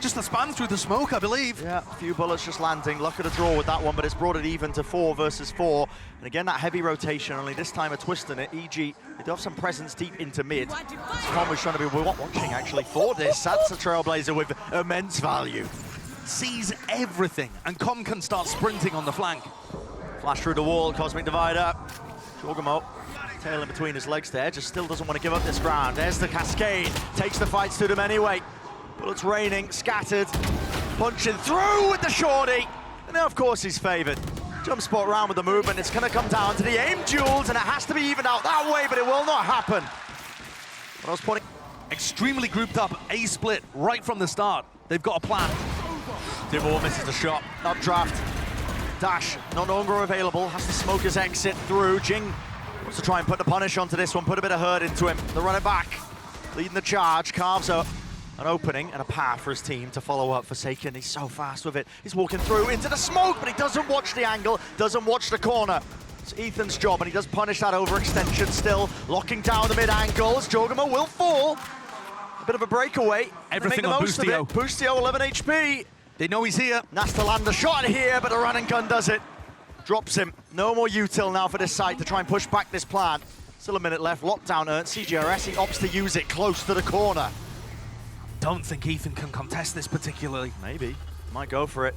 Just a spam through the smoke, I believe. Yeah, a few bullets just landing. Luck of the draw with that one, but it's brought it even to 4 versus 4. And again, that heavy rotation, only this time a twist in it. EG, they do have some presence deep into mid. Tom was trying to be watching, actually, for this. That's a Trailblazer with immense value. sees everything, and Com can start sprinting on the flank. Flash through the wall, Cosmic Divider. jawgemo, tail in between his legs there, just still doesn't want to give up this ground. There's the cascade, takes the fights to them anyway. Bullets raining, scattered, punching through with the shorty. And now, of course, he's favored. Jump spot round with the movement. It's going to come down to the aim duels, and it has to be evened out that way, but it will not happen. But I was pointing. Extremely grouped up, A split right from the start. They've got a plan. Dimor misses the shot, updraft. Dash, no longer available, has to smoke his exit through. Jinggg wants to try and put the punish onto this one, put a bit of hurt into him. They run it back, leading the charge, carves up an opening and a path for his team to follow up. Forsaken, he's so fast with it. He's walking through into the smoke, but he doesn't watch the angle, doesn't watch the corner. It's Ethan's job, and he does punish that overextension still, locking down the mid-angles. jawgemo will fall. A bit of a breakaway. Everything make the on most Boostio. of it. Boostio, 11 HP. They know he's here. Has to land the shot here, but the run and gun does it. Drops him. No more util now for this side to try and push back this plan. Still a minute left. Lockdown earned. CGRS, he opts to use it close to the corner. Don't think Ethan can contest this particularly. Maybe. Might go for it.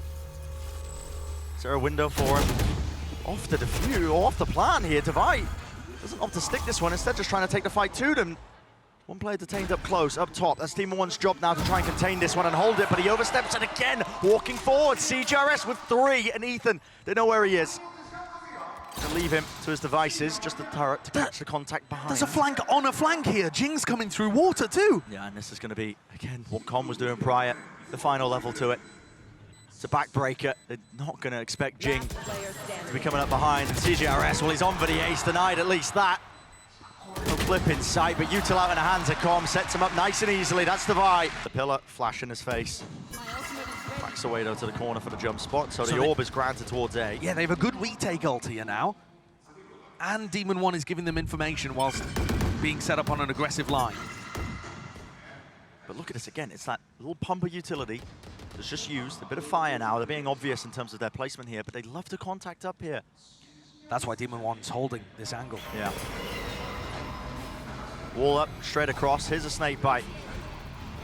Is there a window for him? Off the defuse, or off the plan here. Daveeys doesn't opt to stick this one. Instead, just trying to take the fight to them. One player detained up close, up top. That's Team 1's job now to try and contain this one and hold it, but he oversteps it again, walking forward. CGRS with 3, and Ethan, they know where he is. To leave him to his devices, just the turret to catch the contact behind. There's a flank on a flank here. Jingg's coming through water too. Yeah, and this is going to be, again, what Com was doing prior, the final level to it. It's a backbreaker. They're not going to expect Jinggg to be coming up behind. And CGRS, well, he's on for the ace, denied at least that. No flip in sight, but util out in the hands of Com, sets him up nice and easily. That's Daveeys. The pillar, flash in his face. Backs away though to the corner for the jump spot, so the orb is granted towards A. Yeah, they have a good retake ult here now. And Demon 1 is giving them information whilst being set up on an aggressive line. But look at this again, it's that little pump of utility that's just used. A bit of fire now, they're being obvious in terms of their placement here, but they love to contact up here. That's why Demon 1's holding this angle. Yeah. Wall up, straight across. Here's a snake bite.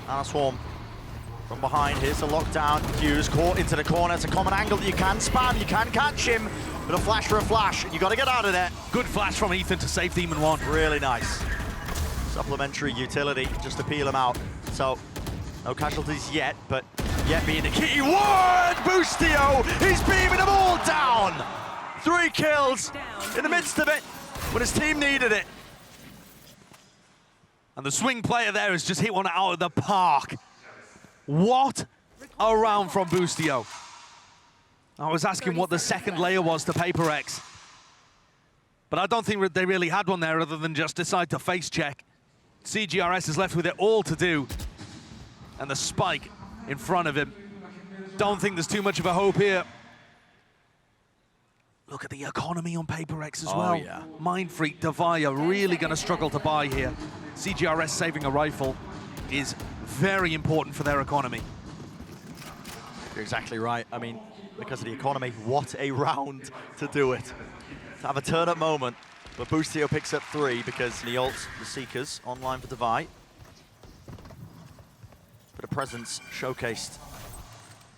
And a swarm from behind. Here's the lockdown. Fuse caught into the corner. It's a common angle that you can spam. You can catch him. But a flash for a flash. And you got to get out of there. Good flash from Ethan to save Demon 1. Really nice. Supplementary utility just to peel him out. So, no casualties yet, but yet being the key word. Boostio, he's beaming them all down. 3 kills in the midst of it when his team needed it. And the swing player there has just hit one out of the park. What a round from Boostio. I was asking what the second layer was to Paper X. But I don't think they really had one there other than just decide to face check. CGRS is left with it all to do. And the spike in front of him. Don't think there's too much of a hope here. Look at the economy on Paper X as well. Yeah. Mindfreak, Daveeys really going to struggle to buy here. CGRS saving a rifle is very important for their economy. You're exactly right. I mean, because of the economy, what a round to do it. To have a turn-up moment, but Boostio picks up 3 because the ult, the Seekers, online for Daveeys. But a presence showcased.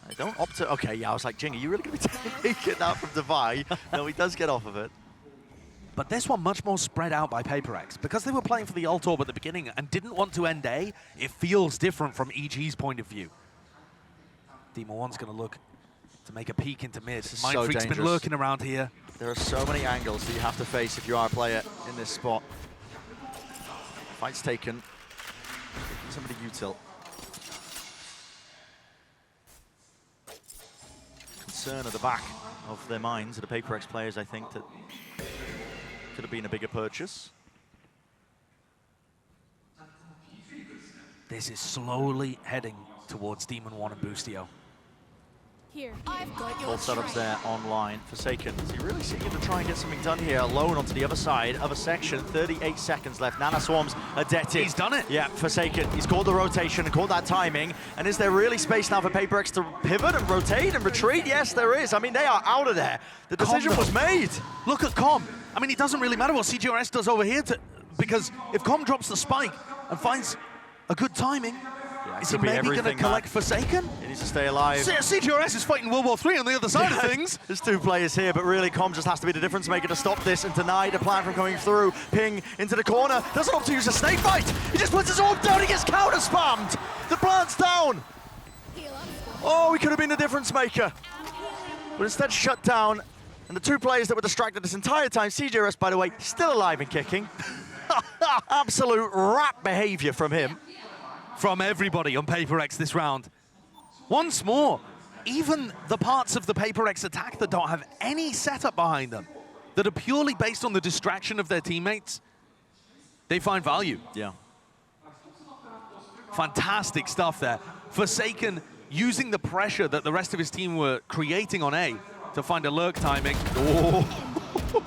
I don't opt to. Okay, yeah, I was like, Jinggg, are you really going to be taking that from Daveeys? No, he does get off of it. But this one much more spread out by Paper X. Because they were playing for the ult orb at the beginning and didn't want to end A, it feels different from EG's point of view. Demon 1's going to look to make a peek into mid. Mindfreak's been lurking around here. There are so many angles that you have to face if you are a player in this spot. Fight's taken. Somebody util. Concern at the back of their minds, of the Paper X players, I think, that could have been a bigger purchase. This is slowly heading towards Demon 1 and Boostio. Here, I've got your All setups there online. Forsaken, is he really seeking to try and get something done here? Alone onto the other side, other section, 38 seconds left. Nana Swarms are detted. He's done it. Yeah, Forsaken, he's caught the rotation and caught that timing. And is there really space now for Paper X to pivot and rotate and retreat? Yes, there is. I mean, they are out of there. The decision was made. Look at Com. I mean, it doesn't really matter what CGRS does over here because if Com drops the spike and finds a good timing, Yeah, is he maybe going to collect Forsaken? He needs to stay alive. CGRS is fighting World War III on the other side of things. There's 2 players here, but really Com just has to be the difference maker to stop this and deny the plan from coming through. Ping into the corner, doesn't opt to use a snake bite. He just puts his orb down, he gets counter spammed. The plant's down. Oh, he could have been the difference maker. But instead shut down. And the 2 players that were distracted this entire time, cgrs, by the way, still alive and kicking. Absolute rat behavior from him. From everybody on PaperX this round. Once more, even the parts of the PaperX attack that don't have any setup behind them, that are purely based on the distraction of their teammates, they find value. Yeah. Fantastic stuff there. Forsaken using the pressure that the rest of his team were creating on A to find a lurk timing. Oh.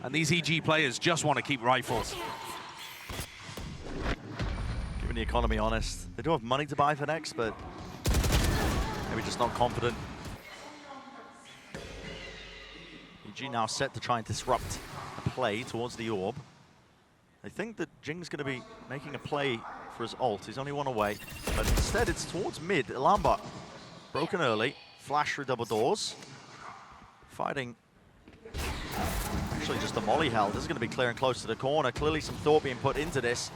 And these EG players just want to keep rifles. Keeping the economy honest. They do have money to buy for next, but maybe just not confident. EG now set to try and disrupt a play towards the orb. They think that Jingg's going to be making a play for his ult. He's only 1 away, but instead it's towards mid. Alarm bot broken early. Flash through double doors. Fighting. Actually just a molly held. This is going to be clear and close to the corner. Clearly some thought being put into this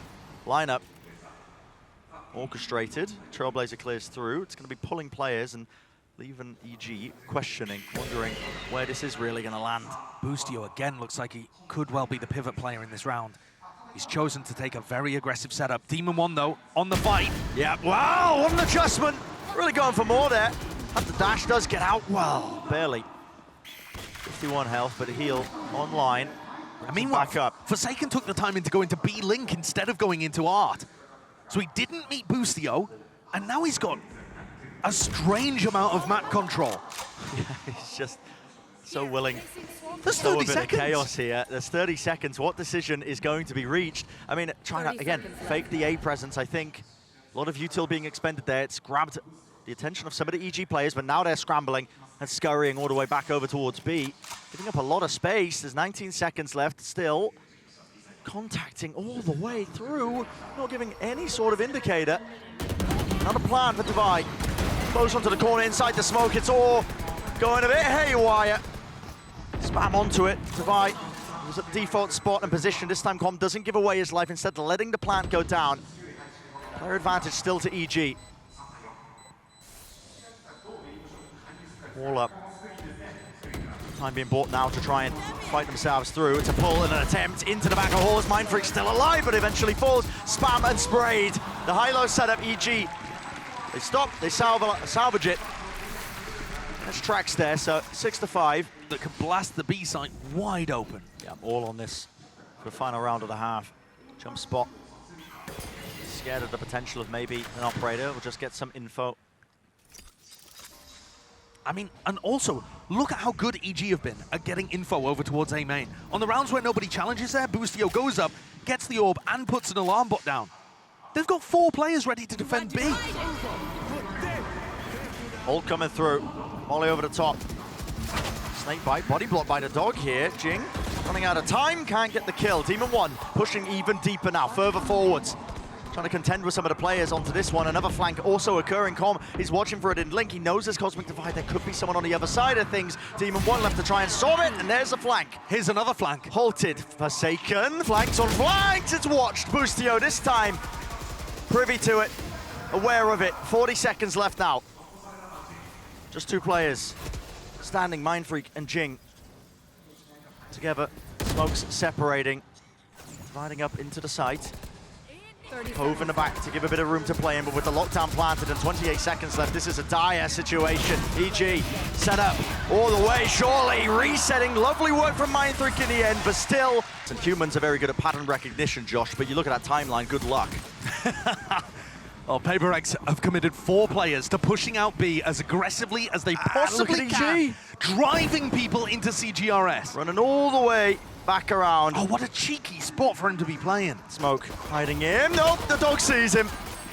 lineup. Orchestrated. Trailblazer clears through. It's going to be pulling players and leaving EG questioning, wondering where this is really going to land. Boostio again looks like he could well be the pivot player in this round. He's chosen to take a very aggressive setup. Demon 1 though, on the fight. Yeah, wow, what an adjustment. Really going for more there. And the dash does get out, well, barely. 51 health, but a heal online. I mean, back up. Forsaken took the time into going to B-Link instead of going into Art. So he didn't meet Boostio, and now he's got a strange amount of map control. Yeah, he's just so willing. There's 30 a bit seconds. Of chaos here. There's 30 seconds. What decision is going to be reached? I mean, trying to, again, fake the A presence, I think. A lot of util being expended there. It's grabbed the attention of some of the EG players, but now they're scrambling and scurrying all the way back over towards B. Giving up a lot of space. There's 19 seconds left still. Contacting all the way through. Not giving any sort of indicator. Not a plan for Daveeys. Close onto the corner inside the smoke. It's all going a bit haywire. Spam onto it. Daveeys was at default spot and position. This time Com doesn't give away his life, instead letting the plant go down. Player advantage still to EG. Wall up. Time being bought now to try and fight themselves through. It's a pull and an attempt into the back of Horse. mindfreak still alive, but eventually falls. Spam and sprayed. The high-low setup, EG. They stop, they salvage it. There's tracks there, so 6-5. That can blast the B site wide open. Yeah, I'm all on this for the final round of the half. Jump spot. Scared of the potential of maybe an operator. We'll just get some info. I mean, and also, look at how good EG have been at getting info over towards A main. On the rounds where nobody challenges there, Boostio goes up, gets the orb, and puts an alarm bot down. They've got 4 players ready to defend B. Ult coming through. Molly over the top. Snake bite, body block by the dog here. Jinggg running out of time, can't get the kill. Demon 1 pushing even deeper now, further forwards. Trying to contend with some of the players onto this one. Another flank also occurring. Com is watching for it in Link. He knows there's Cosmic Divide. There could be someone on the other side of things. Demon 1 left to try and solve it, and there's a flank. Here's another flank. Halted. Forsaken. Flanks on flanks. It's watched. Boostio this time. Privy to it. Aware of it. 40 seconds left now. Just 2 players standing, mindfreak and Jinggg. Together. Smokes separating. Dividing up into the site. Hove in the back to give a bit of room to play in, but with the lockdown planted and 28 seconds left, this is a dire situation. EG set up all the way, surely resetting. Lovely work from mindfreak in the end, but still. And humans are very good at pattern recognition, Josh, but you look at that timeline, good luck. Well, PaperX have committed 4 players to pushing out B as aggressively as they possibly can, driving people into CGRS. Running all the way back around. Oh, what a cheeky spot for him to be playing. Smoke hiding him. Nope, the dog sees him.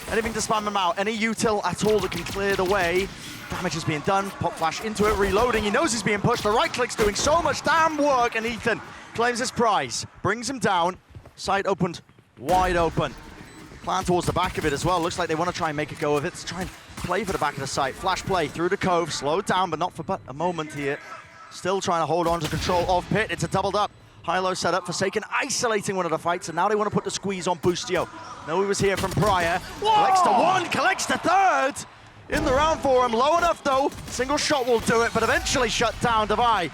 Anything to spam him out. Any util at all that can clear the way. Damage is being done. Pop flash into it, reloading. He knows he's being pushed. The right click's doing so much damn work, and Ethan claims his prize. Brings him down. Site opened wide open. plan towards the back of it as well. Looks like they want to try and make a go of it. To try and play for the back of the site. Flash play through the cove, slowed down, but not for but a moment here. Still trying to hold on to control of Pit. It's a doubled up. High-low setup. Forsaken isolating one of the fights, and now they want to put the squeeze on Boostio. No, he was here from prior. Whoa! Collects the one, collects the third. In the round for him. Low enough, though. Single shot will do it, but eventually shut down Daveeys.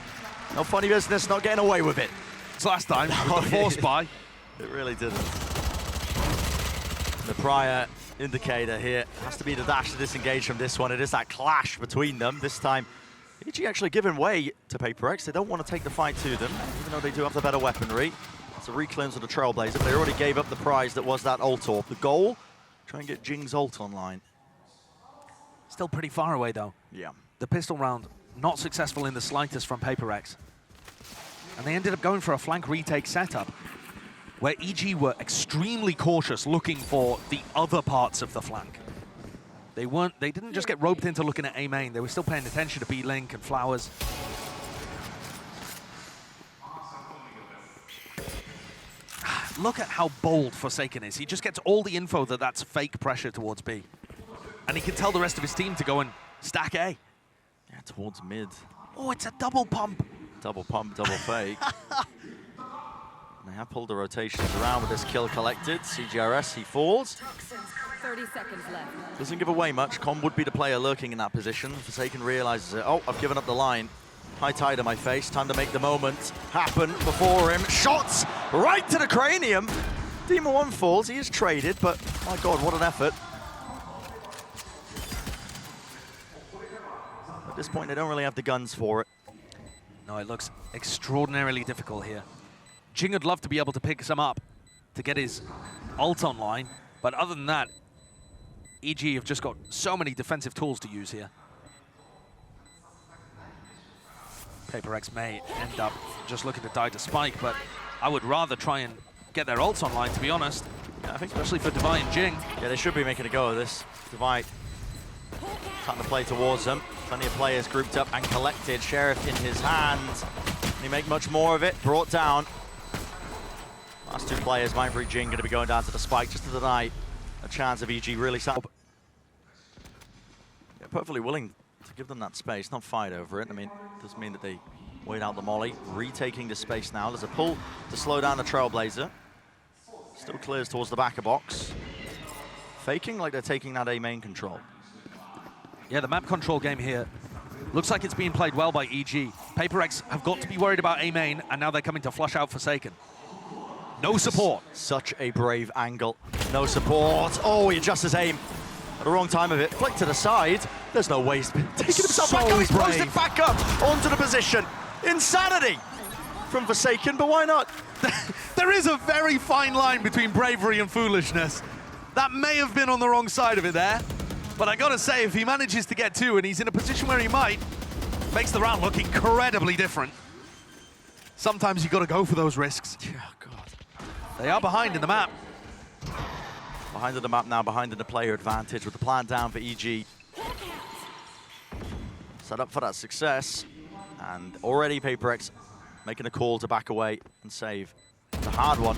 No funny business, not getting away with it. It's last time, with the force buy. It really didn't. The prior indicator here has to be the dash to disengage from this one. It is that clash between them. This time, EG actually giving way to PaperX. They don't want to take the fight to them, even though they do have the better weaponry. It's a recleanse of the Trailblazer, but they already gave up the prize that was that ult orb. The goal, try and get Jingg's ult online. Still pretty far away, though. Yeah. The pistol round, not successful in the slightest from PaperX. And they ended up going for a flank retake setup, where EG were extremely cautious looking for the other parts of the flank. They didn't just get roped into looking at A main, they were still paying attention to B Link and Flowers. Look at how bold Forsaken is. He just gets all the info that that's fake pressure towards B. And he can tell the rest of his team to go and stack A. Yeah, towards mid. Oh, it's a double pump. Double pump, double fake. They have pulled the rotations around with this kill collected. CGRS, he falls. 30 seconds left. Doesn't give away much. Com would be the player lurking in that position. Forsaken realizes it. Oh, I've given up the line. High tide in my face. Time to make the moment happen before him. Shots right to the cranium. Demon 1 falls. He is traded, but my God, what an effort. At this point, they don't really have the guns for it. No, it looks extraordinarily difficult here. Jinggg would love to be able to pick some up to get his ult online, but other than that, EG have just got so many defensive tools to use here. PaperX may end up just looking to die to Spike, but I would rather try and get their ults online, to be honest. Yeah, I think especially for Daveeys and Jinggg. Yeah, they should be making a go of this. Daveeys cutting the play towards them. Plenty of players grouped up and collected. Sheriff in his hands. Can he make much more of it? Brought down. Last two players, mindfreak Jinggg, going to be going down to the spike just to deny a chance of EG really starting. Yeah, perfectly willing to give them that space, not fight over it. I mean, it does mean that they wait out the molly. Retaking the space now. There's a pull to slow down the Trailblazer. Still clears towards the back of box. Faking like they're taking that A main control. Yeah, the map control game here looks like it's being played well by EG. PaperX have got to be worried about A main, and now they're coming to flush out Forsaken. No support. Such a brave angle. No support. Oh, he adjusts his aim at the wrong time of it. Flick to the side. There's no waste. Taking himself back up. He's posted back up onto the position. Insanity from Forsaken, but why not? There is a very fine line between bravery and foolishness. That may have been on the wrong side of it there. But I gotta say, if he manages to get two and he's in a position where he might, makes the round look incredibly different. Sometimes you gotta go for those risks. Oh, God. They are behind in the map. Behind in the map now, behind in the player advantage with the plan down for EG. Set up for that success. And already PaperX making a call to back away and save. It's a hard one.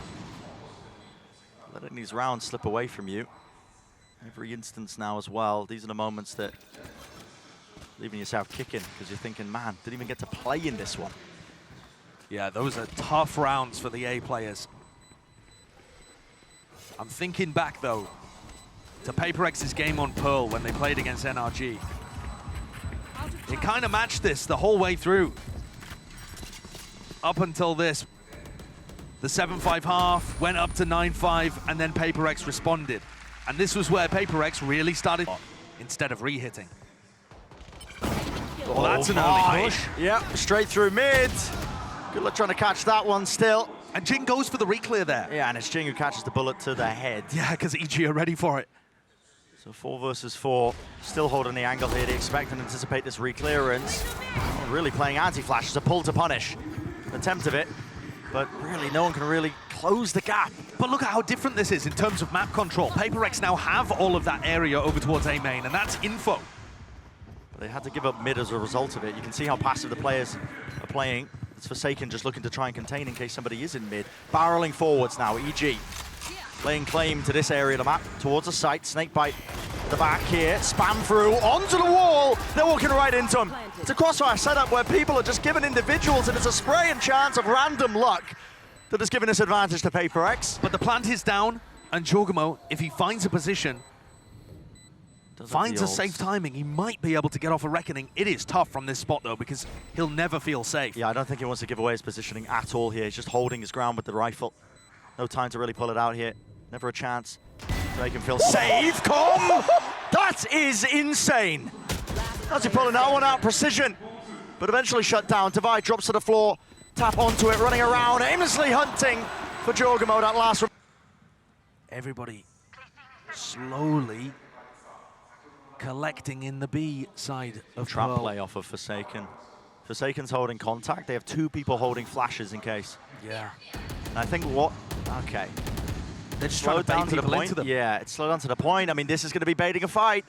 Letting these rounds slip away from you. Every instance now as well. These are the moments that leaving yourself kicking because you're thinking, man, didn't even get to play in this one. Yeah, those are tough rounds for the A players. I'm thinking back, though, to PaperX's game on Pearl when they played against NRG. It kind of matched this the whole way through. Up until this. The 7-5 half went up to 9-5, and then PaperX responded. And this was where PaperX really started instead of re-hitting. Well, that's an early push. Yep, straight through mid. Good luck trying to catch that one still. And Jinggg goes for the re-clear there. Yeah, and it's Jinggg who catches the bullet to the head. Yeah, because EG are ready for it. So 4 versus 4, still holding the angle here. They expect and anticipate this re-clearance. Oh, really playing anti-flash as a pull to punish. An attempt of it, but really no one can really close the gap. But look at how different this is in terms of map control. PaperX now have all of that area over towards A main, and that's info. But they had to give up mid as a result of it. You can see how passive the players are playing. It's Forsaken just looking to try and contain in case somebody is in mid. Barreling forwards now, EG. laying claim to this area of the map, towards the site. Snakebite at the back here, spam through, onto the wall. They're walking right into him. It's a crossfire setup where people are just given individuals, and it's a spray and chance of random luck that has given this advantage to PaperX. But the plant is down, and jawgemo, if he finds a position, finds a safe timing, he might be able to get off a reckoning. It is tough from this spot, though, because he'll never feel safe. Yeah, I don't think he wants to give away his positioning at all here. He's just holding his ground with the rifle. No time to really pull it out here. Never a chance to make him feel safe. Come! That is insane. How's he pulling that one out? Precision. But eventually shut down. Daveeys drops to the floor. Tap onto it, running around, aimlessly hunting for jawgemo, that last. Everybody slowly collecting in the B side of Trap Pearl. play off of Forsaken. Forsaken's holding contact. They have two people holding flashes in case. Yeah. And I think what... Okay. They're just Slow trying to bait down to the people point. into them. Yeah, it's slowed down to the point. I mean, this is going to be baiting a fight.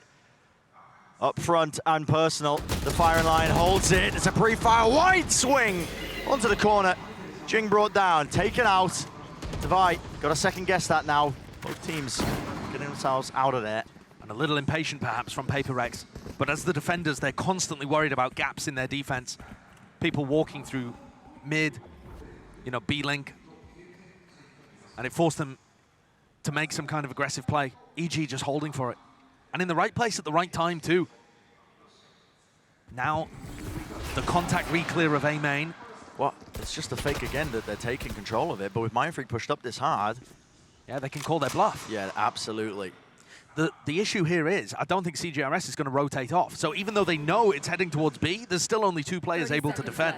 Up front and personal. The firing line holds it. It's a pre-fire wide swing onto the corner. Jinggg brought down, taken out. Daveeys got to second guess that now. Both teams getting themselves out of there. And a little impatient perhaps from PaperX. But as the defenders, they're constantly worried about gaps in their defense. People walking through mid, you know, B-link. And it forced them to make some kind of aggressive play. EG just holding for it. And in the right place at the right time, too. Now, the contact re-clear of A main. Well, it's just a fake again that they're taking control of it, but with mindfreak pushed up this hard. Yeah, they can call their bluff. Yeah, absolutely. The issue here is, I don't think CGRS is going to rotate off. So even though they know it's heading towards B, there's still only two players able to defend.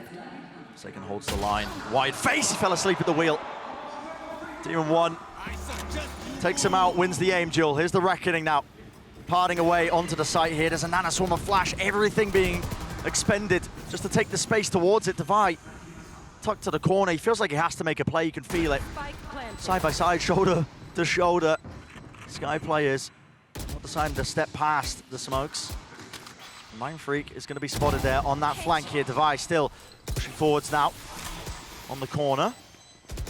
Forsaken holds the line. Wide face, he fell asleep at the wheel. Demon 1 takes him out, wins the aim duel. Here's the reckoning now. Parting away onto the site here. There's a nano swarm of flash, everything being expended just to take the space towards it. Daveeys tucked to the corner. He feels like he has to make a play. You can feel it. Side by side, shoulder to shoulder. Sky players not deciding to step past the smokes. mindfreak is going to be spotted there on that flank here. Daveeys still pushing forwards now on the corner.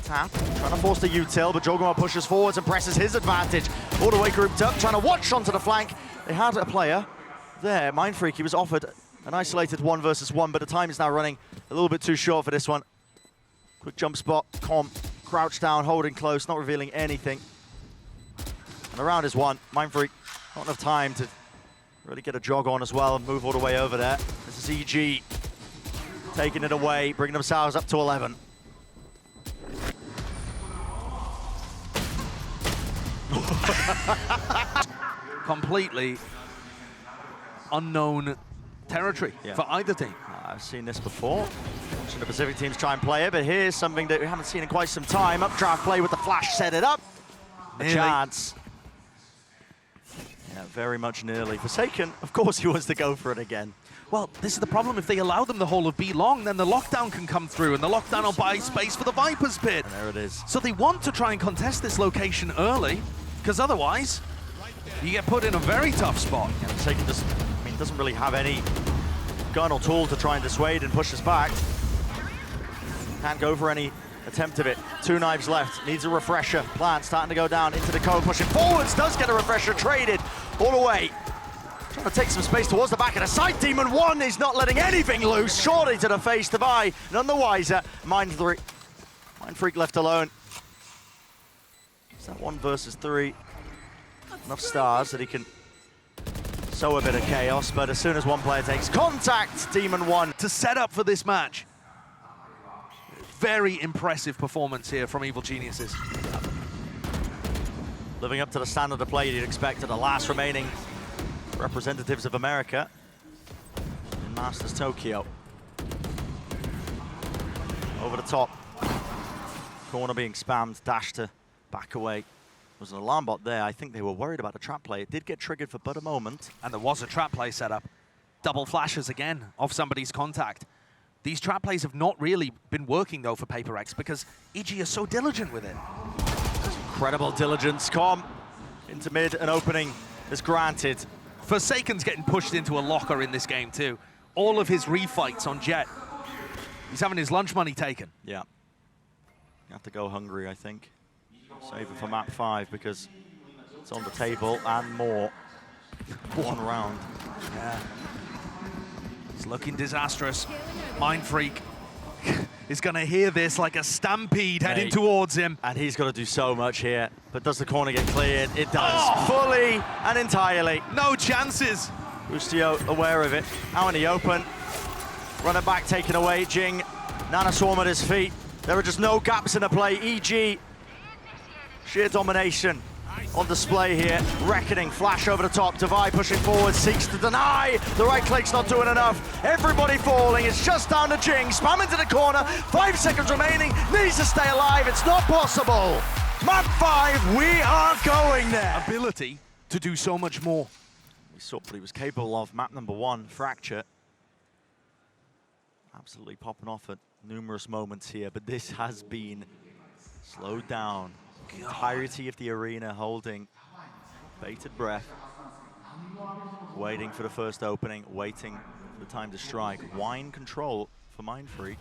Tap, trying to force the util, but jawgemo pushes forwards and presses his advantage. All the way grouped up, trying to watch onto the flank. They had a player there, mindfreak. He was offered an isolated 1 versus 1, but the time is now running a little bit too short for this one. Quick jump spot, comp, crouch down, holding close, not revealing anything. And the round is won. mindfreak, not enough time to really get a jog on as well and move all the way over there. This is EG taking it away, bringing themselves up to 11. Completely unknown territory for either team. I've seen this before. Watching the Pacific teams try and play it, but here's something that we haven't seen in quite some time. Updraft play with the flash, set it up. A chance. Yeah, very much nearly. Forsaken, of course he wants to go for it again. Well, this is the problem. If they allow them the whole of B long, then the lockdown can come through, and the lockdown will buy space for the Viper's pit. And there it is. So they want to try and contest this location early, because otherwise, you get put in a very tough spot. Yeah, Forsaken just, I mean, doesn't really have any gun or tool to try and dissuade and push us back. Can't go for any attempt of it. 2 knives left, needs a refresher. Plant starting to go down into the cone, pushing forwards, does get a refresher traded all the way. Trying to take some space towards the back of the site. Demon 1 is not letting anything loose. Shorty to the face, Daveeys, none the wiser. mindfreak left alone. Is that 1 versus 3? Enough stars that he can sow a bit of chaos, but as soon as one player takes contact, Demon 1. To set up for this match. Very impressive performance here from Evil Geniuses. Living up to the standard of play you'd expect of the last remaining representatives of America in Masters Tokyo. Over the top. Corner being spammed, dash to back away. There was an alarm bot there. I think they were worried about a trap play. It did get triggered for but a moment. And there was a trap play set up. Double flashes again off somebody's contact. These trap plays have not really been working though for PaperX because EG is so diligent with it. Incredible diligence. Com into mid, an opening is granted. Forsaken's getting pushed into a locker in this game too. All of his refights on Jet. He's having his lunch money taken. Yeah. You have to go hungry, I think. Save it for map 5 because it's on the table and more. One round. Yeah. It's looking disastrous. Mindfreak is going to hear this like a stampede heading towards him. And he's got to do so much here. But does the corner get cleared? It does. Fully and entirely. No chances. Boostio aware of it. Out in the open. Runner back taken away. Jinggg. Nana Swarm at his feet. There are just no gaps in the play. EG. Sheer domination on display here. Reckoning, flash over the top. Daveeys pushing forward, seeks to deny. The right click's not doing enough. Everybody falling. It's just down to Jinggg. Spam into the corner. 5 seconds remaining. Needs to stay alive. It's not possible. Map 5, we are going there. Ability to do so much more. We saw what he was capable of. Map number 1, Fracture. Absolutely popping off at numerous moments here, but this has been slowed down. The entirety of the arena holding bated breath, waiting for the first opening, waiting for the time to strike. Wine control for mindfreak.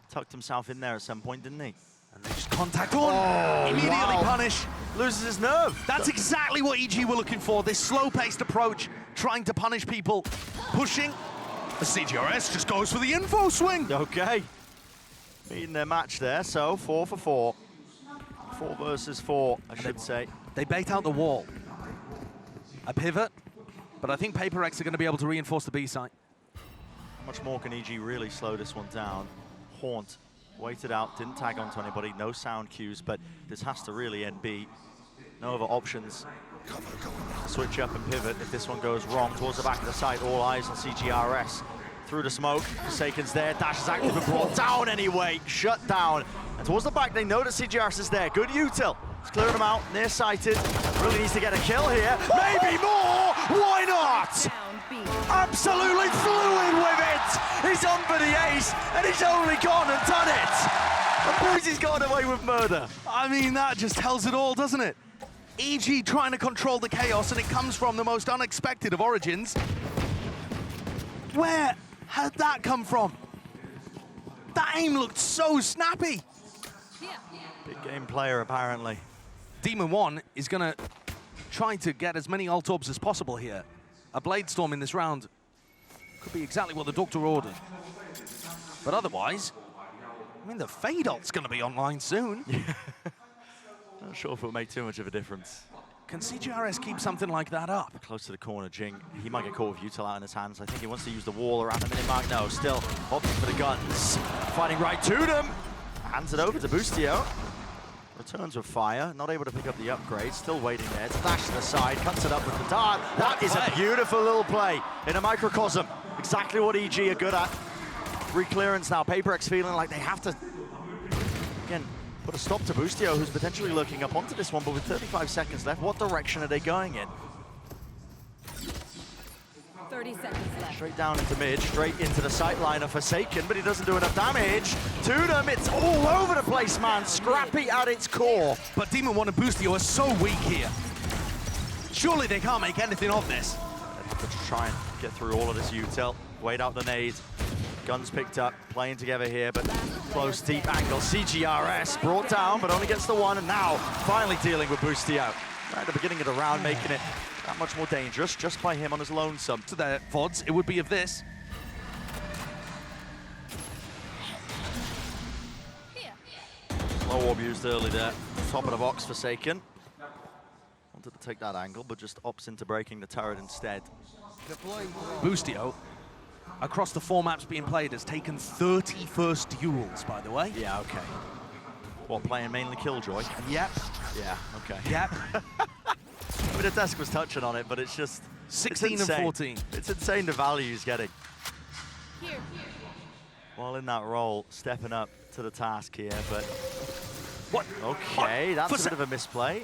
Tucked himself in there at some point, didn't he? And they just contact on. Immediately punish. Loses his nerve. That's exactly what EG were looking for. This slow-paced approach, trying to punish people, pushing. The CGRS just goes for the info swing. Okay. Meeting their match there, so 4 for 4. 4 versus 4, I should say. They bait out the wall. A pivot, but I think pert are going to be able to reinforce the B site. How much more can EG really slow this one down? Haunt waited out, didn't tag onto anybody, no sound cues, but this has to really end B. No other options. Switch up and pivot if this one goes wrong. Towards the back of the site, all eyes on CGRS. Through the smoke, Forsaken's there, Dash is active and brought down anyway, shut down. And towards the back, they know that CGRS is there. Good util. It's clearing them out, nearsighted. Really needs to get a kill here. Maybe more! Why not? Absolutely fluid with it! He's on for the ace, and he's only gone and done it! And Boosie's gone away with murder. I mean, that just tells it all, doesn't it? EG trying to control the chaos, and it comes from the most unexpected of origins. Where had that come from? That aim looked so snappy. Big game player, apparently. Demon 1 is going to try to get as many ult orbs as possible here. A Blade Storm in this round could be exactly what the Doctor ordered. But otherwise, I mean, the Fade ult's going to be online soon. Not sure if it'll make too much of a difference. Can CGRS keep something like that up? Close to the corner, Jinggg. He might get caught with util out in his hands. I think he wants to use the wall around the minute mark. No, still opting for the guns. Fighting right to them. Hands it over to Boostio. Returns with fire. Not able to pick up the upgrade. Still waiting there. It's dash to the side. Cuts it up with the dart. That is a beautiful little play in a microcosm. Exactly what EG are good at. Re-clearance now. pert feeling like they have to, again, put a stop to Boostio, who's potentially looking up onto this one, but with 35 seconds left, what direction are they going in? 30 seconds left. Straight down into mid, straight into the sight line of Forsaken, but he doesn't do enough damage to them. It's all over the place, man. Scrappy at its core. But Demon 1 and Boostio are so weak here. Surely they can't make anything of this. Let's try and get through all of this util. Wait out the nade. Guns picked up, playing together here, but close, deep angle. CGRS brought down, but only gets the one, and now finally dealing with Boostio. Right at the beginning of the round, making it that much more dangerous just by him on his lonesome. To their VODs, it would be of this. Low orb used early there. Top of the box, Forsaken. Wanted to take that angle, but just opts into breaking the turret instead. Boostio, across the 4 maps being played, has taken 30 first duels, by the way. Yeah, okay. What, playing mainly Killjoy? Yep. Yeah, okay. Yep. I mean, the desk was touching on it, but it's just 16 and 14. It's insane the value he's getting. While in that role, stepping up to the task here, but... What? Okay, what? that's a bit of a misplay.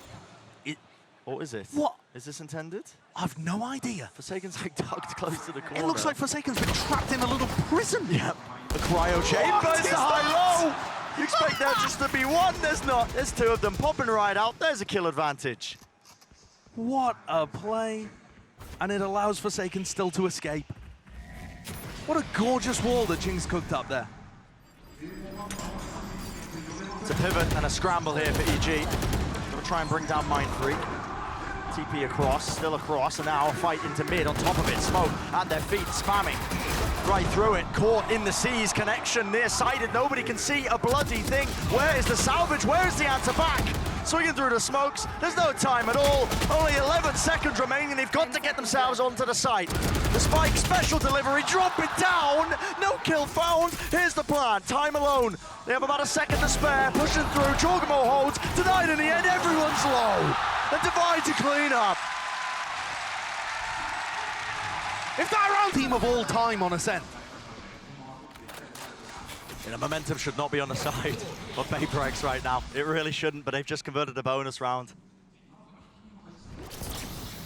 What is it? What? Is this intended? I've no idea. Forsaken's like tucked close to the corner. It looks like Forsaken's been trapped in a little prison. Yep. The cryo chamber is the high-low. You expect there just to be one. There's not. There's 2 of them popping right out. There's a kill advantage. What a play. And it allows Forsaken still to escape. What a gorgeous wall that Jingg's cooked up there. It's a pivot and a scramble here for EG. try and bring down mindfreak. TP across, still across, and now a fight into mid on top of it. Smoke at their feet, spamming right through it. Caught in the seas, connection near-sighted. Nobody can see a bloody thing. Where is the salvage? Where is the answer back? Swinging through the smokes. There's no time at all. Only 11 seconds remaining. They've got to get themselves onto the site. The spike, special delivery, drop it down. No kill found. Here's the plan. Time alone. They have about a second to spare. Pushing through. jawgemo holds. Denied in the end. Everyone's low. And Divide to clean up. If that round team of all time on Ascent. You know, momentum should not be on the side of payper right now. It really shouldn't, but they've just converted a bonus round.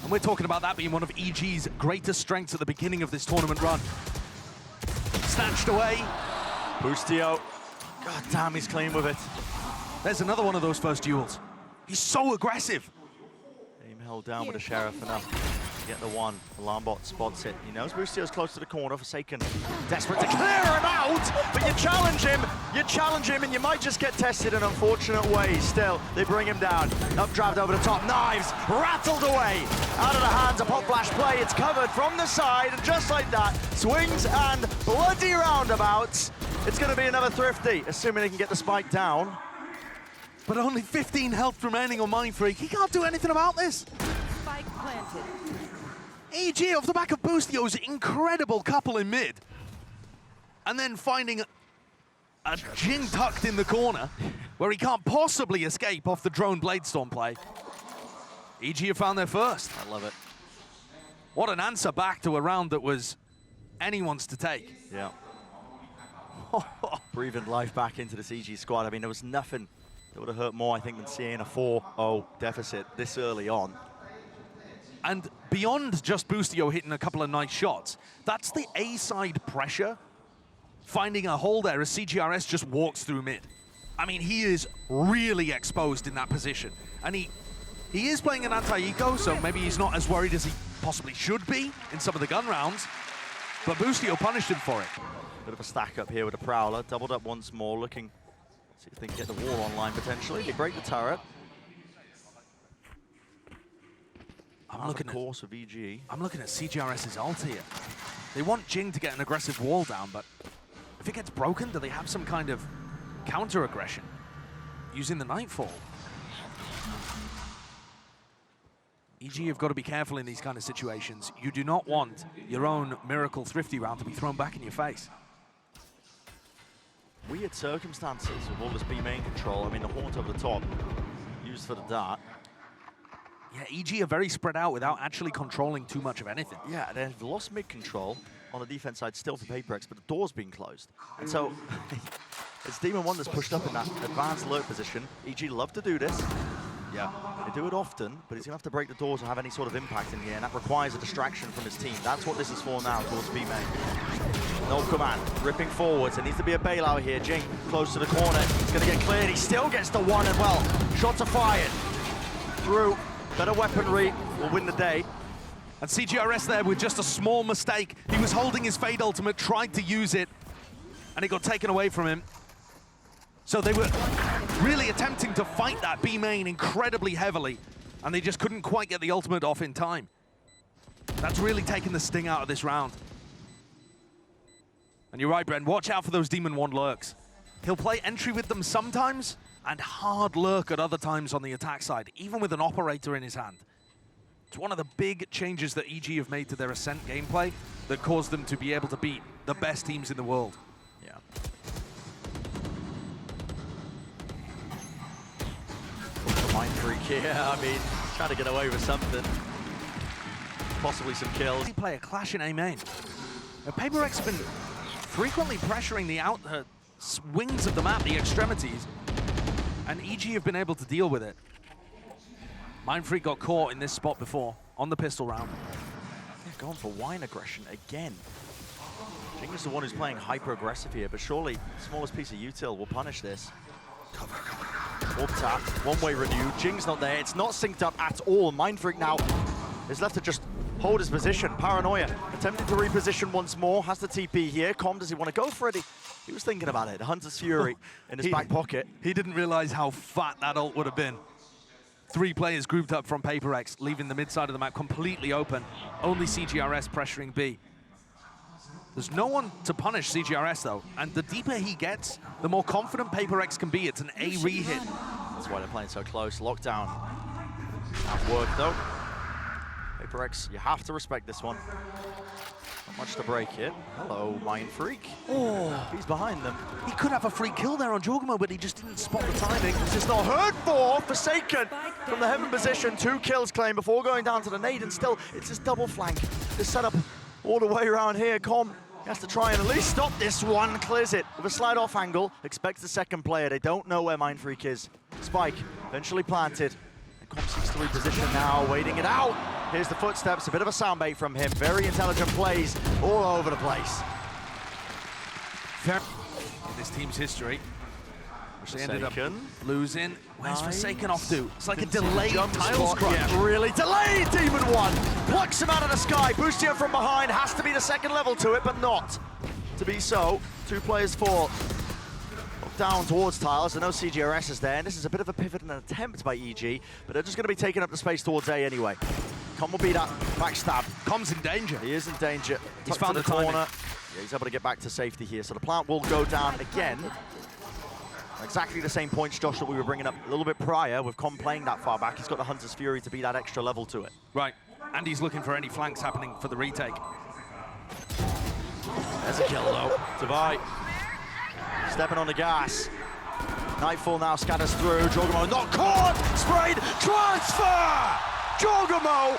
And we're talking about that being one of EG's greatest strengths at the beginning of this tournament run. Snatched away. Boostio. God damn, he's clean with it. There's another one of those first duels. He's so aggressive. Aim held down with the Sheriff enough to get the one. Alarm bot spots it. He knows Boostio's close to the corner. Forsaken, desperate to clear him out, but you challenge him, and you might just get tested in unfortunate ways. Still, they bring him down. Updraft over the top, knives rattled away. Out of the hands, a pop flash play. It's covered from the side, and just like that, swings and bloody roundabouts. It's going to be another thrifty, assuming they can get the spike down. But only 15 health remaining on mindfreak. He can't do anything about this. Spike planted. EG off the back of Boostio's incredible couple in mid. And then finding a Jinggg tucked in the corner where he can't possibly escape off the drone Bladestorm play. EG have found their first. I love it. What an answer back to a round that was anyone's to take. Yeah. Breathing life back into this EG squad. I mean, there was nothing that would have hurt more, I think, than seeing a 4-0 deficit this early on. And beyond just Boostio hitting a couple of nice shots, that's the A-side pressure. Finding a hole there as cgrs just walks through mid. I mean, he is really exposed in that position. And he is playing an anti-eco, so maybe he's not as worried as he possibly should be in some of the gun rounds. But Boostio punished him for it. Bit of a stack up here with a Prowler. Doubled up once more, looking, see if they can get the wall online potentially. They break the turret. I'm looking at cgrs's ult here. They want Jinggg to get an aggressive wall down, but if it gets broken, do they have some kind of counter-aggression using the Nightfall? EG have got to be careful in these kind of situations. You do not want your own Miracle Thrifty round to be thrown back in your face. Weird circumstances with all this B main control. I mean, the haunt over the top, used for the dart. Yeah, EG are very spread out without actually controlling too much of anything. Yeah, they've lost mid control on the defense side still for payper, but the door's been closed. And so, it's Demon 1 that's pushed up in that advanced lurk position. EG love to do this. Yeah, they do it often, but he's going to have to break the doors and have any sort of impact in here, and that requires a distraction from his team. That's what this is for now, towards B main. No command, ripping forwards. There needs to be a bailout here. Jinggg close to the corner. He's going to get cleared. He still gets the one as well. Shots are fired. Through. Better weaponry will win the day. And cgrs there with just a small mistake. He was holding his Fade Ultimate, tried to use it, and it got taken away from him. So they were really attempting to fight that B main incredibly heavily, and they just couldn't quite get the ultimate off in time. That's really taken the sting out of this round. And you're right, Bren, watch out for those Demon 1 lurks. He'll play entry with them sometimes, and hard lurk at other times on the attack side, even with an operator in his hand. It's one of the big changes that EG have made to their Ascent gameplay that caused them to be able to beat the best teams in the world. Yeah. mindfreak here, I mean, trying to get away with something. Possibly some kills. They play a clash in A main. payper have been frequently pressuring the wings of the map, the extremities, and EG have been able to deal with it. mindfreak got caught in this spot before, on the pistol round. They've gone for wine aggression again. Jinggg is the one who's playing hyper-aggressive here, but surely the smallest piece of util will punish this. Orb tap, one-way renewed. Jingg's not there. It's not synced up at all. mindfreak now is left to just hold his position. Paranoia, attempting to reposition once more. Has the TP here. Com, does he want to go for it? He was thinking about it. The Hunter's Fury in his back pocket. He didn't realize how fat that ult would have been. 3 players grouped up from PaperX, leaving the mid side of the map completely open. Only cgrs pressuring B. There's no one to punish cgrs though, and the deeper he gets, the more confident PaperX can be. It's an A re-hit. That's why they're playing so close. Lockdown. That worked though. PaperX, you have to respect this one. Not much to break it. Hello, mindfreak. Oh, He's behind them. he could have a free kill there on jawgemo, but he just didn't spot the timing. This is not heard for. Forsaken from the heaven position. 2 kills claimed before going down to the nade, and still it's this double flank. This setup all the way around here. Com has to try and at least stop this one. Clears it with a slide off angle. Expects the second player. They don't know where mindfreak is. Spike eventually planted. Com seeks to reposition now, waiting it out. Here's the footsteps, a bit of a sound bait from him. Very intelligent plays all over the place. In this team's history, which they ended up losing. Where's Forsaken off to? It's like a delayed tile scrunch. Yeah, really delayed. Demon 1 plucks him out of the sky. Boostio from behind, has to be the second level to it, but not to be so. 2 players fall down towards tiles. I know cgrs is there, and this is a bit of a pivot and an attempt by EG, but they're just going to be taking up the space towards A anyway. Com will be that backstab. Com's in danger. He is in danger. He's found the corner. Yeah, he's able to get back to safety here. So the plant will go down again. Exactly the same points, Josh, that we were bringing up a little bit prior with Com playing that far back. He's got the Hunter's Fury to be that extra level to it. Right, and he's looking for any flanks happening for the retake. There's a kill though. Daveeys stepping on the gas. Nightfall now scatters through. jawgemo not caught. Sprayed. Transfer. jawgemo.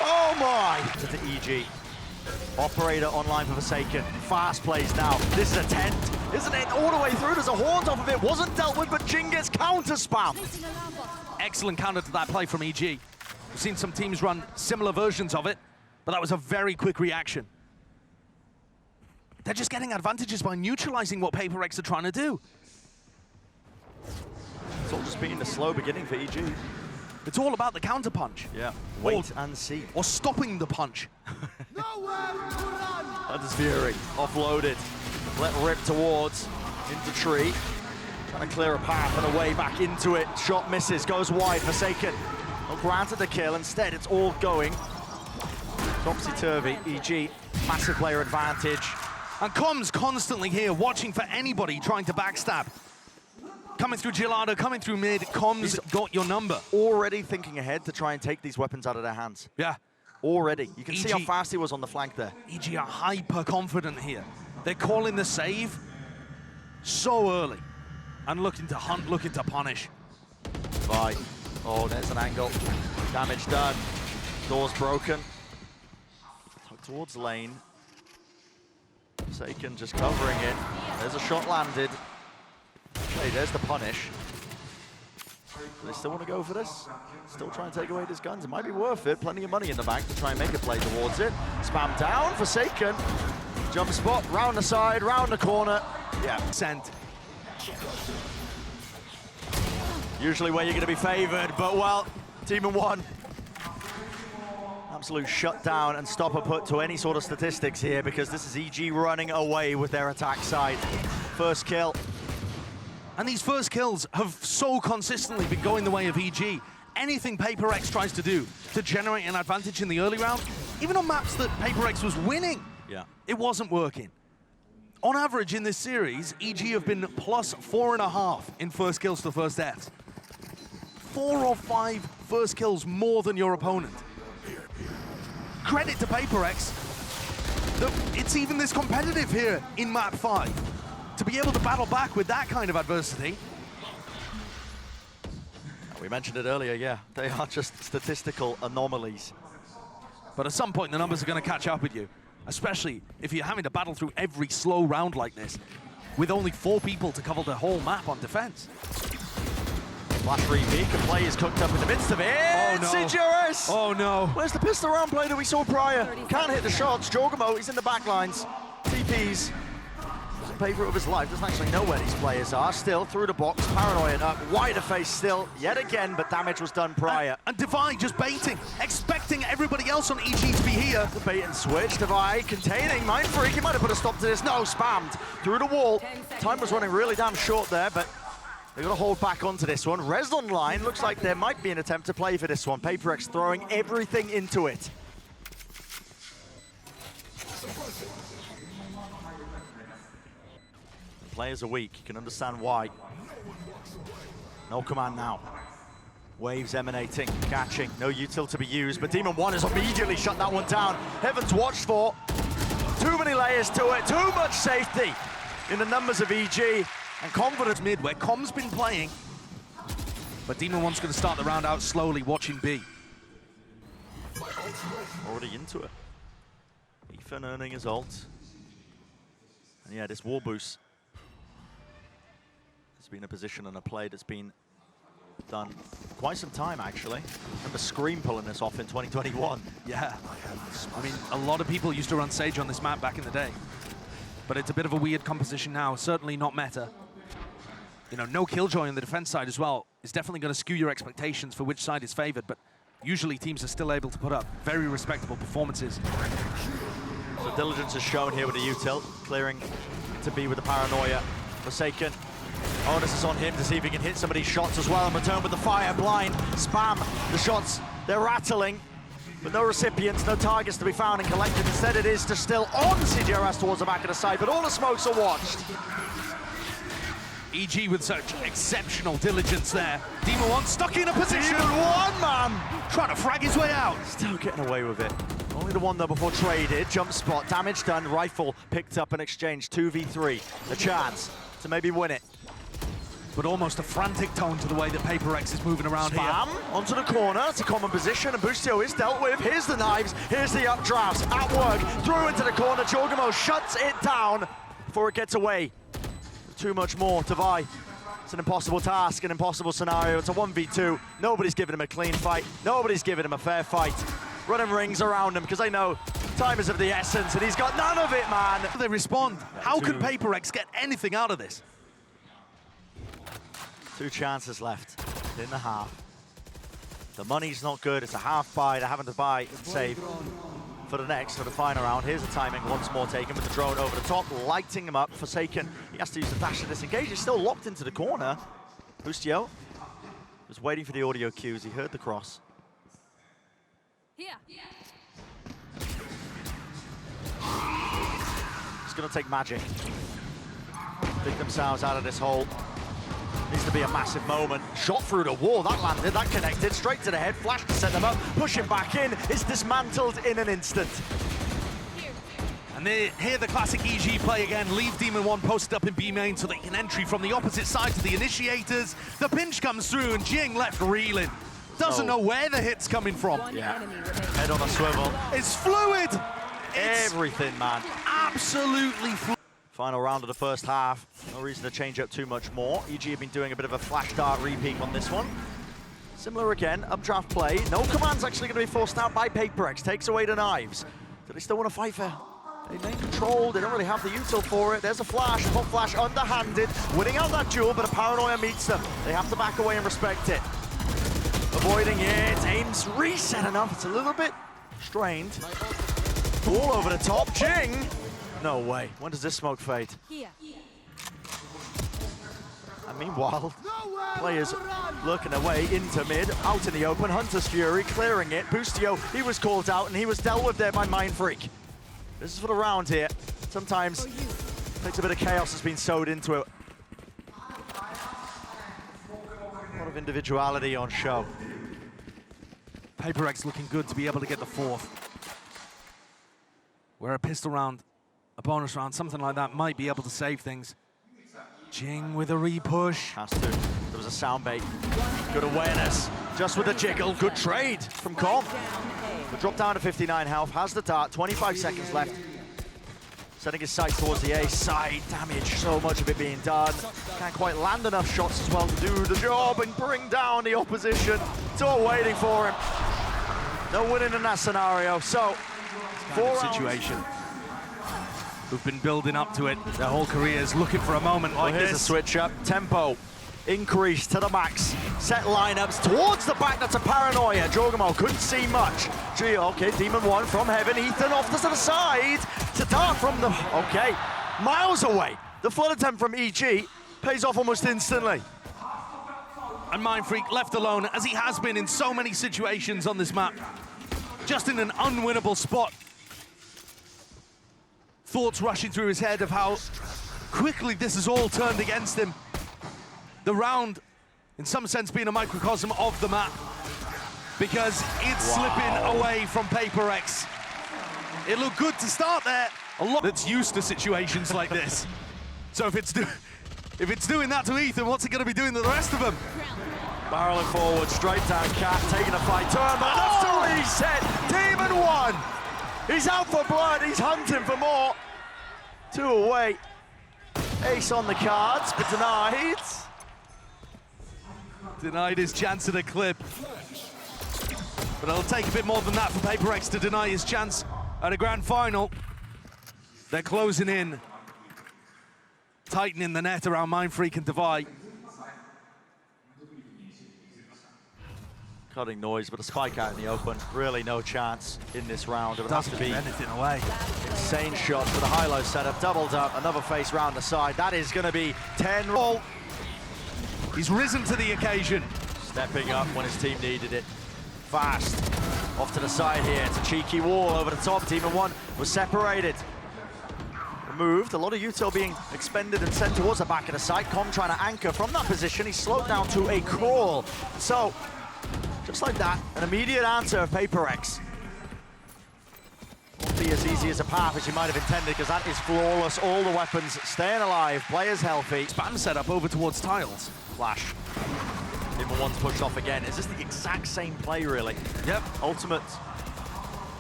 Oh my. To the EG. Operator online for Forsaken. Fast plays now. This is a tent, isn't it? All the way through. There's a haunt off of it. Wasn't dealt with, but Jinggg gets counter spam. Excellent counter to that play from EG. We've seen some teams run similar versions of it, but that was a very quick reaction. They're just getting advantages by neutralizing what PaperX are trying to do. It's all just being the slow beginning for EG. It's all about the counter punch. Yeah. Wait and see. Or stopping the punch. Hunter's Fury offloaded. Let rip towards into tree. Trying to clear a path and a way back into it. Shot misses, goes wide. Forsaken. Well, granted the kill. Instead, it's all going topsy-turvy. EG, massive player advantage. And Com's constantly here, watching for anybody trying to backstab. Coming through Gelato, coming through mid, Com's got your number. Already thinking ahead to try and take these weapons out of their hands. Yeah. Already. You can see how fast he was on the flank there. EG are hyper confident here. They're calling the save so early. And looking to hunt, looking to punish. Bye. Oh, there's an angle. Damage done. Door's broken. Tuck towards lane. Forsaken just covering it. There's a shot landed. Hey, there's the punish. Do they still want to go for this? Still try and take away his guns. It might be worth it. Plenty of money in the bank to try and make a play towards it. Spam down, Forsaken. Jump spot, round the side, round the corner. Yeah. Sent. Usually where you're going to be favored, but well, team in 1. Absolute shutdown and stopper put to any sort of statistics here, because this is EG running away with their attack side. First kill. And these first kills have so consistently been going the way of EG. Anything PaperX tries to do to generate an advantage in the early round, even on maps that PaperX was winning, it wasn't working. On average in this series, EG have been plus 4.5 in first kills to first deaths. 4 or 5 first kills more than your opponent. Credit to PaperX that it's even this competitive here in map 5. To be able to battle back with that kind of adversity. We mentioned it earlier, yeah. They are just statistical anomalies. But at some point, the numbers are going to catch up with you, especially if you're having to battle through every slow round like this, with only 4 people to cover the whole map on defense. Flash repeat, and play is cooked up in the midst of it. Oh no. cgrs! Oh no. Where's the pistol round play that we saw prior? Can't hit the shots. jawgemo, he's in the back lines. TPs. Favorite of his life, doesn't actually know where these players are. Still through the box, paranoid up, wider face still, yet again, but damage was done prior. And Daveeys just baiting, expecting everybody else on EG to be here. The bait and switch, Daveeys containing mindfreak. He might have put a stop to this. No, spammed through the wall. Time was running really damn short there, but They've got to hold back onto this one. Res online, looks like there might be an attempt to play for this one. PaperX throwing everything into it. The players are weak, you can understand why. No command now. Waves emanating, catching, no util to be used, but Demon 1 has immediately shut that one down. Heaven's watched for. Too many layers to it, too much safety in the numbers of EG. And confidence mid, where Com's been playing. But Demon 1's going to start the round out slowly, watching B. Already into it. Ethan earning his ult. And yeah, this wall boost has been a position and a play that's been done quite some time, actually. I remember Scream pulling this off in 2021. Yeah. I mean, a lot of people used to run Sage on this map back in the day. But it's a bit of a weird composition now, certainly not meta. You know, no Killjoy on the defense side as well is definitely going to skew your expectations for which side is favored, but usually teams are still able to put up very respectable performances. So Diligence is shown here with the util, clearing to be with the Paranoia. Forsaken. Onus is on him to see if he can hit some of these shots as well and return with the fire. Blind, spam, the shots, they're rattling, but no recipients, no targets to be found and collected. Instead it is just still on cgrs towards the back of the side, but all the smokes are watched. EG with such exceptional diligence there. Demon 1 stuck in a position. Demon 1, man! Trying to frag his way out. Still getting away with it. Only the one though before traded. Jump spot, damage done, rifle picked up and exchanged. 2v3, a chance to maybe win it. But almost a frantic tone to the way that PaperX is moving around Spam here. onto the corner, it's a common position, and Boostio is dealt with. Here's the knives, here's the updrafts, at work, through into the corner. jawgemo shuts it down before it gets away. Too much more to vie. It's an impossible task, an impossible scenario. It's a 1v2. Nobody's giving him a clean fight. Nobody's giving him a fair fight. Running rings around him because they know time is of the essence, and he's got none of it, man. They respond. How can PaperX get anything out of this? 2 chances left in the half. The money's not good. It's a half buy. They're having to buy and save for the final round. Here's the timing once more taken with the drone over the top, lighting him up. Forsaken, he has to use the dash to disengage. He's still locked into the corner. Boostio was waiting for the audio cues. He heard the cross. Here. It's going to take magic. Dig themselves out of this hole. Needs to be a massive moment. Shot through the wall, that landed, that connected, straight to the head, flash to set them up, push him back in. It's dismantled in an instant. And they hear the classic EG play again, leave Demon 1 posted up in B main so they can entry from the opposite side to the initiators. The pinch comes through and Jinggg left reeling. Doesn't know where the hit's coming from. Yeah, head on a swivel. It's fluid! It's everything, man. Absolutely fluid. Final round of the first half. No reason to change up too much more. EG have been doing a bit of a flash dart repeat on this one. Similar again, updraft play. No command's actually going to be forced out by PaperX. Takes away the knives. Do they still want to fight for a main control? They don't really have the util for it. There's a flash, pop flash underhanded. Winning out that duel, but a Paranoia meets them. They have to back away and respect it. Avoiding it. Aim's reset enough. It's a little bit strained. All over the top. Jinggg. No way. When does this smoke fade? Here. And meanwhile, players lurking their way into mid, out in the open. Hunter's Fury clearing it. Boostio, he was called out and he was dealt with there by mindfreak. This is for the round here. Sometimes takes a bit of chaos has been sewed into it. A lot of individuality on show. PaperX looking good to be able to get the 4th. Where a pistol round, a bonus round, something like that might be able to save things. Jinggg with a repush. Has to. There was a sound bait. Good awareness. Just with a jiggle. Good trade from Com. The drop down to 59 health. Has the dart. 25 seconds left. Setting his sights towards the A side. Damage. So much of it being done. Can't quite land enough shots as well to do the job and bring down the opposition. It's all waiting for him. No winning in that scenario. So, 4 situation. Who've been building up to it their whole careers, looking for a moment like here's this. A switch up. Tempo increased to the max. Set lineups towards the back. That's a Paranoia. jawgemo couldn't see much. Okay, Demon 1 from heaven. Ethan off to the side. To dart from the... Okay, miles away. The flood attempt from EG pays off almost instantly. And mindfreak left alone, as he has been in so many situations on this map. Just in an unwinnable spot. Thoughts rushing through his head of how quickly this has all turned against him. The round, in some sense, being a microcosm of the map, because it's slipping away from PaperX. It looked good to start there. A lot that's used to situations like this. So if it's doing that to Ethan, what's it going to be doing to the rest of them? Barreling forward, straight down, Cat taking a fight, turn, but enough to reset. Demon 1. He's out for blood. He's hunting for more. 2 away. Ace on the cards, but denied. Denied his chance at a clip. But it'll take a bit more than that for PaperX to deny his chance at a grand final. They're closing in. Tightening the net around mindfreak and Daveeys. Cutting noise, but a spike out in the open. Really no chance in this round. It would have to be anything away. insane shots for the high-low setup. Doubled up, another face round the side. That is going to be 10 roll. He's risen to the occasion. Stepping up when his team needed it. Fast. Off to the side here. It's a cheeky wall over the top. Demon 1 was separated. Removed. A lot of util being expended and sent towards the back of the site. Com trying to anchor from that position. He's slowed down to a crawl. So, just like that, an immediate answer of PaperX. Won't be as easy as a path as you might have intended, because that is flawless. All the weapons staying alive, players healthy. Spam setup over towards tiles. Flash. Demon 1's pushed off again. Is this the exact same play, really? Yep. Ultimate.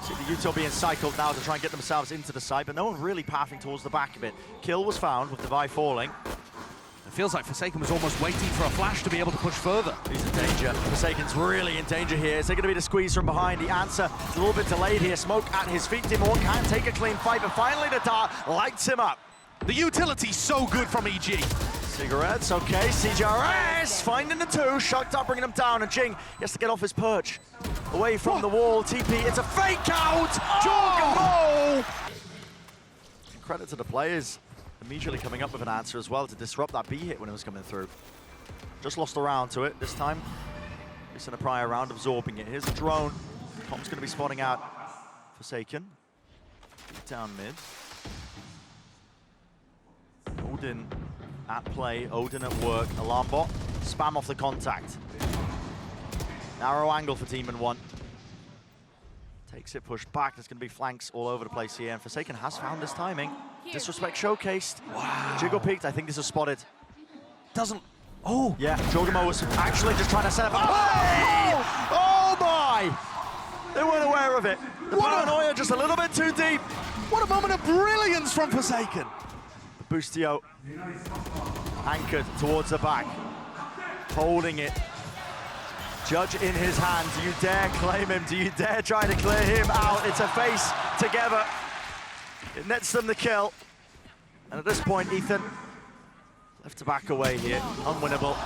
See the util being cycled now to try and get themselves into the site, but no one really pathing towards the back of it. Kill was found with Daveeys falling. It feels like Forsaken was almost waiting for a flash to be able to push further. He's in danger. Forsaken's really in danger here. Is there going to be the squeeze from behind? The answer is a little bit delayed here. Smoke at his feet. Demon 1 can't take a clean fight, but finally the dart lights him up. The utility's so good from EG. Cigarettes, okay, cgrs finding the 2, shocked up, bringing him down, and Jinggg has to get off his perch. Away from the wall, TP, it's a fake out! Jawgemo! Credit to the players, immediately coming up with an answer as well to disrupt that B hit when it was coming through. Just lost a round to it this time. It's in a prior round, absorbing it. Here's a drone. Tom's going to be spotting out Forsaken. Down mid. Odin at play, Odin at work, alarm bot, spam off the contact. Narrow angle for Demon 1. Takes it, pushed back, there's gonna be flanks all over the place here, and Forsaken has found his timing. Disrespect showcased. Wow. Jiggle peeked, I think this was spotted. Doesn't, oh! Yeah, jawgemo was actually just trying to set up a play! Oh my! They weren't aware of it. The paranoia just a little bit too deep. What a moment of brilliance from Forsaken. Boostio anchored towards the back, holding it. Judge in his hand. Do you dare claim him? Do you dare try to clear him out? It's a face together. It nets them the kill. And at this point, Ethan left to back away here. Unwinnable.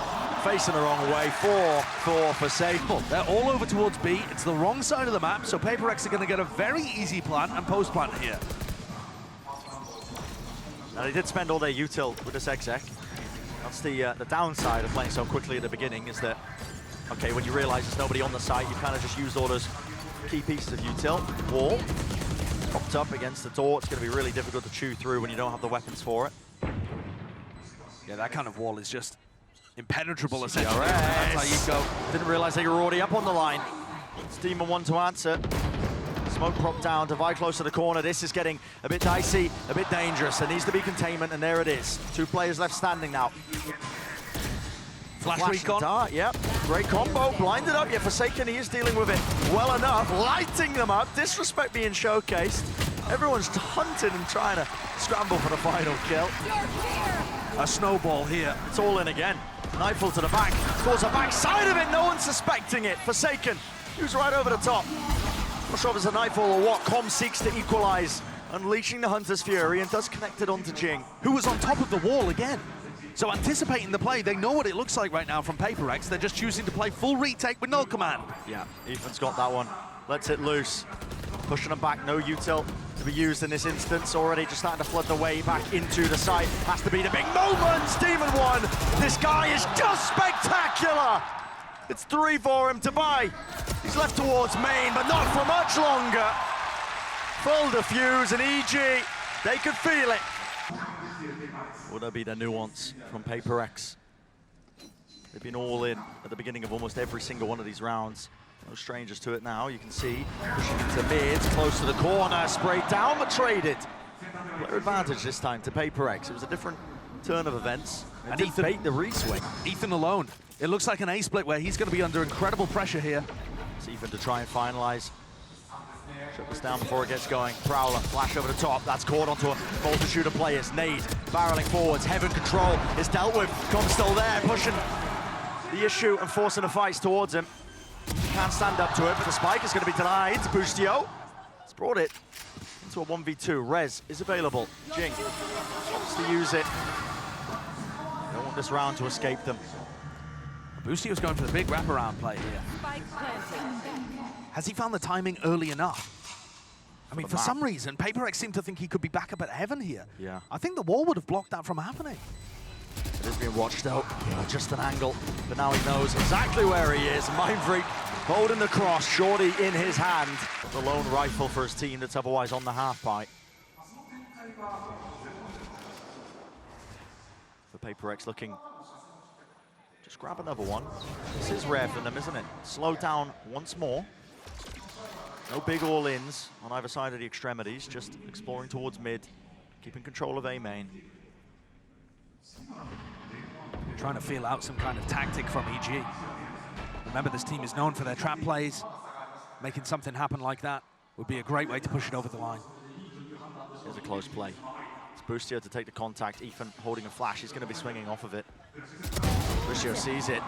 Facing the wrong way. 4 for Forsaken. They're all over towards B. It's the wrong side of the map, so PaperX are going to get a very easy plant and post plant here. Now, they did spend all their util with this exec. That's the downside of playing so quickly at the beginning, is that, okay, when you realize there's nobody on the site, you kind of just used all those key pieces of util. Wall, propped up against the door. It's going to be really difficult to chew through when you don't have the weapons for it. Yeah, that kind of wall is just impenetrable, essentially. That's how you go. Didn't realize they were already up on the line. It's Demon 1 to answer. Smoke prop down, Daveeys close to the corner. This is getting a bit dicey, a bit dangerous. There needs to be containment, and there it is. 2 players left standing now. Flash recon. Dart, yep. Great combo, blinded up, yet Forsaken, he is dealing with it well enough. Lighting them up, disrespect being showcased. Everyone's hunting and trying to scramble for the final kill. A snowball here. It's all in again. Knifeful to the back, towards the back side of it, no one's suspecting it. Forsaken, who's right over the top. Not sure if it's a nightfall or what. Com seeks to equalize, unleashing the Hunter's Fury, and does connect it onto Jinggg, who was on top of the wall again. So anticipating the play, they know what it looks like right now from PaperX. They're just choosing to play full retake with no command. Yeah, Ethan's got that one. Lets it loose. Pushing them back, no util. to be used in this instance. Already just starting to flood the way back into the site. Has to be the big moment. Demon 1. This guy is just spectacular. It's 3 for him to buy. He's left towards main, but not for much longer. Full defuse and EG, they could feel it. Will there be the nuance from Paper X? They've been all in at the beginning of almost every single one of these rounds. No strangers to it now. You can see pushing into mid, close to the corner, sprayed down, but traded. Player advantage this time to Paper X. It was a different turn of events. And Ethan bait the reswing. Ethan alone. It looks like an A split where he's going to be under incredible pressure here. It's Ethan to try and finalize. Shut this down before it gets going. Prowler, flash over the top. That's caught onto a multitude of players. Nade, barreling forwards. Heaven control is dealt with. Com's still there, pushing the issue and forcing the fights towards him. Can't stand up to it, but the spike is going to be denied. Boostio. It's brought it into a 1v2. Rez is available. Jinggg wants to use it. Don't want this round to escape them. Boostio's going for the big wraparound play here. Has he found the timing early enough? I mean, for some reason, Paper X seemed to think he could be back up at Heaven here. Yeah. I think the wall would have blocked that from happening. It is being watched out. Just an angle, but now he knows exactly where he is. Mindfreak holding the cross, Shorty in his hand. The lone rifle for his team that's otherwise on the half pipe. For Paper X looking, just grab another one. This is rare for them, isn't it? Slow down once more. No big all-ins on either side of the extremities, just exploring towards mid, keeping control of A main. Trying to feel out some kind of tactic from EG. Remember, this team is known for their trap plays. Making something happen like that would be a great way to push it over the line. Here's a close play. It's Boostio to take the contact. Ethan holding a flash. He's going to be swinging off of it. Boostio sees it.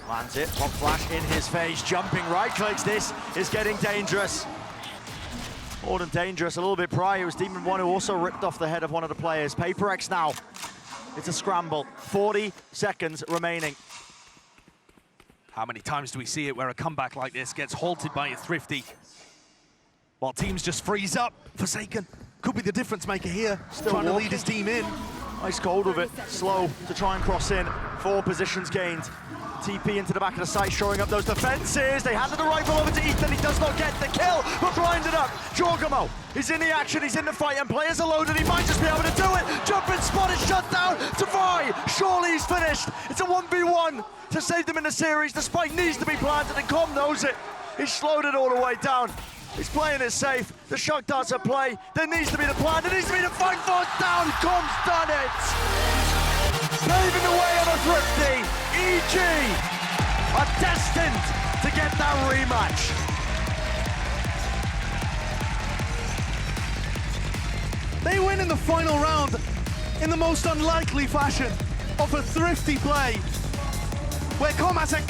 Lands it. Pop flash in his face. Jumping right clicks. This is getting dangerous. More than dangerous. A little bit prior, it was Demon 1 who also ripped off the head of one of the players. Paper X now. It's a scramble. 40 seconds remaining. How many times do we see it where a comeback like this gets halted by a Thrifty? While teams just freeze up. Forsaken could be the difference maker here. Still trying walking. to lead his team in. Nice cold with it. Slow to try and cross in. 4 positions gained. TP into the back of the site, showing up those defenses. They handed the rifle over to Ethan. He does not get the kill, but blinded up. jawgemo is in the action. He's in the fight, and players are loaded. He might just be able to do it. Jumping spot is shut down. Davy, surely he's finished. It's a 1v1 to save them in the series. The spike needs to be planted, and Com knows it. He's slowed it all the way down. He's playing it safe. The shock darts at play. There needs to be the plan. There needs to be the fight force down. Com's done it. Paving the way on a Thrifty. EG are destined to get that rematch. They win in the final round in the most unlikely fashion of a Thrifty play, where Com has a